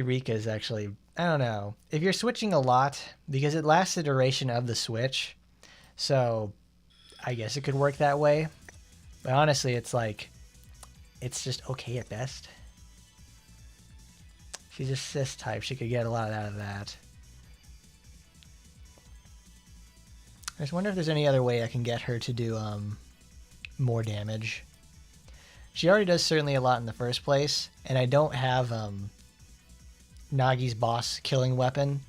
Rika is actually, I don't know. If you're switching a lot, because it lasts the duration of the switch, so I guess it could work that way. But honestly, it's like, it's just okay at best. She's a cis type. She could get a lot out of that. I just wonder if there's any other way I can get her to do more damage. She already does certainly a lot in the first place, and I don't have Nagi's boss killing weapon,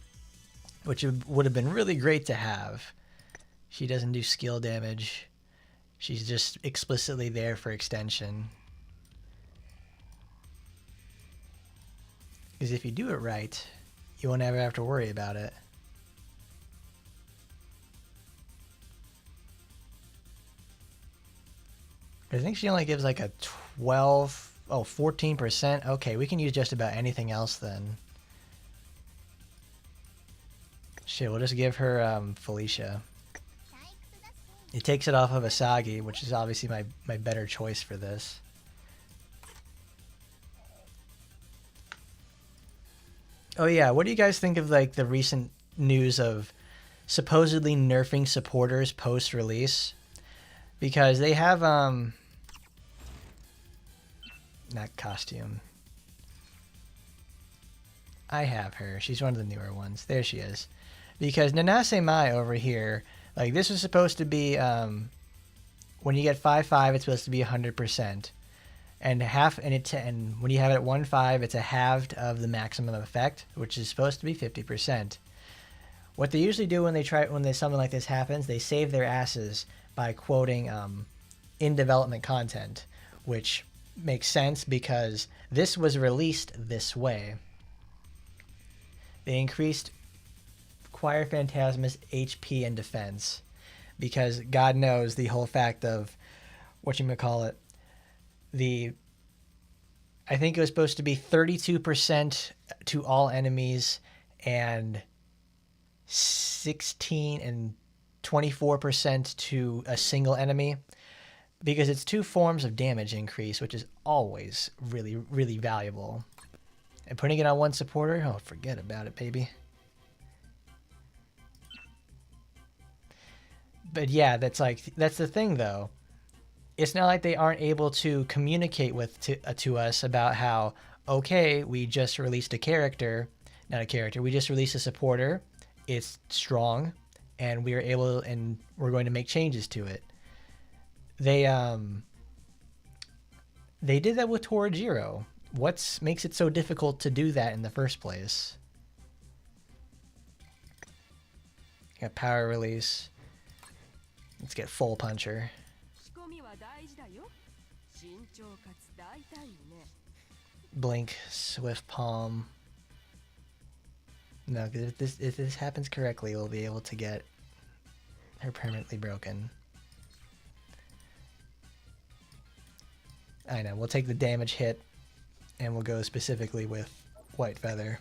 which would have been really great to have. She doesn't do skill damage. She's just explicitly there for extension. Because if you do it right, you won't ever have to worry about it. I think she only gives like a 14%. Okay, we can use just about anything else then. Shit, we'll just give her Felicia. It takes it off of Asagi, which is obviously my better choice for this. Oh yeah, what do you guys think of like the recent news of supposedly nerfing supporters post-release? Because they have not costume. I have her. She's one of the newer ones. There she is. Because Nanase Mai over here, like this was supposed to be when you get 5/5, it's supposed to be 100%. And when you have it at 1/5, it's a halved of the maximum effect, which is supposed to be 50%. What they usually do when something like this happens, they save their asses by quoting in development content, which makes sense because this was released this way. They increased Choir Phantasma's HP and defense because God knows the whole fact of I think it was supposed to be 32% to all enemies and 16 and 24% to a single enemy, because it's 2 forms of damage increase, which is always really, really valuable. And putting it on one supporter, oh, forget about it, baby. But yeah, that's the thing though. It's not like they aren't able to communicate to us about how, okay, we just released we just released a supporter. It's strong, and we're going to make changes to it. They did that with Torajiro. What makes it so difficult to do that in the first place? Got power release. Let's get full puncher. Blink, swift palm. No, because if this happens correctly, we'll be able to get her permanently broken. I know, we'll take the damage hit, and we'll go specifically with White Feather.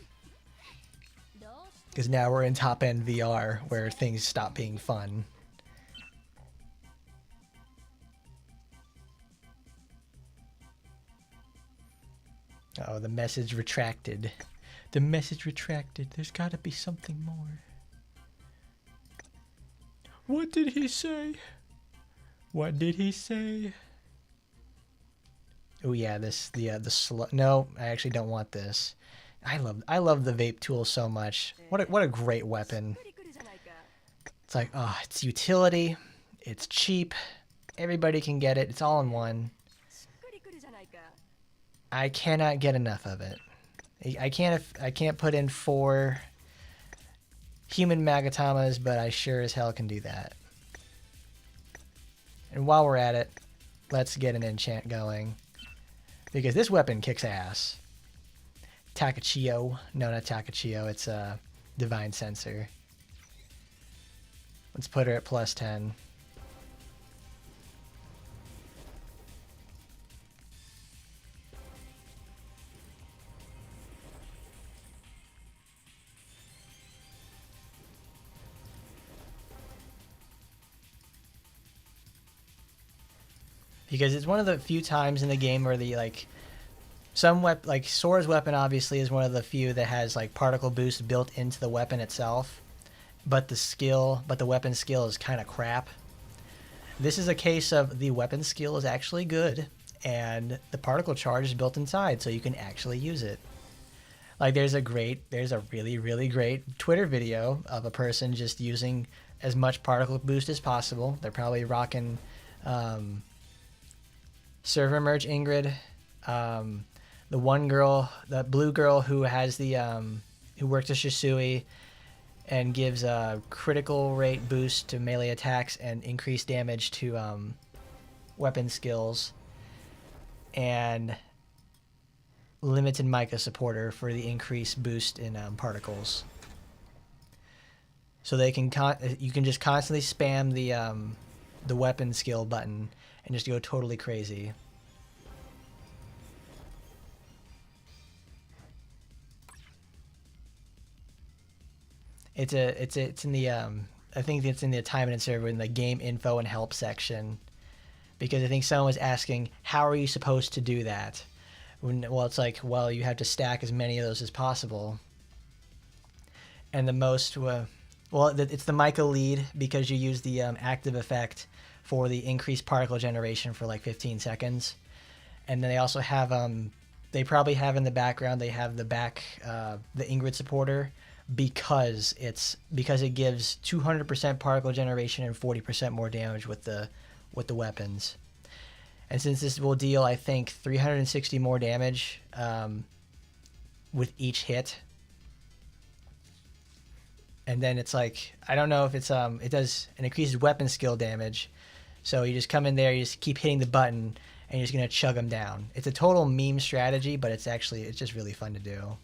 Because now we're in top-end VR, where things stop being fun. Oh, the message retracted. The message retracted. There's gotta be something more. What did he say? What did he say? Oh yeah, the slow. No, I actually don't want this. I love the vape tool so much. What a great weapon. It's like, oh, it's utility. It's cheap. Everybody can get it. It's all in one. I cannot get enough of it. I can't put in 4 human Magatamas, but I sure as hell can do that. And while we're at it, let's get an enchant going. Because this weapon kicks ass. Takachio. No, not Takachio. It's a Divine Sensor. Let's put her at +10. Because it's one of the few times in the game where Sora's weapon obviously is one of the few that has like particle boost built into the weapon itself, but the weapon skill is kind of crap. This is a case of the weapon skill is actually good, and the particle charge is built inside, so you can actually use it. Like there's a really, really great Twitter video of a person just using as much particle boost as possible. They're probably rocking server merge Ingrid. The one girl, the blue girl who has the who works as Shisui and gives a critical rate boost to melee attacks and increased damage to weapon skills, and limited Micah supporter for the increased boost in particles. So they can you can just constantly spam the weapon skill button and just go totally crazy. It's in the I think it's in the Taimanin server in the game info and help section, because I think someone was asking, how are you supposed to do that? Well, it's like, well, you have to stack as many of those as possible. And the most, well, it's the Micah lead, because you use the active effect for the increased particle generation for like 15 seconds. And then they also have, they probably have in the background, they have the Ingrid supporter, because it gives 200% particle generation and 40% more damage with the weapons. And since this will deal, I think, 360 more damage with each hit. And then it's like, I don't know if it's it does an increased weapon skill damage. So you just come in there, you just keep hitting the button, and you're just gonna chug them down. It's a total meme strategy, but it's just really fun to do.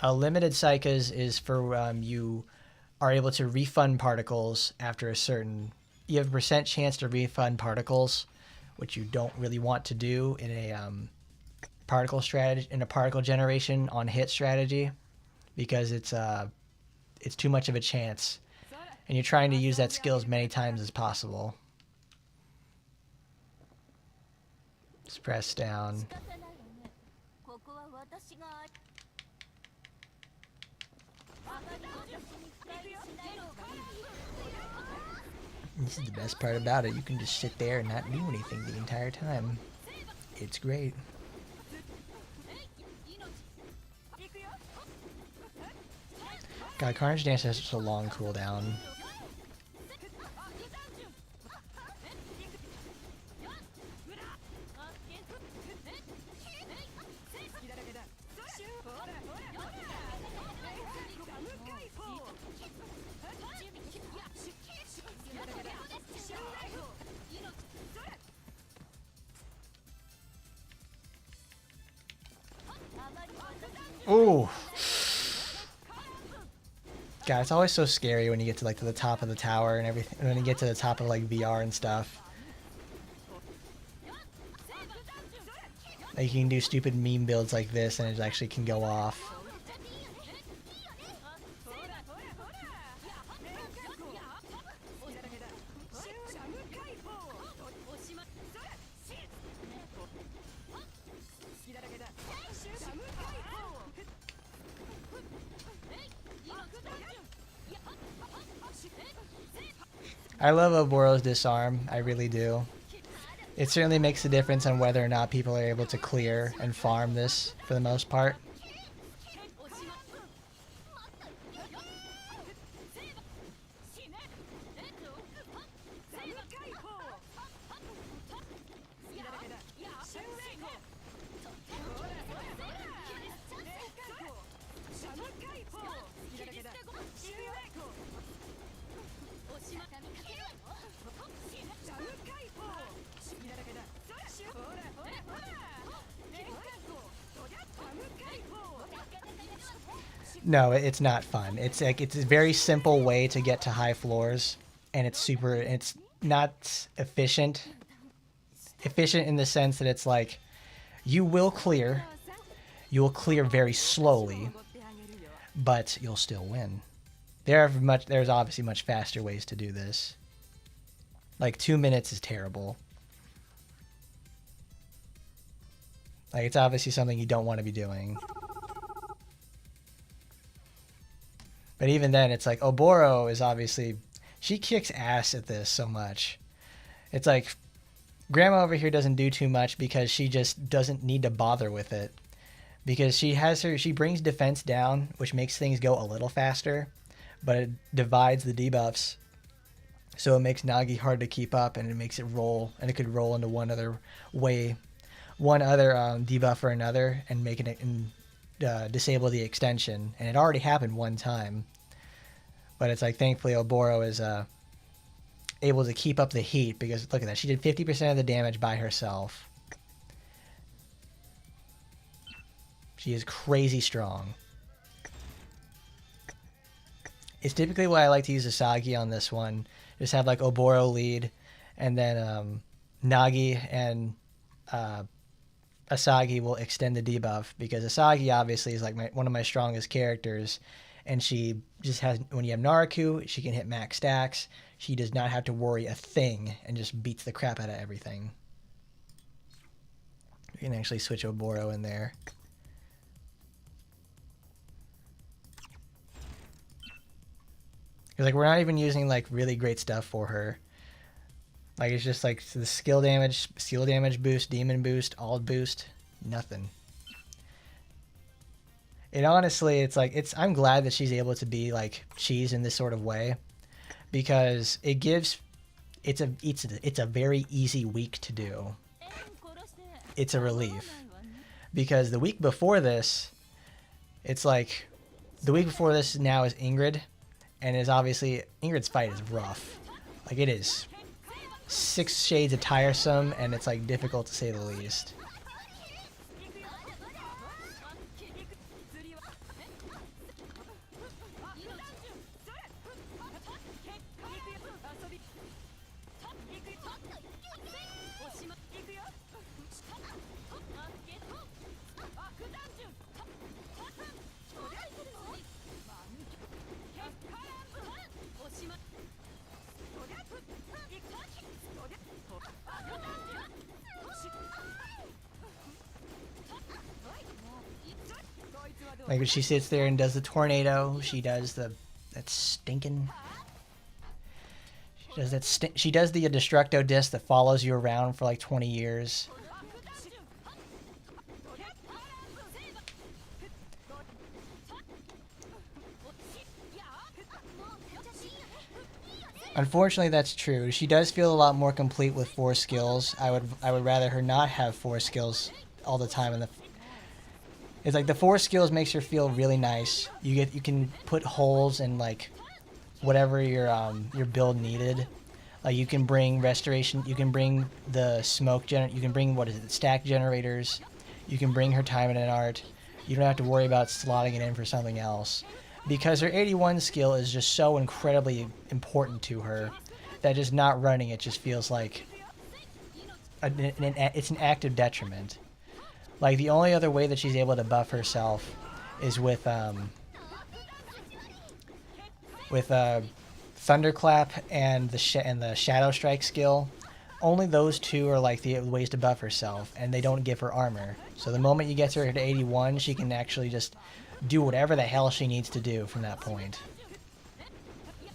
Limited Psychas is for you are able to refund particles after a certain... You have a % chance to refund particles, which you don't really want to do in a particle strategy, in a particle generation on hit strategy, because it's too much of a chance, and you're trying to use that skill as many times as possible. Just press down. This is the best part about it. You can just sit there and not do anything the entire time. It's great. God, Carnage Dance has such a long cooldown. Ooh. God, it's always so scary when you get to like to the top of the tower and everything, when you get to the top of like VR and stuff. Like you can do stupid meme builds like this and it actually can go off. I love Oboro's disarm, I really do. It certainly makes a difference on whether or not people are able to clear and farm this for the most part. No, it's not fun. It's like it's a very simple way to get to high floors, and it's not efficient. Efficient in the sense that it's like you will clear very slowly, but you'll still win. There's obviously much faster ways to do this. Like 2 minutes is terrible. Like it's obviously something you don't want to be doing. But even then, it's like Oboro is obviously, She kicks ass at this so much. It's like Grandma over here doesn't do too much because she just doesn't need to bother with it. Because she brings defense down, which makes things go a little faster, but it divides the debuffs. So it makes Nagi hard to keep up, and it makes it roll, and it could roll into one other debuff or another, and make it disable the extension. And it already happened one time, but it's like thankfully Oboro is able to keep up the heat, because look at that, she did 50% of the damage by herself. She is crazy strong. It's typically why I like to use Asagi on this one. Just have like Oboro lead, and then Nagi and Asagi will extend the debuff, because Asagi obviously is like one of my strongest characters, and she just has, when you have Naraku, she can hit max stacks. She does not have to worry a thing and just beats the crap out of everything. We can actually switch Oboro in there. Because like we're not even using like really great stuff for her. Like it's just like the skill damage boost, demon boost, alt boost, nothing. It honestly, it's like I'm glad that she's able to be like cheese in this sort of way, because it gives it's a very easy week to do. It's a relief, because the week before this, it's like the week before this now is Ingrid. And is obviously, Ingrid's fight is rough. Like it is 6 shades of tiresome, and it's like difficult to say the least. Like when she sits there and does the tornado, she does that stinking. She does the Destructo disc that follows you around for like 20 years. Unfortunately, that's true. She does feel a lot more complete with 4 skills. I would rather her not have 4 skills all the time in the. It's like the 4 skills makes her feel really nice. You can put holes in like whatever your build needed. Like you can bring restoration, you can bring the smoke you can bring stack generators. You can bring her Taimanin art. You don't have to worry about slotting it in for something else, because her 81 skill is just so incredibly important to her that just not running it just feels like it's an active detriment. Like the only other way that she's able to buff herself is with Thunderclap and the Shadow Strike skill. Only those 2 are like the ways to buff herself, and they don't give her armor. So the moment you get her to 81, she can actually just do whatever the hell she needs to do from that point.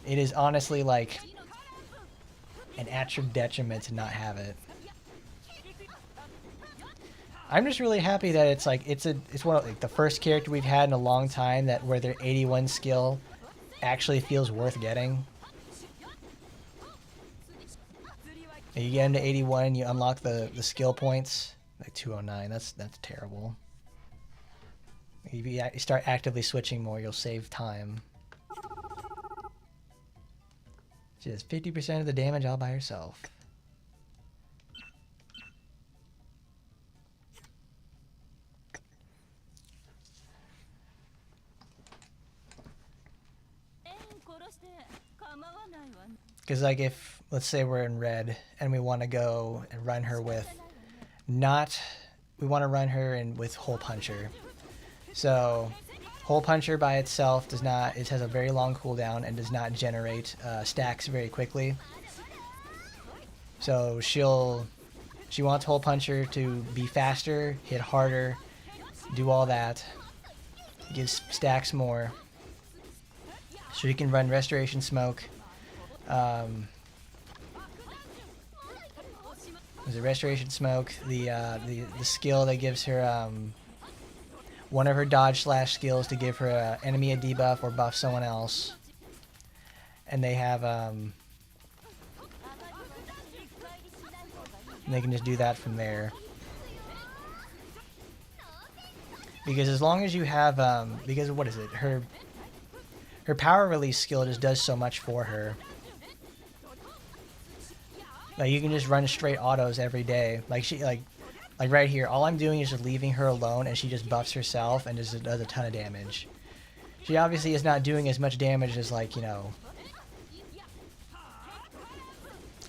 It is honestly like an actual detriment to not have it. I'm just really happy that it's like it's one of like the first character we've had in a long time that where their 81 skill actually feels worth getting. And you get into 81 and you unlock the skill points. Like 209, that's terrible. If you start actively switching more, you'll save time. She does 50% of the damage all by herself. Because like if, let's say we're in red and we want to go and run her with we want to run her in with Hole Puncher. So Hole Puncher by itself it has a very long cooldown and does not generate stacks very quickly. So she wants Hole Puncher to be faster, hit harder, do all that, gives stacks more. So you can run Restoration Smoke, Was it Restoration Smoke? The skill that gives her one of her dodge slash skills to give her enemy a debuff or buff someone else. And they have and they can just do that from there. Because as long as you have because what is it? Her power release skill just does so much for her. Like you can just run straight autos every day. Like right here, all I'm doing is just leaving her alone and she just buffs herself and just does a ton of damage. She obviously is not doing as much damage as like, you know,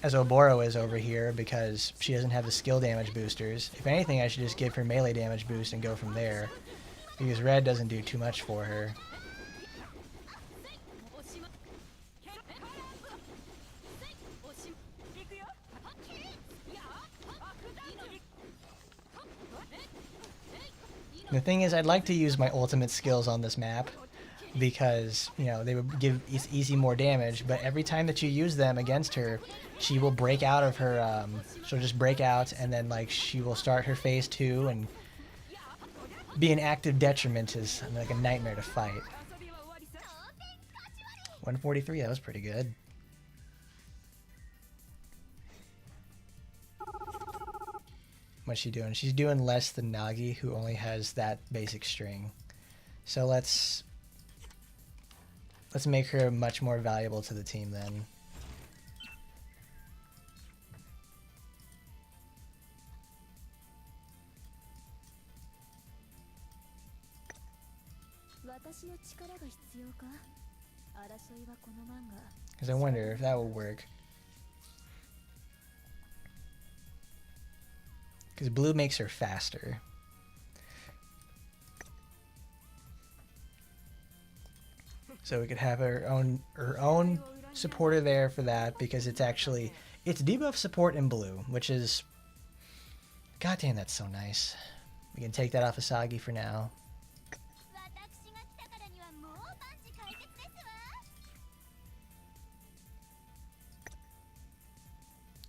as Oboro is over here because she doesn't have the skill damage boosters. If anything, I should just give her melee damage boost and go from there. Because red doesn't do too much for her. The thing is, I'd like to use my ultimate skills on this map because, you know, they would give easy more damage, but every time that you use them against her, she will break out of her, she'll just break out and then, like, she will start her phase 2 and be an active detriment is like a nightmare to fight. 143, that was pretty good. What's she doing? She's doing less than Nagi, who only has that basic string. So let's make her much more valuable to the team then. Because I wonder if that will work. Because blue makes her faster. So we could have her own supporter there for that, because it's debuff support in blue, which is, goddamn, that's so nice. We can take that off Asagi for now.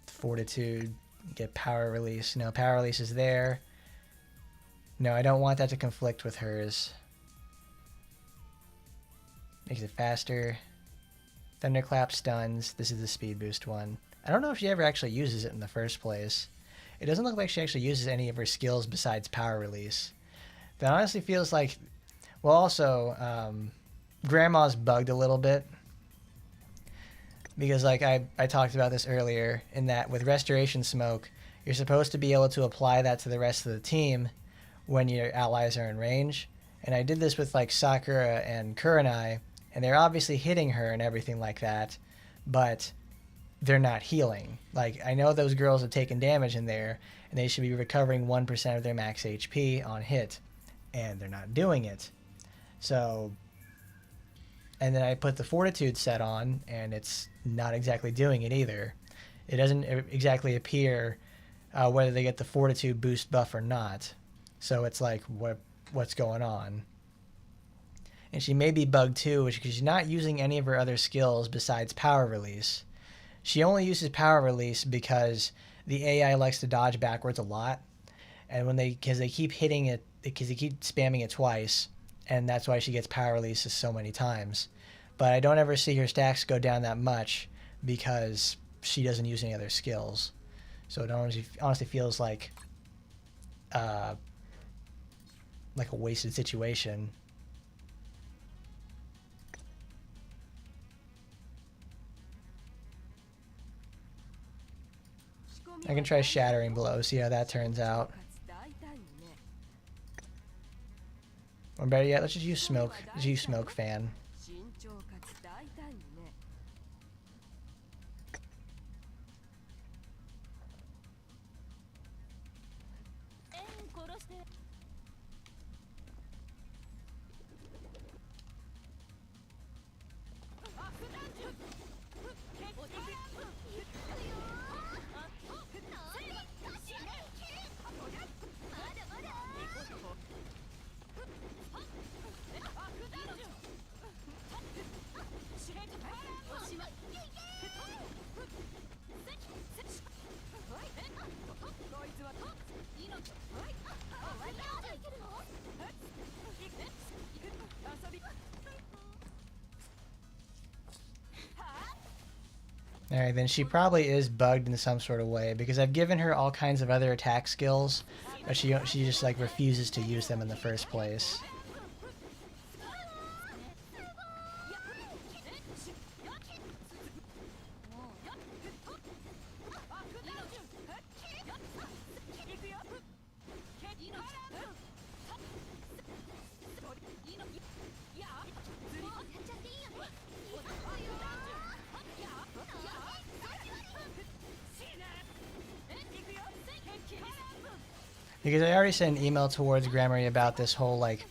Fortitude, get power release. No, power release is there. No, I don't want that to conflict with hers. Makes it faster. Thunderclap stuns. This is the speed boost one. I don't know if she ever actually uses it in the first place. It doesn't look like she actually uses any of her skills besides power release. That honestly feels like... Well, also, Grandma's bugged a little bit. Because, like, I talked about this earlier, in that with Restoration Smoke, you're supposed to be able to apply that to the rest of the team when your allies are in range. And I did this with, like, Sakura and Kurenai, and they're obviously hitting her and everything like that, but they're not healing. Like, I know those girls have taken damage in there, and they should be recovering 1% of their max HP on hit, and they're not doing it. So... And then I put the Fortitude set on, and it's not exactly doing it either. It doesn't exactly appear whether they get the Fortitude boost buff or not. So it's like, what's going on? And she may be bugged too, because she's not using any of her other skills besides power release. She only uses power release because the AI likes to dodge backwards a lot, and because they keep hitting it, because they keep spamming it twice. And that's why she gets power releases so many times. But I don't ever see her stacks go down that much because she doesn't use any other skills. So it honestly feels like a wasted situation. I can try Shattering Blow, see how that turns out. Or better yet, let's just use Smoke. Let's use Smoke Fan. Alright, then she probably is bugged in some sort of way, because I've given her all kinds of other attack skills, but she just like refuses to use them in the first place. Because I already sent an email towards Grandma about this whole like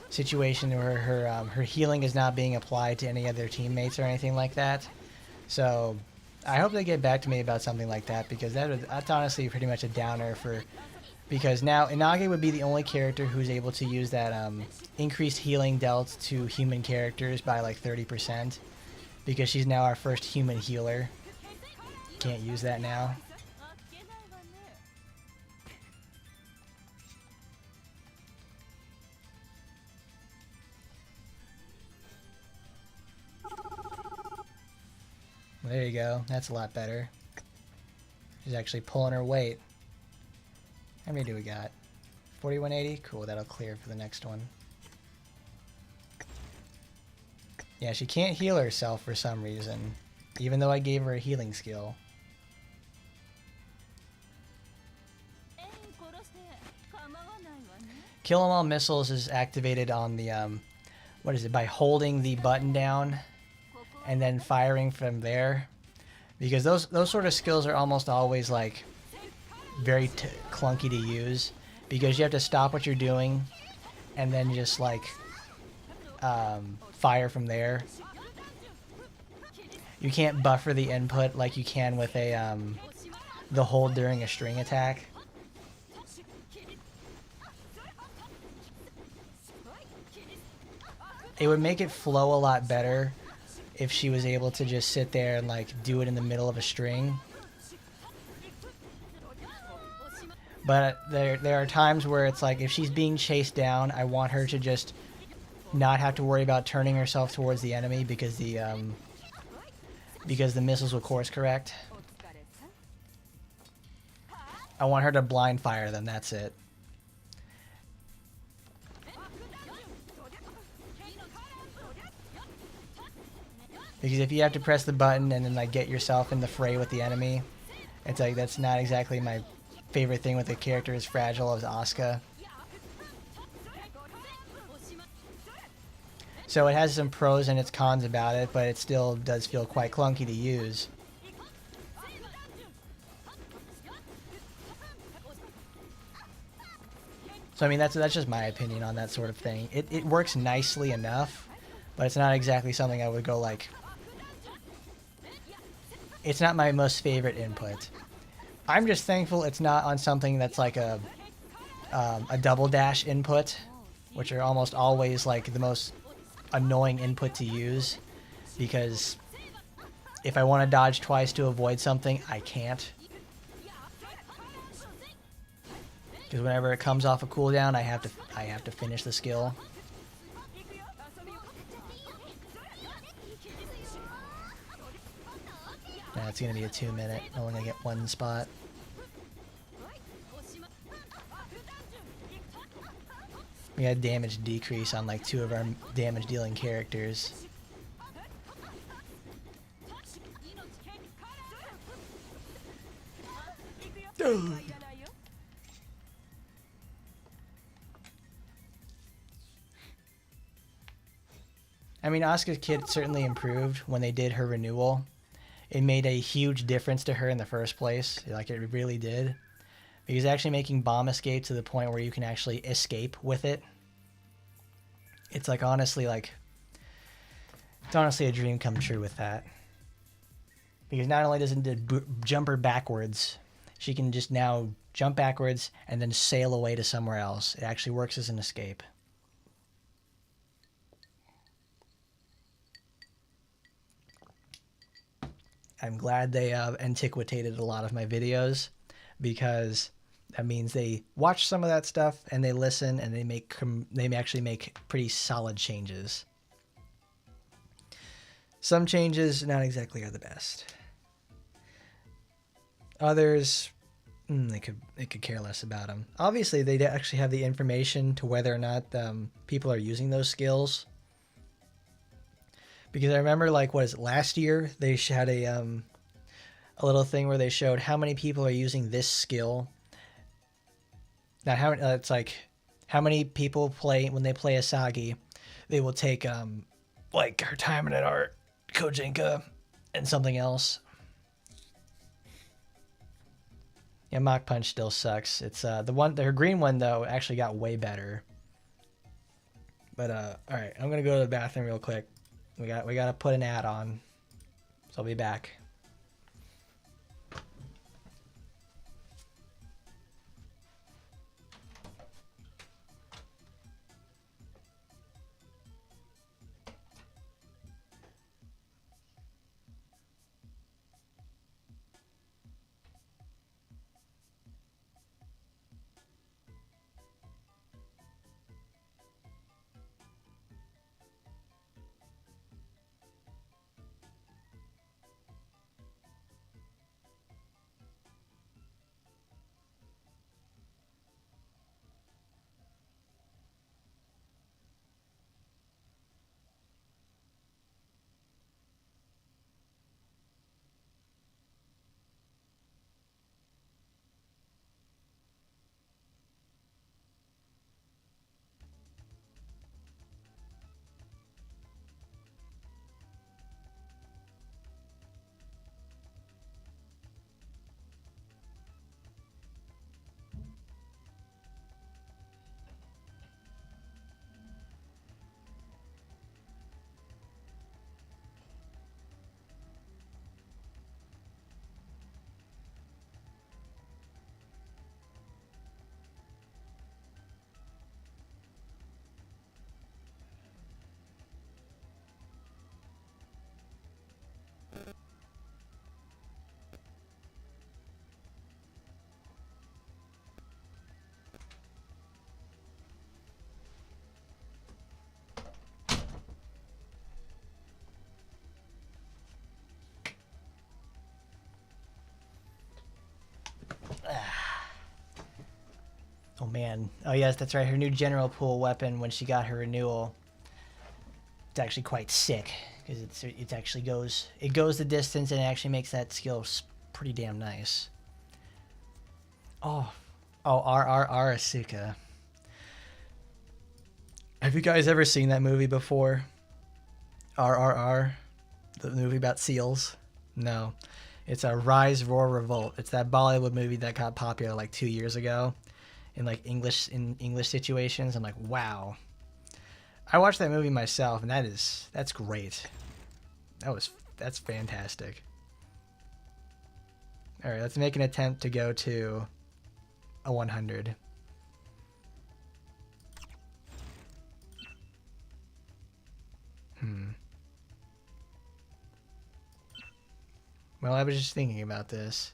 situation where her healing is not being applied to any other teammates or anything like that. So I hope they get back to me about something like that, because that's honestly pretty much a downer for, because now Inage would be the only character who's able to use that increased healing dealt to human characters by like 30%, because she's now our first human healer. Can't use that now. There you go. That's a lot better. She's actually pulling her weight. How many do we got? 4180? Cool, that'll clear for the next one. Yeah, she can't heal herself for some reason, even though I gave her a healing skill. Kill 'em all missiles is activated on the, what is it, by holding the button down and then firing from there, because those sort of skills are almost always like very clunky to use, because you have to stop what you're doing and then just like fire from there. You can't buffer the input like you can with a the hold during a string attack. It would make it flow a lot better if she was able to just sit there and like do it in the middle of a string. But there are times where it's like, if she's being chased down, I want her to just not have to worry about turning herself towards the enemy, because the missiles will course correct. I want her to blind fire them, that's it. Because if you have to press the button and then like get yourself in the fray with the enemy, it's like, that's not exactly my favorite thing with a character as fragile as Asuka. So it has some pros and its cons about it, but it still does feel quite clunky to use. So I mean, that's just my opinion on that sort of thing. It works nicely enough, but it's not exactly something I would go like, it's not my most favorite input. I'm just thankful it's not on something that's like a double dash input, which are almost always like the most annoying input to use, because if I want to dodge twice to avoid something, I can't. Because whenever it comes off a cooldown, I have to finish the skill. It's gonna be a 2-minute. I'm only gonna get one spot. We had damage decrease on like 2 of our damage dealing characters. I mean, Asuka's kit certainly improved when they did her renewal. It made a huge difference to her in the first place. Like, it really did. Because actually making bomb escape to the point where you can actually escape with it. It's like, honestly, like, it's honestly a dream come true with that. Because not only does it jump her backwards, she can just now jump backwards and then sail away to somewhere else. It actually works as an escape. I'm glad they antiquated a lot of my videos, because that means they watch some of that stuff and they listen and they actually make pretty solid changes. Some changes not exactly are the best. Others, they could care less about them. Obviously, they actually have the information to whether or not people are using those skills. Because I remember, like, what is it, last year they had a little thing where they showed how many people are using this skill. Now, it's like how many people play when they play Asagi, they will take like her Taimanin art, Kojinka, and something else. Yeah, Mach Punch still sucks. It's her green one though actually got way better. But all right, I'm gonna go to the bathroom real quick. We gotta put an ad on, so I'll be back. Oh man. Oh yes, that's right. Her new general pool weapon when she got her renewal. It's actually quite sick because it actually goes the distance and it actually makes that skill pretty damn nice. Oh, RRR Asuka. Have you guys ever seen that movie before? RRR, the movie about seals? No, it's a Rise, Roar, Revolt. It's that Bollywood movie that got popular like 2 years ago, in like English situations. I'm like, wow. I watched that movie myself, and that's great. That's fantastic. All right, let's make an attempt to go to a 100. Well, I was just thinking about this.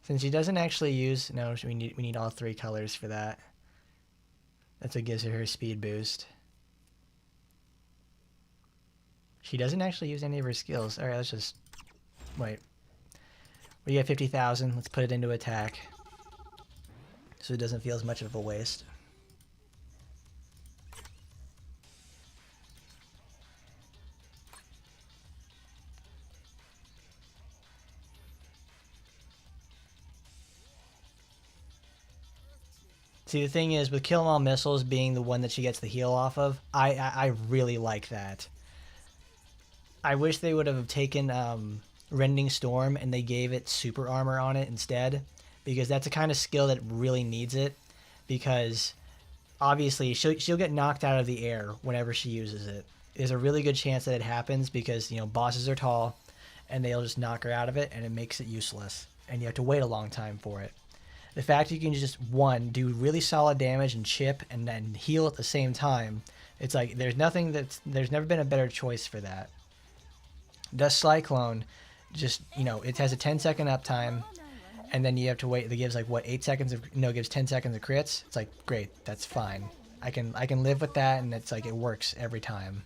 Since she doesn't actually use... No, we need all 3 colors for that. That's what gives her speed boost. She doesn't actually use any of her skills. Alright, let's just... Wait. We get 50,000. Let's put it into attack. So it doesn't feel as much of a waste. See, the thing is, with Kill 'Em All Missiles being the one that she gets the heal off of, I really like that. I wish they would have taken Rending Storm and they gave it super armor on it instead, because that's a kind of skill that really needs it, because obviously she'll get knocked out of the air whenever she uses it. There's a really good chance that it happens because, you know, bosses are tall and they'll just knock her out of it and it makes it useless and you have to wait a long time for it. The fact you can just, one, do really solid damage and chip and then heal at the same time, it's like there's never been a better choice for that. Dust Cyclone, just, you know, it has a 10-second uptime, and then you have to wait. It gives like what, 8 seconds of, no, it gives 10 seconds of crits. It's like, great, that's fine. I can live with that, and it's like it works every time.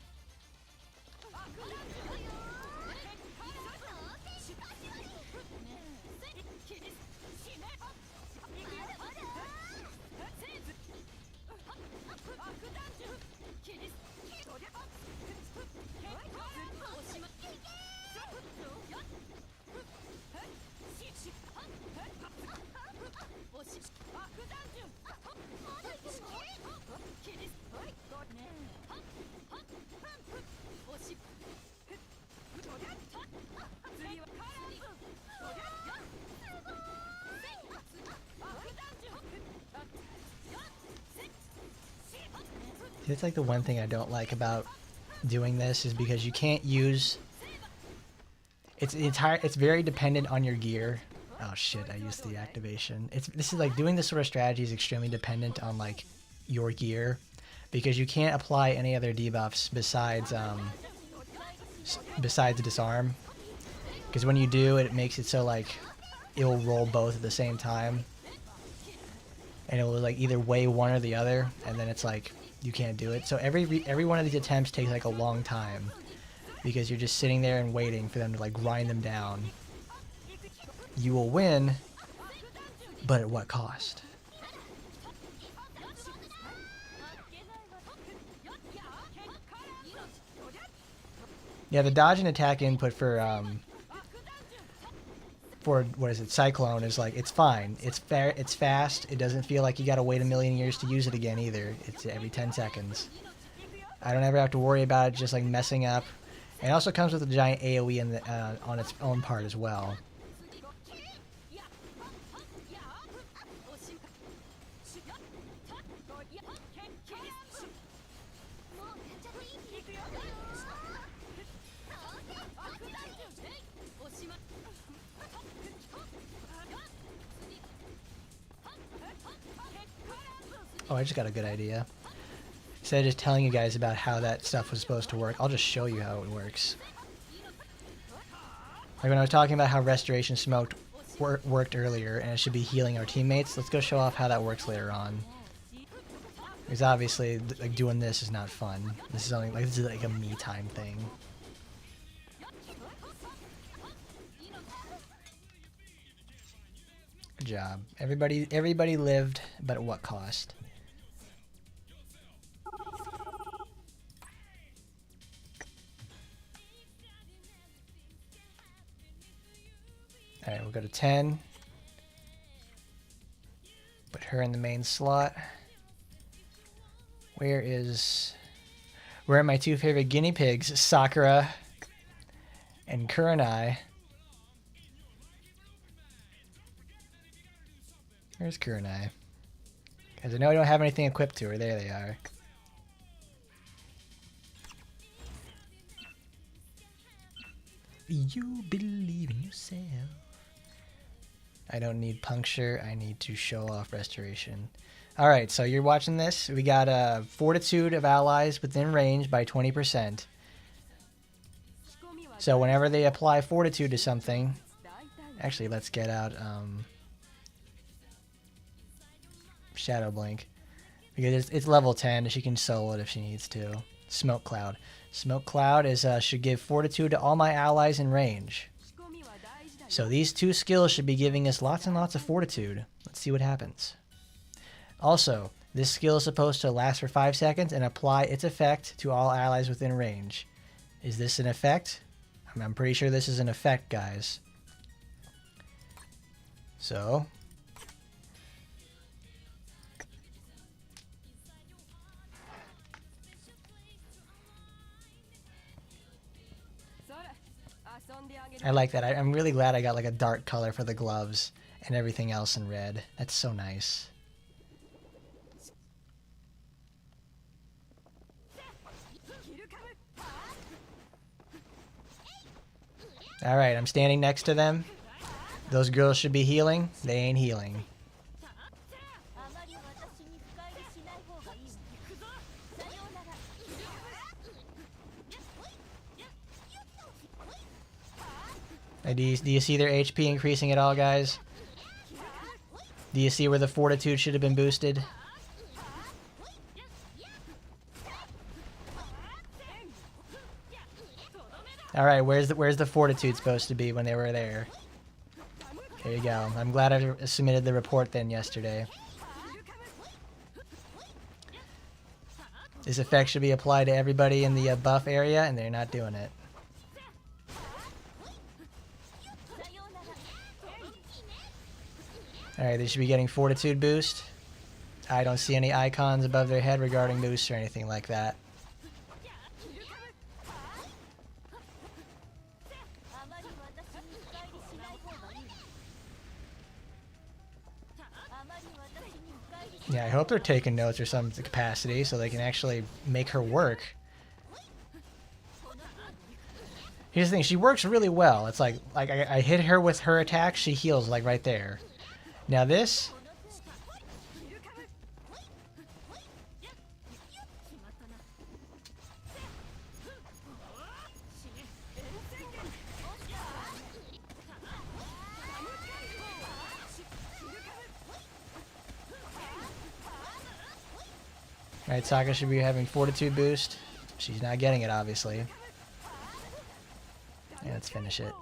It's like the one thing I don't like about doing this is because you can't use... It's very dependent on your gear. Oh shit, I used the activation. This is like doing this sort of strategy is extremely dependent on like your gear, because you can't apply any other debuffs besides disarm. Because when you do, it makes it so like it will roll both at the same time, and it will like either weigh one or the other, and then it's like you can't do it. So every one of these attempts takes like a long time, because you're just sitting there and waiting for them to like grind them down. You will win, but at what cost? Yeah, the dodge and attack input for what is it, Cyclone is like, it's fine. It's fair. It's fast. It doesn't feel like you gotta wait a million years to use it again either. It's every 10 seconds. I don't ever have to worry about it just like messing up. And it also comes with a giant AoE in the, on its own part as well. Oh, I just got a good idea. Instead of just telling you guys about how that stuff was supposed to work, I'll just show you how it works. Like when I was talking about how Restoration Smoke worked earlier, and it should be healing our teammates, let's go show off how that works later on. Because obviously, like doing this is not fun. This is only like a me time thing. Good job. Everybody lived, but at what cost? Alright, we'll go to 10. Put her in the main slot. Where are my two favorite guinea pigs, Sakura and Kurenai? Where's Kurenai? Because I know I don't have anything equipped to her. There they are. You believe in yourself. I don't need puncture. I need to show off restoration. Alright, so you're watching this. We got a fortitude of allies within range by 20%. So whenever they apply fortitude to something... Actually, let's get out Shadow Blink. Because it's level 10. She can solo it if she needs to. Smoke Cloud. Smoke Cloud should give fortitude to all my allies in range. So these two skills should be giving us lots and lots of fortitude. Let's see what happens. Also, this skill is supposed to last for 5 seconds and apply its effect to all allies within range. Is this an effect? I'm pretty sure this is an effect, guys. So... I like that. I'm really glad I got like a dark color for the gloves and everything else in red. That's so nice. Alright, I'm standing next to them. Those girls should be healing. They ain't healing. Do you see their HP increasing at all, guys? Do you see where the fortitude should have been boosted? Alright, where's the fortitude supposed to be when they were there? There you go. I'm glad I submitted the report then yesterday. This effect should be applied to everybody in the buff area, and they're not doing it. Alright, they should be getting fortitude boost. I don't see any icons above their head regarding boosts or anything like that. Yeah, I hope they're taking notes or some capacity so they can actually make her work. Here's the thing, she works really well. It's like I hit her with her attack, she heals like right there. Now this... Alright, Sokka should be having fortitude boost. She's not getting it, obviously. Yeah, let's finish it.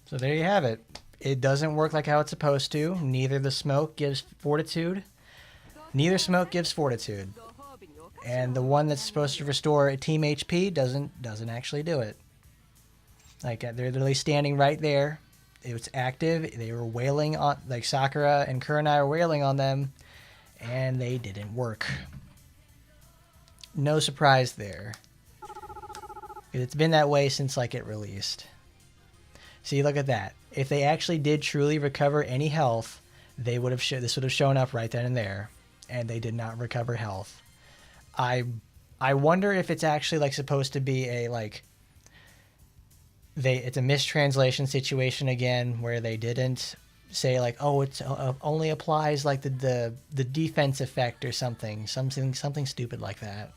So there you have it. It doesn't work like how it's supposed to. Neither the smoke gives fortitude. Neither smoke gives fortitude. And the one that's supposed to restore team HP doesn't actually do it. Like, they're literally standing right there. It was active. They were wailing on, like Sakura and Kurenai were wailing on them, and they didn't work. No surprise there. It's been that way since like it released. See, look at that. If they actually did truly recover any health, they would have this would have shown up right then and there, and they did not recover health. I wonder if it's actually like supposed to be a like it's a mistranslation situation again where they didn't say like, oh, it's only applies like the defense effect or something stupid like that.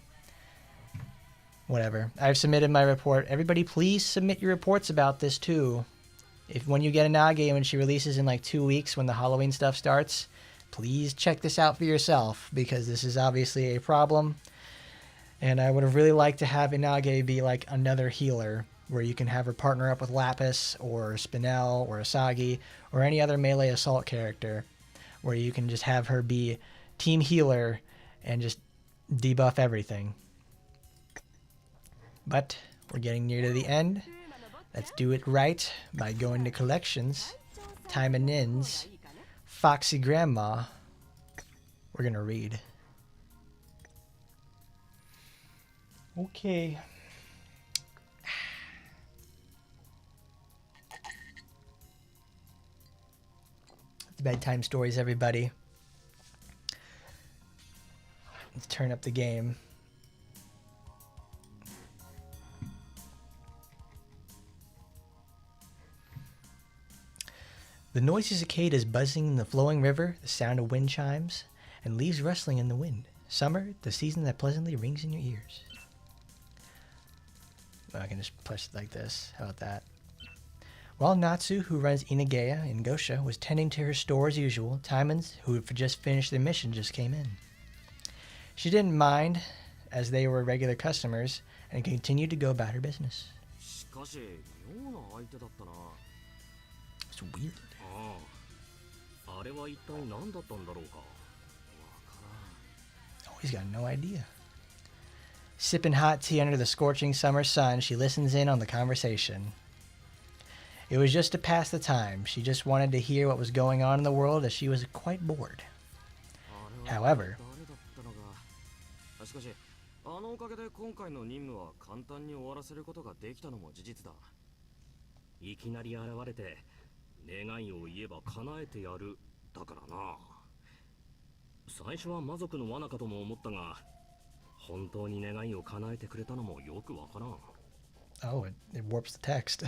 Whatever. I've submitted my report. Everybody, please submit your reports about this too. If when you get Inage, when she releases in like 2 weeks, when the Halloween stuff starts, please check this out for yourself, because this is obviously a problem. And I would have really liked to have Inage be like another healer, where you can have her partner up with Lapis or Spinel or Asagi or any other melee assault character, where you can just have her be team healer and just debuff everything. But we're getting near to the end. Let's do it right by going to collections. Taimanin's Foxy Grandma. We're going to read. Okay. It's bedtime stories, everybody. Let's turn up the game. The noisy cicadas buzzing in the flowing river, the sound of wind chimes, and leaves rustling in the wind. Summer, the season that pleasantly rings in your ears. Well, I can just push it like this. How about that? While Natsu, who runs Inage in Gosha, was tending to her store as usual, Taiman's, who had just finished their mission, just came in. She didn't mind, as they were regular customers, and continued to go about her business. It's weird. Oh, he's got no idea. Sipping hot tea under the scorching summer sun, she listens in on the conversation. It was just to pass the time. She just wanted to hear what was going on in the world, as she was quite bored. However, oh, it warps the text.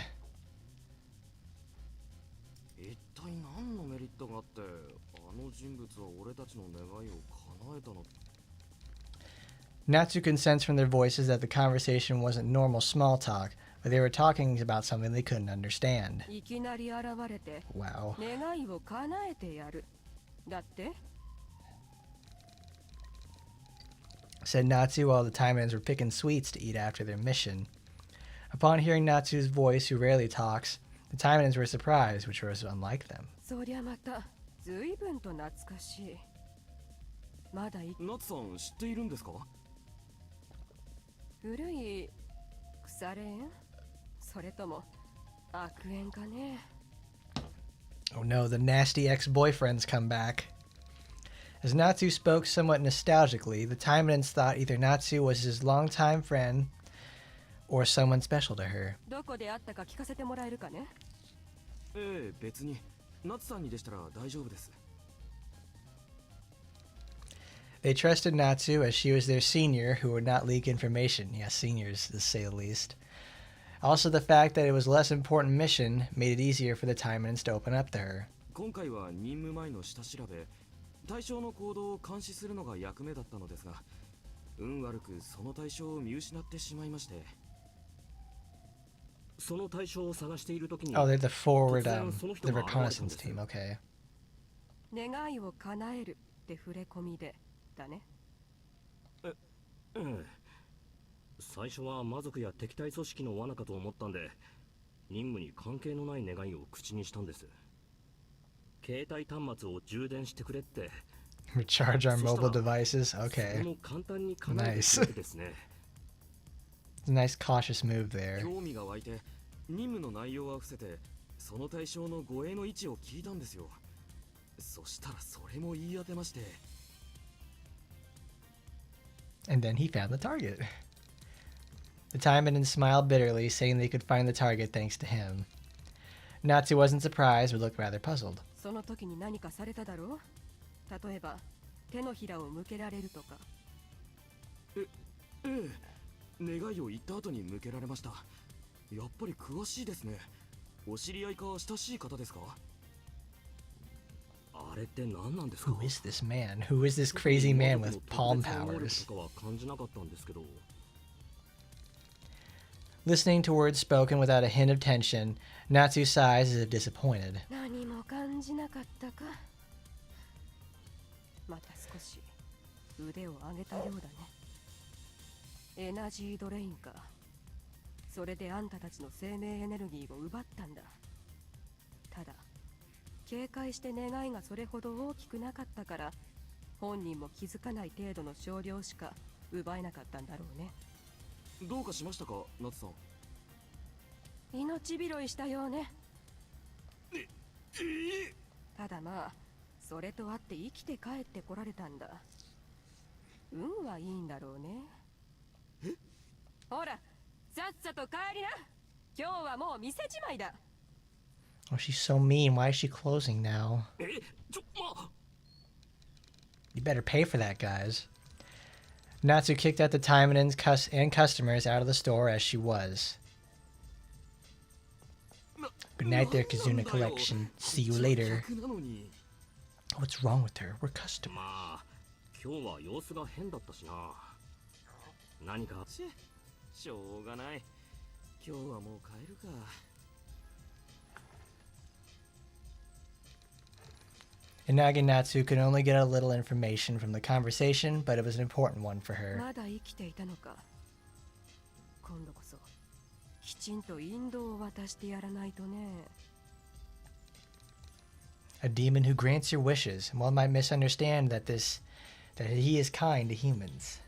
Natsu can sense from their voices that the conversation wasn't normal small talk, but they were talking about something they couldn't understand. Wow. Said Natsu while the Taimanins were picking sweets to eat after their mission. Upon hearing Natsu's voice, who rarely talks, the Taimanins were surprised, which was unlike them. そりゃまた随分と懐かしい。まだナツさん知っているんですか？古い腐れ縁？それとも悪縁かね。 Oh no, the nasty ex-boyfriends come back. As Natsu spoke somewhat nostalgically, the Taimanins thought either Natsu was his longtime friend or someone special to her. どこで会ったか聞かせてもらえるかね。ええ、別に。ナツさんにでしたら大丈夫です。They trusted Natsu as she was their senior who would not leak information. Yes, seniors, to say the least. Also, the fact that it was a less important mission made it easier for the Taimanins to open up to her. 今回は任務前の下調べ、対象の行動を監視するのが役目だったのですが、運悪くその対象を見失ってしまいまして。その対象を探しているときに Oh, they're the forward, the reconnaissance team, okay. 願いを叶えるって触れ込みでだね。ええ、最初は魔族や敵対組織の罠かと思ったんで、任務に関係のない願いを口にしたんです。携帯端末を充電してくれって。Recharge our mobile devices? Okay. もう簡単に叶えてくれてですね。Nice cautious move there. 興味が湧いて、任務の内容は伏せて、その対象の護衛の位置を聞いたんですよ。そしたらそれも言い当てまして。And then he found the target. The Taimanins smiled bitterly, saying they could find the target thanks to him. Natsu wasn't surprised, but looked rather puzzled. その時に何かされただろう？例えば手のひらを向けられるとか。ええ、願いを言った後に向けられました。やっぱり詳しいですね。お知り合いか親しい方ですか？あれって何なんですか？ Who is this man? Who is this crazy man with palm powers? とかは感じなかったんですけど。Listening to words spoken without a hint of tension, Natsu sighs as if disappointed. 何も感じなかったか。また少し腕を上げたようだね。エナジードレインか。それであんたたちの生命エネルギーを奪ったんだ。ただ警戒して願いがそれほど大きくなかったから、本人も気づかない程度の少量しか奪えなかったんだろうね。どうかしましたか、ナツさん？命拾いしたようね。ただまあそれとあって生きて帰ってこられたんだ。運はいいんだろうね。え？ほら、さっさと帰りな。今日はもう店じまいだ。Oh, she's so mean. Why is she closing now? え、ま。 You better pay for that, guys. Natsu kicked out the Taimanins and customers out of the store as she was. Good night there, Kizuna Collection. See you later. What's wrong with her? We're customers. まあ、今日は様子が変だったしな。何か。しょうがない。今日はもう帰るか。Inage Natsu could only get a little information from the conversation, but it was an important one for her. まだ生きていたのか。今度こそきちんと引導を渡してやらないとね。A demon who grants your wishes. One might misunderstand that he is kind to humans.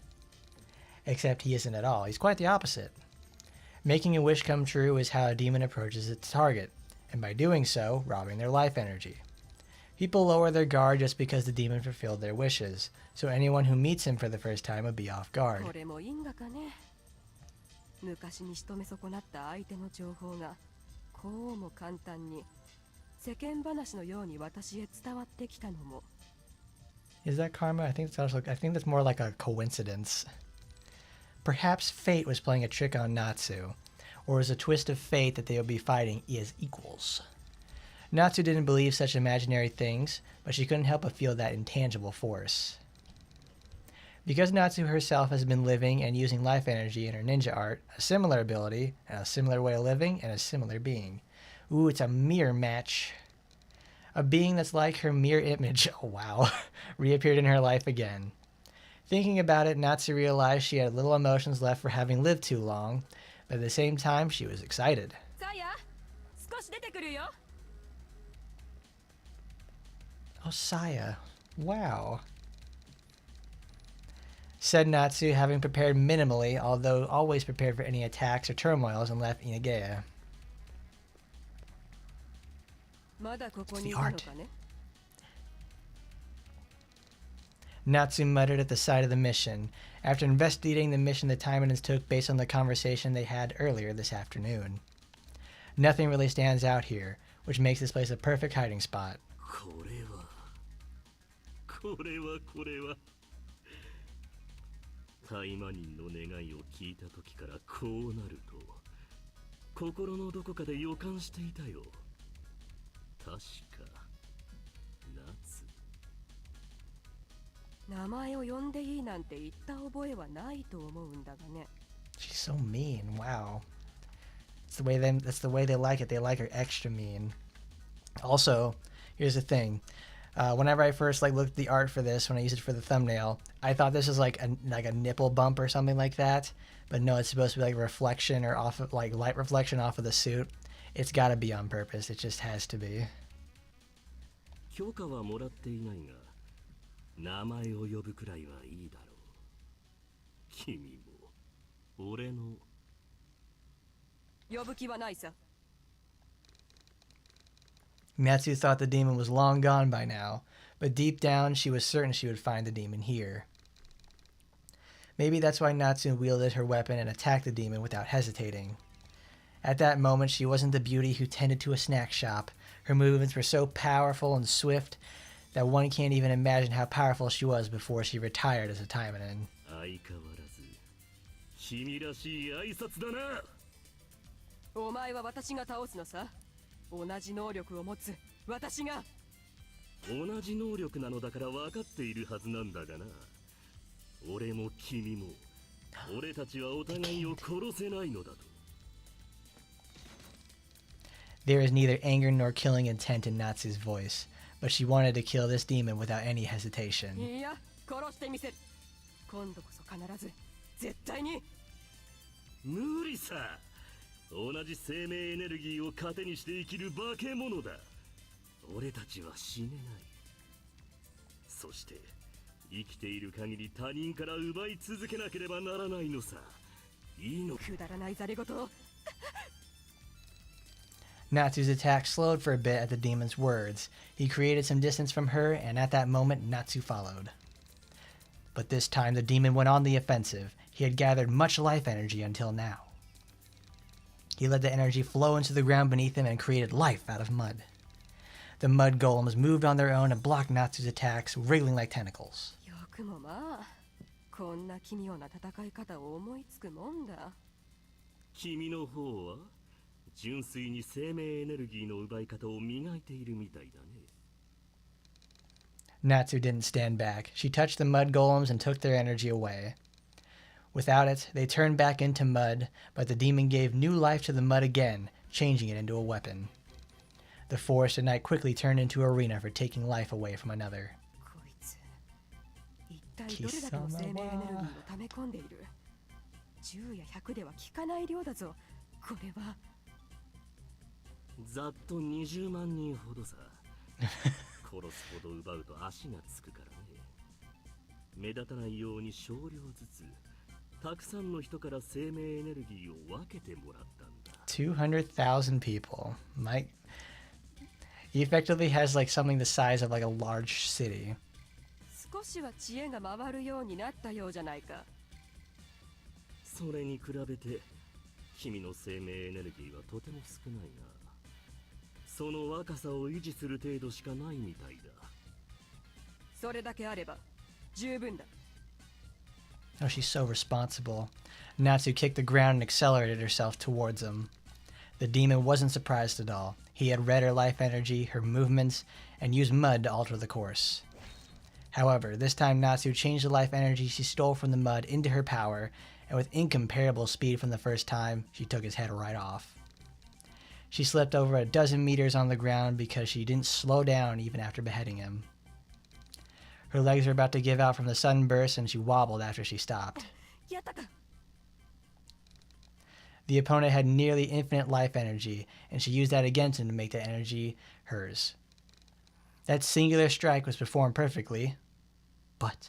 Except he isn't at all. He's quite the opposite. Making a wish come true is how a demon approaches its target, and by doing so, robbing their life energy. People lower their guard just because the demon fulfilled their wishes, so anyone who meets him for the first time would be off guard. これも因果かね。昔に仕留め損なった相手の情報がこうも簡単に世間話のように私へ伝わってきたのも。Is that karma? I think that's more like a coincidence. Perhaps fate was playing a trick on Natsu, or was a twist of fate that they would be fighting as equals. Natsu didn't believe such imaginary things, but she couldn't help but feel that intangible force. Because Natsu herself has been living and using life energy in her ninja art, a similar ability, and a similar way of living, and a similar being. Ooh, it's a mirror match. A being that's like her mirror image, oh wow, reappeared in her life again. Thinking about it, Natsu realized she had little emotions left for having lived too long, But at the same time, she was excited. さや少し出てくるよ Oh, Saya. Wow. Said Natsu, having prepared minimally, although always prepared for any attacks or turmoils, and left Inage. まだここにいたのかね Natsu muttered at the side of the mission, after investigating the mission the Taimanins took based on the conversation they had earlier this afternoon. Nothing really stands out here, which makes this place a perfect hiding spot. これはタイマニンの願いを聞いた時からこうなると心のどこかで予感していたよ。確か夏。名前を呼んでいいなんて言った覚えはないと思うんだがね She's so mean. Wow. That's the way they like it. They like her extra mean. Also, here's the thing. Whenever I first looked at the art for this, when I used it for the thumbnail, I thought this was like a nipple bump or something like that. But no, it's supposed to be like reflection or off of light reflection off of the suit. It's got to be on purpose. It just has to be. 許可はもらっていないが、名前を呼ぶくらいはいいだろう。君も俺の呼ぶ気はないさ Natsu thought the demon was long gone by now, but deep down she was certain she would find the demon here. Maybe that's why Natsu wielded her weapon and attacked the demon without hesitating. At that moment, she wasn't the beauty who tended to a snack shop. Her movements were so powerful and swift that one can't even imagine how powerful she was before she retired as a Taimanin. 相変わらず君らしい挨拶だな。お前は私が倒すのさ同じ能力を持つ私が同じ能力なのだから分かっているはずなんだがな。俺も君も俺たちはお互いを殺せないのだと。There is neither anger nor killing intent in Natsu's voice, but she wanted to kill this demon without any hesitation. いや殺してみせる今度こそ必ず絶対に無理さ。同じ生命エネルギーを糧にして生きる化け物だ。俺たちは死ねない。そして生きている限り他人から奪い続けなければならないのさ。いいのくだらないざれ言を Natsu's attack slowed for a bit at the demon's words. He created some distance from her, and at that moment, Natsu followed. But this time, the demon went on the offensive. He had gathered much life energy until now. He let the energy flow into the ground beneath him and created life out of mud. The mud golems moved on their own and blocked Natsu's attacks, wriggling like tentacles. よくもまあこんな奇妙な戦い方を思いつくもんだ君の方は純粋に生命エネルギーの奪い方を磨いているみたいだね。Natsu didn't stand back. She touched the mud golems and took their energy away. Without it, they turned back into mud, but the demon gave new life to the mud again, changing it into a weapon. The forest at night quickly turned into an arena for taking life away from another. こいつ一体どれだけの生命エネルギーを溜め込んでいる10や100では効かない量だぞこれはざっと20万人ほどさ。殺すほど奪うと足がつくからね。目立たないように少量ずつたくさんの人から生命エネルギーを分けてもらったんだ。200,000 people. Mike, he effectively has something the size of a large city. 少しは知恵が回るようになったようじゃないかそれに比べて君の生命エネルギーはとても少ないな。その若さを維持する程度しかないみたいだ。それだけあれば十分だ Oh, she's so responsible. Natsu kicked the ground and accelerated herself towards him. The demon wasn't surprised at all. He had read her life energy, her movements, and used mud to alter the course. However, this time Natsu changed the life energy she stole from the mud into her power, and with incomparable speed from the first time, she took his head right off. She slipped over a dozen meters on the ground because she didn't slow down even after beheading him. Her legs were about to give out from the sudden burst, and she wobbled after she stopped. やったか The The opponent had nearly infinite life energy, and she used that against him to make that energy hers. That singular strike was performed perfectly, but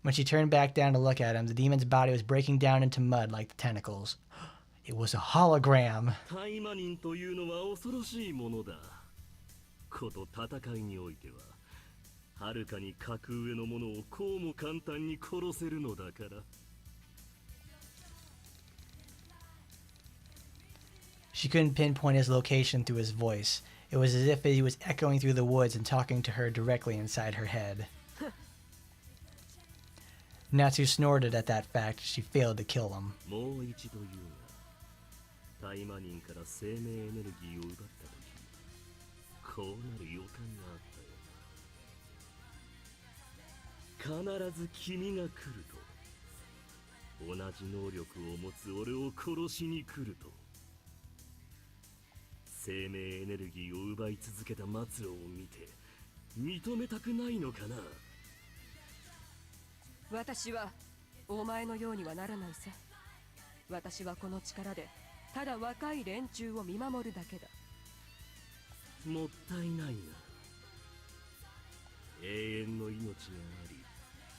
when she turned back down to look at him, the demon's body was breaking down into mud like the tentacles. It was a hologram. タイマニンというのは恐ろしいものだ。こと戦いにおいては、はるかに格上の者をこうも簡単に殺せるのだから。She couldn't pinpoint his location through his voice. It was as if he was echoing through the woods and talking to her directly inside her head. Natsu snorted at that fact. She failed to kill him. もう一度言うが、タイマニンから生命エネルギーを奪った時、こうなる予感があったよな。必ず君が来ると、同じ能力を持つ俺を殺しに来ると。生命エネルギーを奪い続けた末路を見て認めたくないのかな。私はお前のようにはならないさ。私はこの力でただ若い連中を見守るだけだ。もったいないな。永遠の命があり、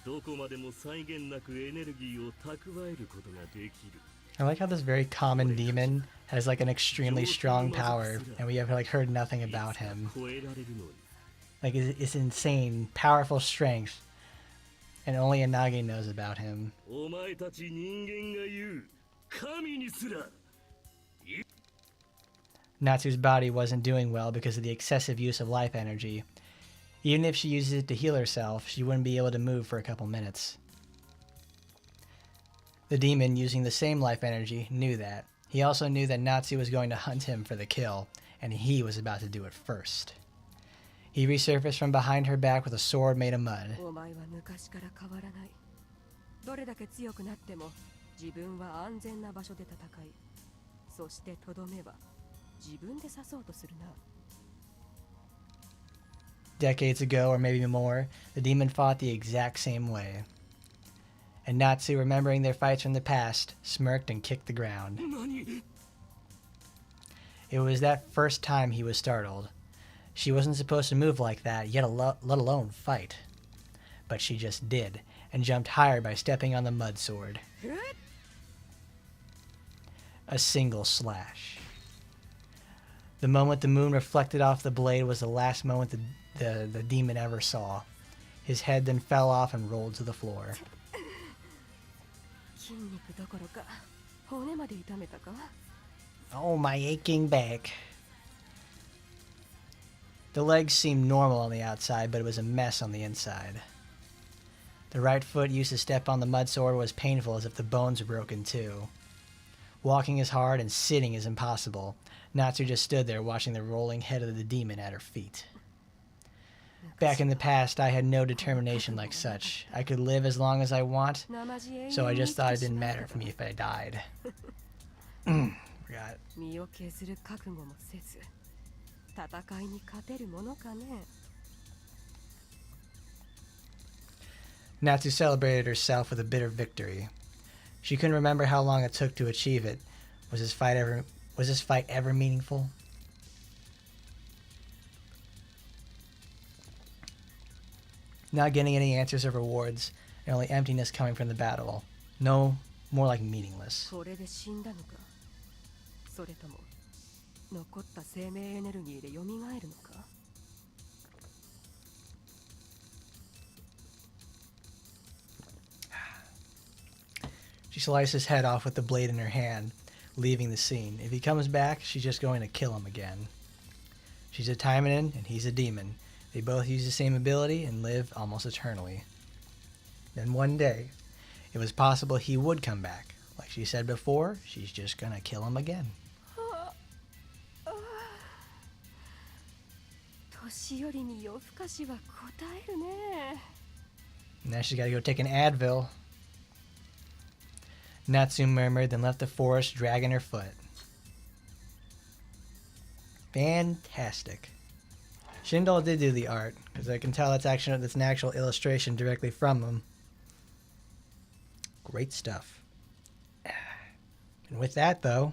どこまでも際限なくエネルギーを蓄えることができる。I like how this very common demon has like an extremely strong power, and we have like heard nothing about him. Like it's insane, powerful strength, and only Inage knows about him. Natsu's body wasn't doing well because of the excessive use of life energy. Even if she uses it to heal herself, she wouldn't be able to move for a couple minutes. The demon, using the same life energy, knew that. He also knew that Natsu was going to hunt him for the kill, and he was about to do it first. He resurfaced from behind her back with a sword made of mud. お前は昔から変わらない。どれだけ強くなっても自分は安全な場所で戦い、そしてとどめは自分で刺そうとするな。Decades ago, or maybe more, the demon fought the exact same way. And Natsu, remembering their fights from the past, smirked and kicked the ground. It was that first time he was startled. She wasn't supposed to move like that, let alone fight. But she just did, and jumped higher by stepping on the mud sword. A single slash. The moment the moon reflected off the blade was the last moment the demon ever saw. His head then fell off and rolled to the floor. Oh, my aching back. The legs seemed normal on the outside, but it was a mess on the inside. The right foot used to step on the mud sword was painful, as if the bones were broken too. Walking is hard and sitting is impossible. Natsu just stood there watching the rolling head of the demon at her feet. Back in the past, I had no determination like such. I could live as long as I want, so I just thought it didn't matter for me if I died. Forgot. Natsu celebrated herself with a bitter victory. She couldn't remember how long it took to achieve it. Was this fight ever meaningful? Not getting any answers or rewards, and only emptiness coming from the battle. No, more like meaningless. She sliced his head off with the blade in her hand, leaving the scene. If he comes back, she's just going to kill him again. She's a Taimanin, and he's a demon. They both use the same ability and live almost eternally. Then one day, it was possible he would come back. Like she said before, she's just gonna kill him again. Now she's gotta go take an Advil. Natsu murmured, then left the forest, dragging her foot. Fantastic. Shindle did do the art, because I can tell that's an actual illustration directly from him. Great stuff. And with that, though,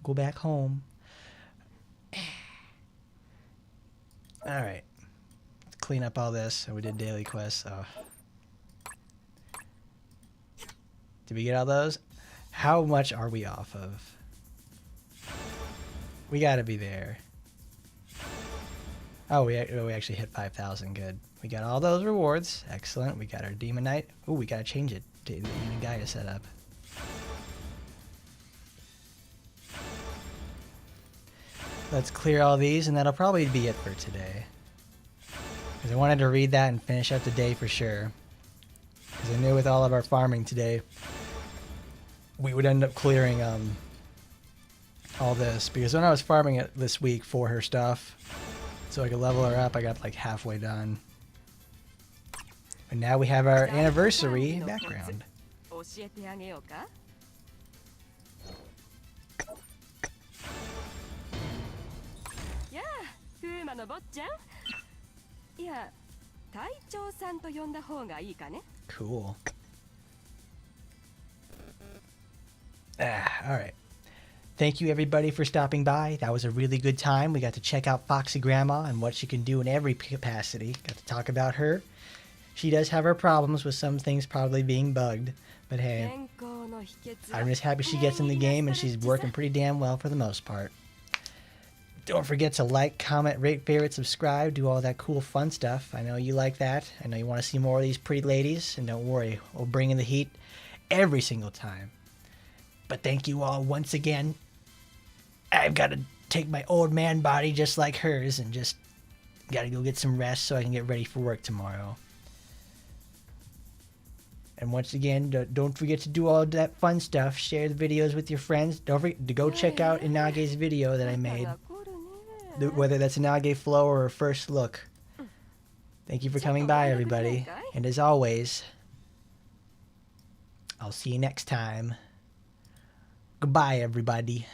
go back home. Alright. Let's clean up all this. And we did daily quests, so. Did we get all those? How much are we off of? We gotta be there. Oh, we actually hit 5,000. Good. We got all those rewards. Excellent. We got our Demon Knight. Oh, we gotta change it to the Gaia setup. Let's clear all these, and that'll probably be it for today. Because I wanted to read that and finish up the day for sure. Because I knew with all of our farming today, we would end up clearing all this. Because when I was farming it this week for her stuff, so I could level her up, I got like halfway done. And now we have our anniversary background. 教えてあげようか。やあ、風魔の坊ちゃん。いや、隊長さんと呼んだ方がいいかね。Cool. Alright. Thank you everybody for stopping by. That was a really good time. We got to check out Foxy Grandma and what she can do in every capacity. Got to talk about her. She does have her problems with some things probably being bugged. But hey, I'm just happy she gets in the game and she's working pretty damn well for the most part. Don't forget to like, comment, rate, favorite, subscribe, do all that cool fun stuff. I know you like that. I know you want to see more of these pretty ladies. And don't worry, we'll bring in the heat every single time. But thank you all once again. I've got to take my old man body just like hers and just got to go get some rest so I can get ready for work tomorrow. And once again, don't forget to do all that fun stuff. Share the videos with your friends. Don't forget to go check out Inage's video that I made. Whether that's Inage Flow or her first look. Thank you for coming by, everybody. And as always, I'll see you next time. Goodbye, everybody.